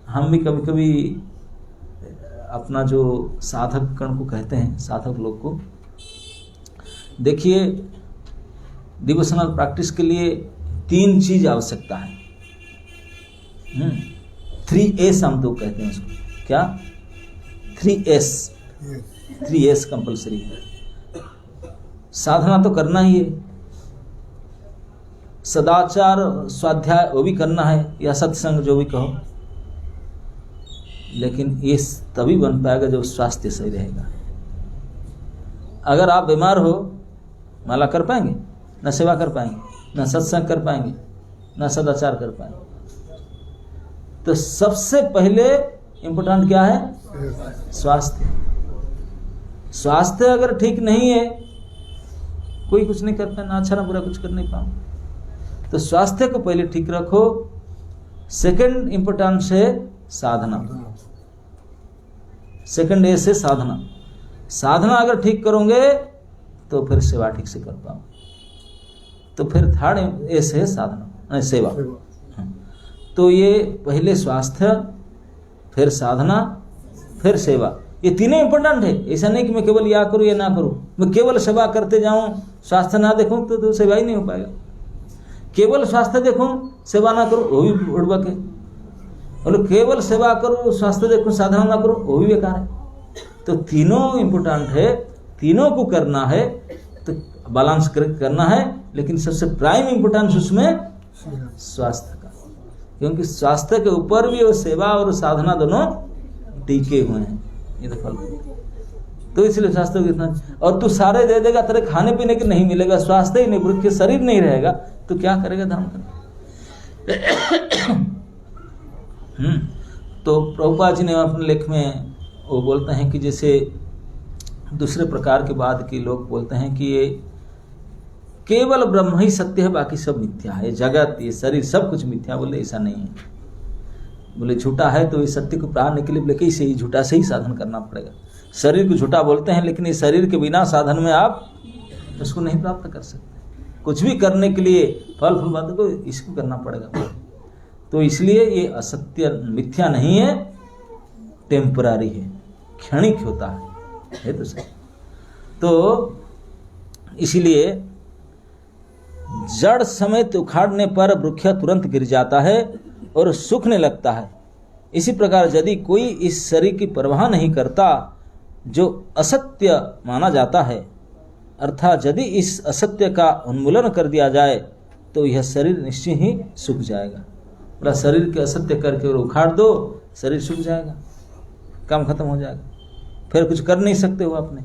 हम भी कभी कभी अपना जो साधक गण को कहते हैं, साधक लोग को, देखिए डिवोशनल प्रैक्टिस के लिए 3 चीज आवश्यकता है। 3S हम तो कहते हैं उसको। क्या? 3S कंपल्सरी है। साधना तो करना ही है, सदाचार स्वाध्याय वो भी करना है, या सत्संग जो भी कहो, लेकिन ये तभी बन पाएगा जब स्वास्थ्य सही रहेगा। अगर आप बीमार हो, माला कर पाएंगे? न सेवा कर पाएंगे, न सत्संग कर पाएंगे, न सदाचार कर पाएंगे। तो सबसे पहले इंपॉर्टेंट क्या है? स्वास्थ्य। स्वास्थ्य अगर ठीक नहीं है, कोई कुछ नहीं कर पाए, ना अच्छा ना बुरा कुछ कर नहीं पाओ। तो स्वास्थ्य को पहले ठीक रखो। सेकंड इंपॉर्टेंस है साधना। सेकंड ए से साधना। साधना अगर ठीक करोगे तो फिर सेवा ठीक से कर पाओ। तो फिर थर्ड ए से साधना, सेवा। तो ये पहले स्वास्थ्य, फिर साधना, फिर सेवा, ये तीनों इंपॉर्टेंट है। ऐसा नहीं कि मैं केवल या करूं या ना करूं। मैं केवल सेवा करते जाऊं, स्वास्थ्य ना देखूं तो सेवा ही नहीं हो पाएगा। केवल स्वास्थ्य देखूं, सेवा ना करूं, वो भी उड़बक है। और केवल सेवा करो, स्वास्थ्य देखो, साधना ना करो, वो भी बेकार है। तो तीनों इंपॉर्टेंट है, तीनों को करना है, तो बैलेंस करना है। लेकिन सबसे प्राइम इंपॉर्टेंस उसमें स्वास्थ्य का, क्योंकि स्वास्थ्य के ऊपर भी वो सेवा और साधना दोनों टिके हुए हैं। ये तो फल, तो इसलिए स्वास्थ्य कितना। और तू सारे दे देगा, तेरे खाने पीने के नहीं मिलेगा, स्वास्थ्य ही नहीं, शरीर नहीं रहेगा, तो क्या करेगा धर्म करना? तो प्रभुपाद जी ने अपने लेख में वो बोलते हैं कि जैसे दूसरे प्रकार के बाद के लोग बोलते हैं कि ये केवल ब्रह्म ही सत्य है, बाकी सब मिथ्या है, जगत, ये शरीर, सब कुछ मिथ्या। बोले ऐसा नहीं है। बोले झूठा है तो इस सत्य को पाने के लिए बोले कैसे ही झूठा से ही साधन करना पड़ेगा। शरीर को झूठा बोलते हैं, लेकिन इस शरीर के बिना साधन में आप उसको नहीं प्राप्त कर सकते। कुछ भी करने के लिए फल बात को इसको करना पड़ेगा। तो इसलिए ये असत्य मिथ्या नहीं है, टेम्पररी है, क्षणिक होता है तो सही। तो इसीलिए जड़ समेत उखाड़ने पर वृक्ष तुरंत गिर जाता है और सूखने लगता है। इसी प्रकार यदि कोई इस शरीर की परवाह नहीं करता जो असत्य माना जाता है, अर्थात यदि इस असत्य का उन्मूलन कर दिया जाए तो यह शरीर निश्चय ही सूख जाएगा। पूरा शरीर के असत्य करके और उखाड़ दो, शरीर सूख जाएगा, काम खत्म हो जाएगा, फिर कुछ कर नहीं सकते हो अपने।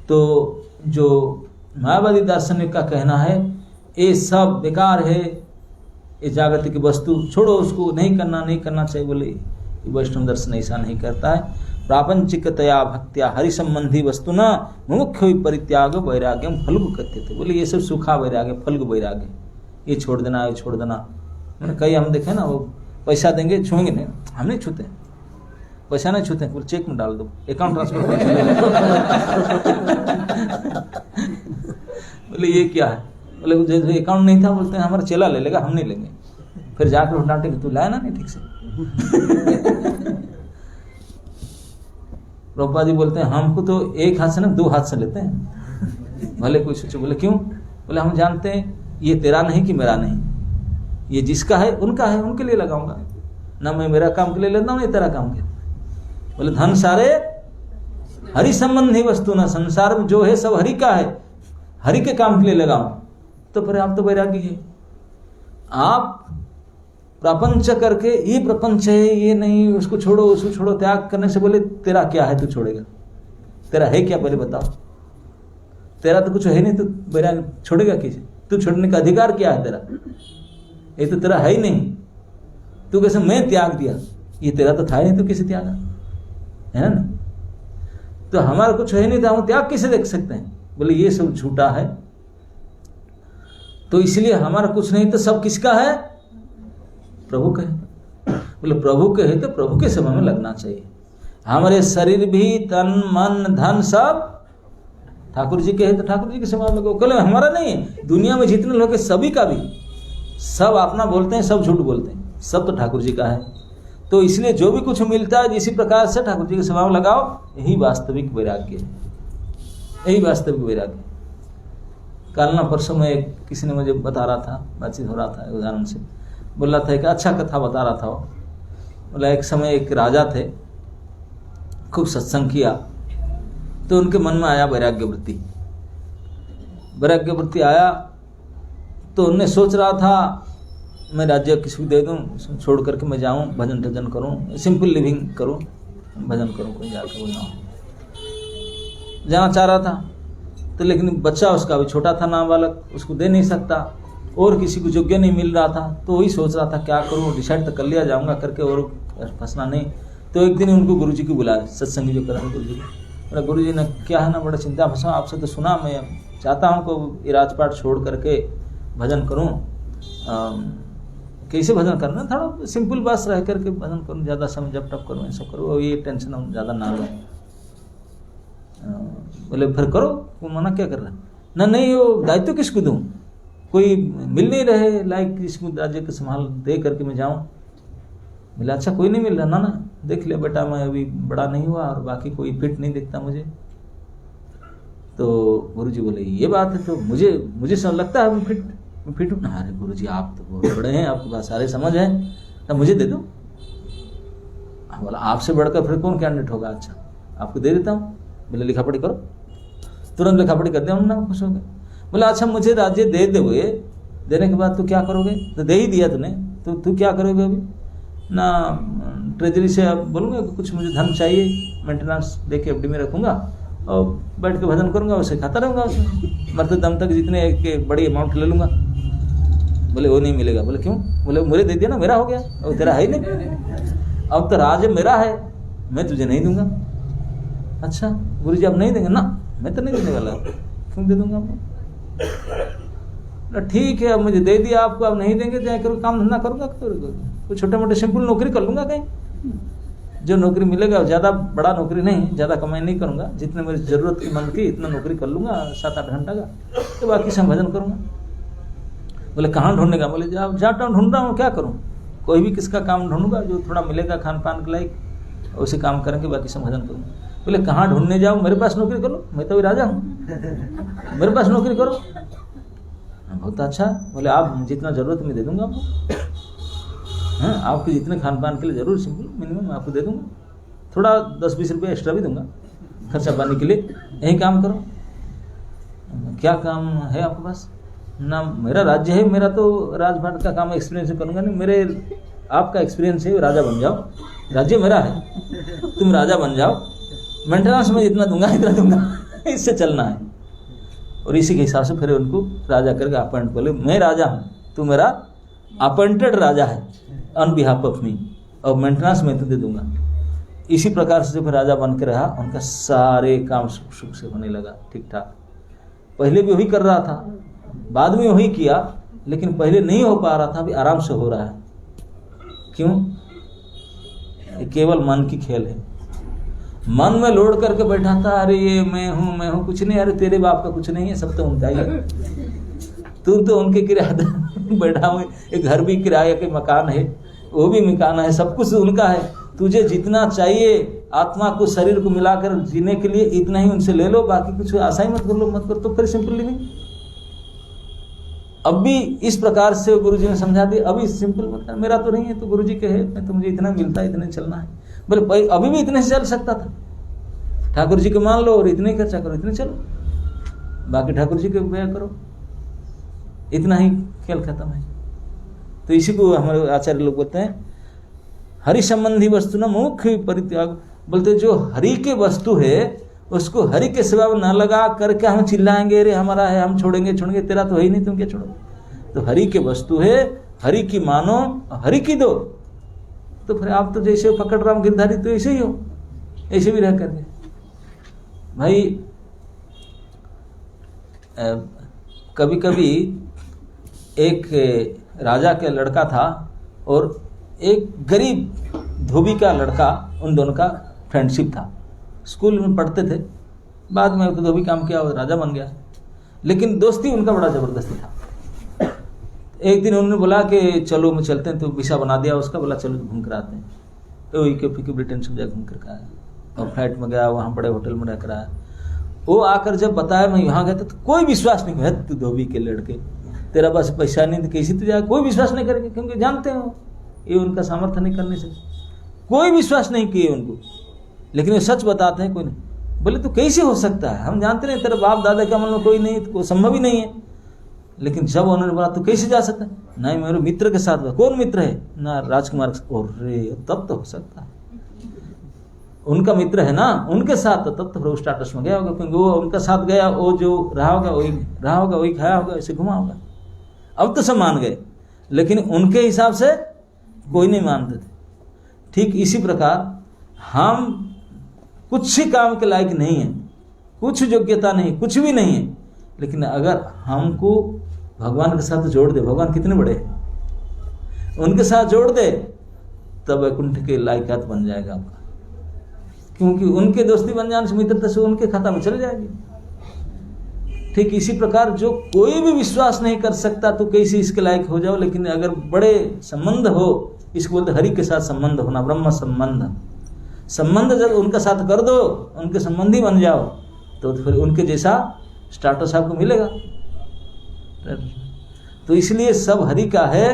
तो जो मायावादी दार्शनिक का कहना है ये सब बेकार है, ये जागतिक वस्तु छोड़ो, उसको नहीं करना चाहिए। बोले वैष्णव दर्शन ऐसा नहीं करता है। प्रापंचिकतया भक्त्या हरि संबंधी वस्तु न मुमुख्य परित्याग वैराग्यम फल्गु कहते थे। बोले ये सब सूखा वैराग्य, फल्गु वैराग्य, ये छोड़ देना, ये छोड़ देना। मैंने कई हम देखे ना, वो पैसा देंगे, छूएंगे नहीं, हम नहीं छूते, पैसा नहीं छूते, बोले चेक में डाल दो, अकाउंट ट्रांसफर। बोले ये क्या है? बोले जैसे अकाउंट नहीं था, बोलते हैं हमारा चेला ले लेगा, हम नहीं लेंगे। फिर जाकर डांटे कि तू लाया ना नहीं ठीक से। प्रभुपाद जी बोलते हैं हमको तो एक हाथ से ना 2 हाथ से लेते हैं। भले कोई सोचे, बोले क्यों? बोले हम जानते हैं ये तेरा नहीं कि मेरा नहीं, ये जिसका है उनका है, उनके लिए लगाऊंगा ना, मैं मेरा काम के लिए लेता हूँ, नहीं तेरा काम के। बोले धन सारे हरि संबंधी वस्तु ना, संसार में जो है सब हरि का है, हरि के काम के लिए लगाऊं। तो फिर आप तो वैरागी है। आप प्रपंच करके ये प्रपंच है, ये नहीं, उसको छोड़ो, उसको छोड़ो, त्याग करने से बोले तेरा क्या है, तू छोड़ेगा? तेरा है क्या पहले बताओ? तेरा तो कुछ है नहीं, तो वैराग छोड़ेगा कैसे? तू छोड़ने का अधिकार क्या है तेरा? ये तो तेरा है ही नहीं, तू कैसे मैं त्याग दिया? ये तेरा तो था ही नहीं, तू कैसे त्यागा? है ना? तो हमारा कुछ है नहीं था, हम त्याग कैसे देख सकते हैं? बोले ये सब झूठा है। तो इसलिए हमारा कुछ नहीं तो सब किसका है? प्रभु के है। बोले प्रभु के है तो प्रभु के सेवा में लगना चाहिए। हमारे शरीर भी, तन मन धन सब ठाकुर जी के है तो ठाकुर जी की सेवा में लगो। बोले हमारा नहीं है, दुनिया में जितने लोग हैं सभी का भी, सब अपना बोलते हैं, सब झूठ बोलते हैं, सब तो ठाकुर जी का है। तो इसलिए जो भी कुछ मिलता है इसी प्रकार से ठाकुर जी की सेवा में लगाओ, यही वास्तविक वैराग्य है, यही वास्तविक वैराग्य। कल ना परसों में किसी ने मुझे बता रहा था, बातचीत हो रहा था, उदाहरण से बोल रहा था, एक अच्छा कथा बता रहा था वो। बोला एक समय एक राजा थे, खूब सत्संग किया, तो उनके मन में आया वैराग्य वृत्ति। वैराग्य वृत्ति आया तो उन्हें सोच रहा था मैं राज्य किसी को दे दूं, छोड़ करके मैं जाऊं, भजन टजन करूं, सिंपल लिविंग करूं, भजन करूं, कोई जाकर बोलना हो, जाना चाह रहा था। तो लेकिन बच्चा उसका अभी छोटा था, नाबालक, उसको दे नहीं सकता, और किसी को योग्य नहीं मिल रहा था। तो वही सोच रहा था क्या करूं, डिसाइड तो कर लिया जाऊंगा करके, और फंसना नहीं। तो एक दिन उनको गुरुजी को बुलाया, सत्संग जो करा गुरुजी को। गुरुजी ने क्या है ना, बड़ा चिंता फंसा, आपसे तो सुना, मैं चाहता हूँ को ये राजपाट छोड़ करके भजन करूँ, कैसे भजन करना, थोड़ा सिंपल बस रह करके भजन करूँ, ज़्यादा समय जब टप करूँ, ऐसा करूँ, और ये टेंशन हम ज़्यादा ना लो। बोले फिर करो, वो मना क्या कर रहा है? ना नहीं, वो दायित्व किसको दूँ, कोई मिल नहीं रहे लाइक किसको राज्य के संभाल दे करके मैं जाऊँ। बोले अच्छा कोई नहीं मिल रहा ना, देख लिया बेटा, मैं अभी बड़ा नहीं हुआ और बाकी कोई फिट नहीं दिखता मुझे। तो गुरुजी बोले ये बात है, तो मुझे सब लगता है मैं फिट हूँ। अरे गुरुजी आप तो बहुत बड़े हैं, आपके पास सारे समझ है, तो मुझे दे दो। बोला आपसे बढ़कर फिर कौन कैंडिडेट होगा? अच्छा आपको दे देता हूँ। बोले लिखा पढ़ी करो, तुरंत लिखा पढ़ी कर दिया, हम ना खुश हो गए। बोला अच्छा मुझे राज्य दे दोगे, देने के बाद तू क्या करोगे? तो दे ही दिया तूने, तो तू क्या करोगे अभी? ना ट्रेजरी से अब बोलूँगा कि कुछ मुझे धन चाहिए, मेंटेनेंस दे के एफडी में रखूँगा और बैठ के भजन करूँगा, उसे खाता रहूँगा, उसमें मरते दम तक जितने एक बड़ी अमाउंट ले लूँगा। बोले वो नहीं मिलेगा। बोले क्यों? बोले मुझे दे दिया ना, मेरा हो गया, और तेरा है ही नहीं, अब तो राज्य मेरा है, मैं तुझे नहीं दूंगा। अच्छा गुरुजी आप नहीं देंगे ना? मैं तो नहीं देने वाला, क्यों दे दूंगा आपको? ठीक है अब मुझे दे दिया आपको, अब नहीं देंगे तो करो, काम धंधा करूँगा, कुछ छोटे मोटे सिंपल नौकरी कर लूँगा कहीं, जो नौकरी मिलेगा ज़्यादा बड़ा नौकरी नहीं, ज़्यादा कमाई नहीं करूँगा, जितने मेरी ज़रूरत की मन की इतना नौकरी कर लूँगा 7-8 घंटा का, तो बाकी से भजन करूँगा। बोले कहाँ ढूंढेगा? बोले जहाँ ढूंढ रहा हूँ, क्या करूँ, कोई भी किसका काम ढूंढूंगा जो थोड़ा मिलेगा खान पान के लायक, उसे काम करेंगे, बाकी से भजन करूँगा। बोले कहाँ ढूंढने जाऊँ, मेरे पास नौकरी करो, मैं तो भी राजा हूँ, मेरे पास नौकरी करो। बहुत अच्छा। बोले आप जितना ज़रूरत मैं दे दूँगा आपको, हाँ आपके जितने खान पान के लिए ज़रूर सिंपल मिनिमम आपको दे दूँगा, थोड़ा 10-20 रुपये एक्स्ट्रा भी दूँगा खर्चा पानी के लिए, यही काम करो। क्या काम है आपके पास? ना मेरा राज्य है, मेरा तो राजभाट का काम एक्सपीरियंस करूँगा नहीं, मेरे आपका एक्सपीरियंस है, राजा बन जाओ, राज्य मेरा है, तुम राजा बन जाओ, मेंटेनेंस में जितना दूंगा इतना दूंगा, इससे चलना है। और इसी के हिसाब से फिर उनको राजा करके अपॉइंट कर ले, मैं राजा हूँ, तू मेरा अपॉइंटेड राजा है ऑन बिहाफ ऑफ मी, और मेंटेनेंस मैं तो दे दूंगा। इसी प्रकार से फिर राजा बन के रहा, उनका सारे काम सुख से होने लगा ठीक ठाक। पहले भी वही कर रहा था, बाद में वही किया, लेकिन पहले नहीं हो पा रहा था, अभी आराम से हो रहा है। क्यों? ये केवल मन की खेल है। मन में लोड करके बैठा था, अरे ये मैं हूँ, कुछ नहीं, अरे तेरे बाप का कुछ नहीं है, सब तो उनका ही है, तू तो उनके किराएदार बैठा हुए, एक घर भी किराए के मकान है, वो भी मकान है, सब कुछ उनका है, तुझे जितना चाहिए आत्मा को शरीर को मिलाकर जीने के लिए इतना ही उनसे ले लो, बाकी कुछ आशा ही मत कर लो, मत कर, तो फिर सिंपल लिविंग। अब भी इस प्रकार से गुरुजी ने समझा दिया, अभी सिंपल मतलब मेरा तो नहीं है, तो गुरुजी के है, मैं तो मुझे इतना मिलता है, इतने चलना है। बोले अभी भी इतने से चल सकता था, ठाकुर जी को मान लो और इतने खर्चा करो, इतने चलो, बाकी ठाकुर जी के व्यय करो, इतना ही खेल खत्म है। तो इसी को हमारे आचार्य लोग बोलते हैं हरि संबंधी वस्तु न मुख्य परित्याग। बोलते जो हरि के वस्तु है उसको हरि के सिवा न लगा करके हम चिल्लाएंगे, अरे हमारा है, हम छोड़ेंगे, तेरा तो है ही नहीं, तुम क्या छोड़ो। तो हरि के वस्तु है, हरि की मानो, हरि की दो। तो फिर आप तो जैसे पकड़ राम गिरधारी तो ऐसे ही हो, ऐसे भी रह करके भाई। कभी कभी एक राजा का लड़का था और एक गरीब धोबी का लड़का, उन दोनों का फ्रेंडशिप था, स्कूल में पढ़ते थे, बाद में तो धोबी काम किया और राजा बन गया, लेकिन दोस्ती उनका बड़ा ज़बरदस्ती था। एक दिन उन्होंने बोला कि चलो मैं चलते हैं, तो वीसा बना दिया उसका, बोला चलो घूम कर आते हैं। तो के ब्रिटेन सब जगह घूम कर आया और फ्लाइट में गया, वहाँ बड़े होटल में रह कर आया। वो आकर जब बताया मैं यहाँ गया था, तो कोई विश्वास नहीं किया, तू धोबी के लड़के, तेरा पास पैसा नहीं तो कैसे तुझे, कोई विश्वास नहीं करेंगे, क्योंकि जानते हो ये उनका सामर्थ्य नहीं करने से कोई विश्वास नहीं किए उनको, लेकिन वो सच बताते हैं, कोई नहीं। बोले तो कैसे हो सकता है, हम जानते नहीं, तेरे बाप दादा के अमल में कोई नहीं, तो संभव ही नहीं है। लेकिन जब उन्होंने बोला तो कैसे जा सकता है, नहीं मेरे मित्र के साथ। कौन मित्र है? ना राजकुमार। अरे तब तो हो सकता है, उनका मित्र है ना, उनके साथ, तब तो स्टाटस में गया होगा, क्योंकि वो उनका साथ गया, वो जो रहा होगा वही खाया होगा, ऐसे घुमा होगा। अब तो सब मान गए, लेकिन उनके हिसाब से कोई नहीं मानते थे। ठीक इसी प्रकार हम कुछ ही काम के लायक नहीं है, कुछ योग्यता नहीं, कुछ भी नहीं है, लेकिन अगर हमको भगवान के साथ जोड़ दे, भगवान कितने बड़े हैं, उनके साथ जोड़ दे, तब वैकुंठ के लायकात बन जाएगा आपका, क्योंकि उनके दोस्ती बन जाने से, मित्रता से उनके खाता में चल जाएगी। ठीक इसी प्रकार जो कोई भी विश्वास नहीं कर सकता, तो कैसे इसके लायक हो जाओ। लेकिन अगर बड़े संबंध हो, इसको बोलते हरि के साथ संबंध होना, ब्रह्म संबंध जब उनका साथ कर दो, उनके संबंधी बन जाओ, तो फिर उनके जैसा स्टाटस आपको मिलेगा। तो इसलिए सब हरि का है,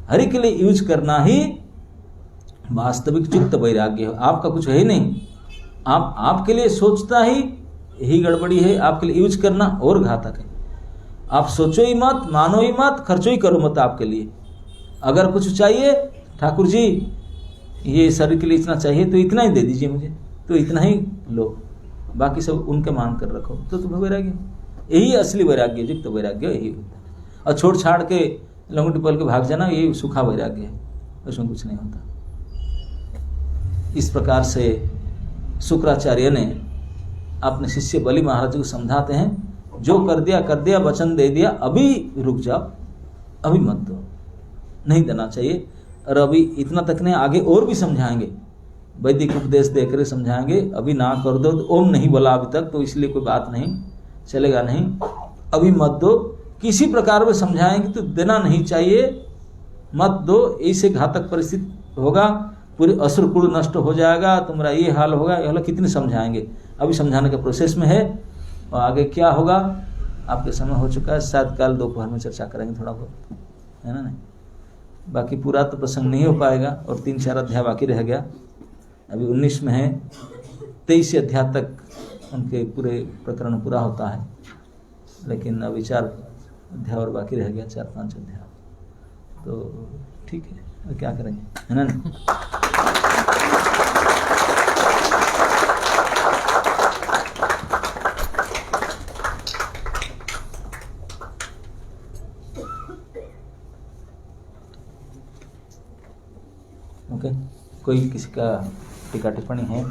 हरि के लिए यूज करना ही वास्तविक चित्त वैराग्य है। आपका कुछ है ही नहीं, आप आपके लिए सोचता ही गड़बड़ी है, आपके लिए यूज करना और घातक है। आप सोचो ही मत, मानो ही मत, खर्चो ही करो मत आपके लिए। अगर कुछ चाहिए, ठाकुर जी ये शरीर के लिए इतना चाहिए तो इतना ही दे दीजिए मुझे, तो इतना ही लो, बाकी सब उनके मान कर रखो, तो तुम्हें वैराग्य, यही असली वैराग्य, युक्त वैराग्य यही होता है। और छोड़ छाड़ के लंगोटी पहन के भाग जाना, ये सूखा वैराग्य है, उसमें कुछ नहीं होता। इस प्रकार से शुक्राचार्य ने अपने शिष्य बलि महाराज को समझाते हैं, जो कर दिया, वचन दे दिया, अभी रुक जाओ, अभी मत दो, नहीं देना चाहिए। और अभी इतना तक नहीं, आगे और भी समझाएंगे, वैदिक उपदेश देकर समझाएंगे, अभी ना कर दो, ओम नहीं बोला अभी तक, तो इसलिए कोई बात नहीं, चलेगा नहीं, अभी मत दो। किसी प्रकार में समझाएंगे तो देना नहीं चाहिए, मत दो, ऐसे घातक परिस्थिति होगा, पूरे असुर कुल नष्ट हो जाएगा, तुम्हारा ये हाल होगा, ये हाल, कितने समझाएंगे। अभी समझाने के प्रोसेस में है, और आगे क्या होगा आपके समय हो चुका है, शायद कल दोपहर में चर्चा करेंगे थोड़ा बहुत, है ना। नहीं, बाकी पूरा तो प्रसंग नहीं हो पाएगा, और 3-4 अध्याय बाकी रह गया। अभी 19 में है, 23 अध्याय तक उनके पूरे प्रकरण पूरा होता है, लेकिन अभी 4 अध्याय और बाकी रह गया, 4-5 अध्याय। तो ठीक है, क्या करेंगे, है ना। ओके, कोई किसी का टीका टिप्पणी है?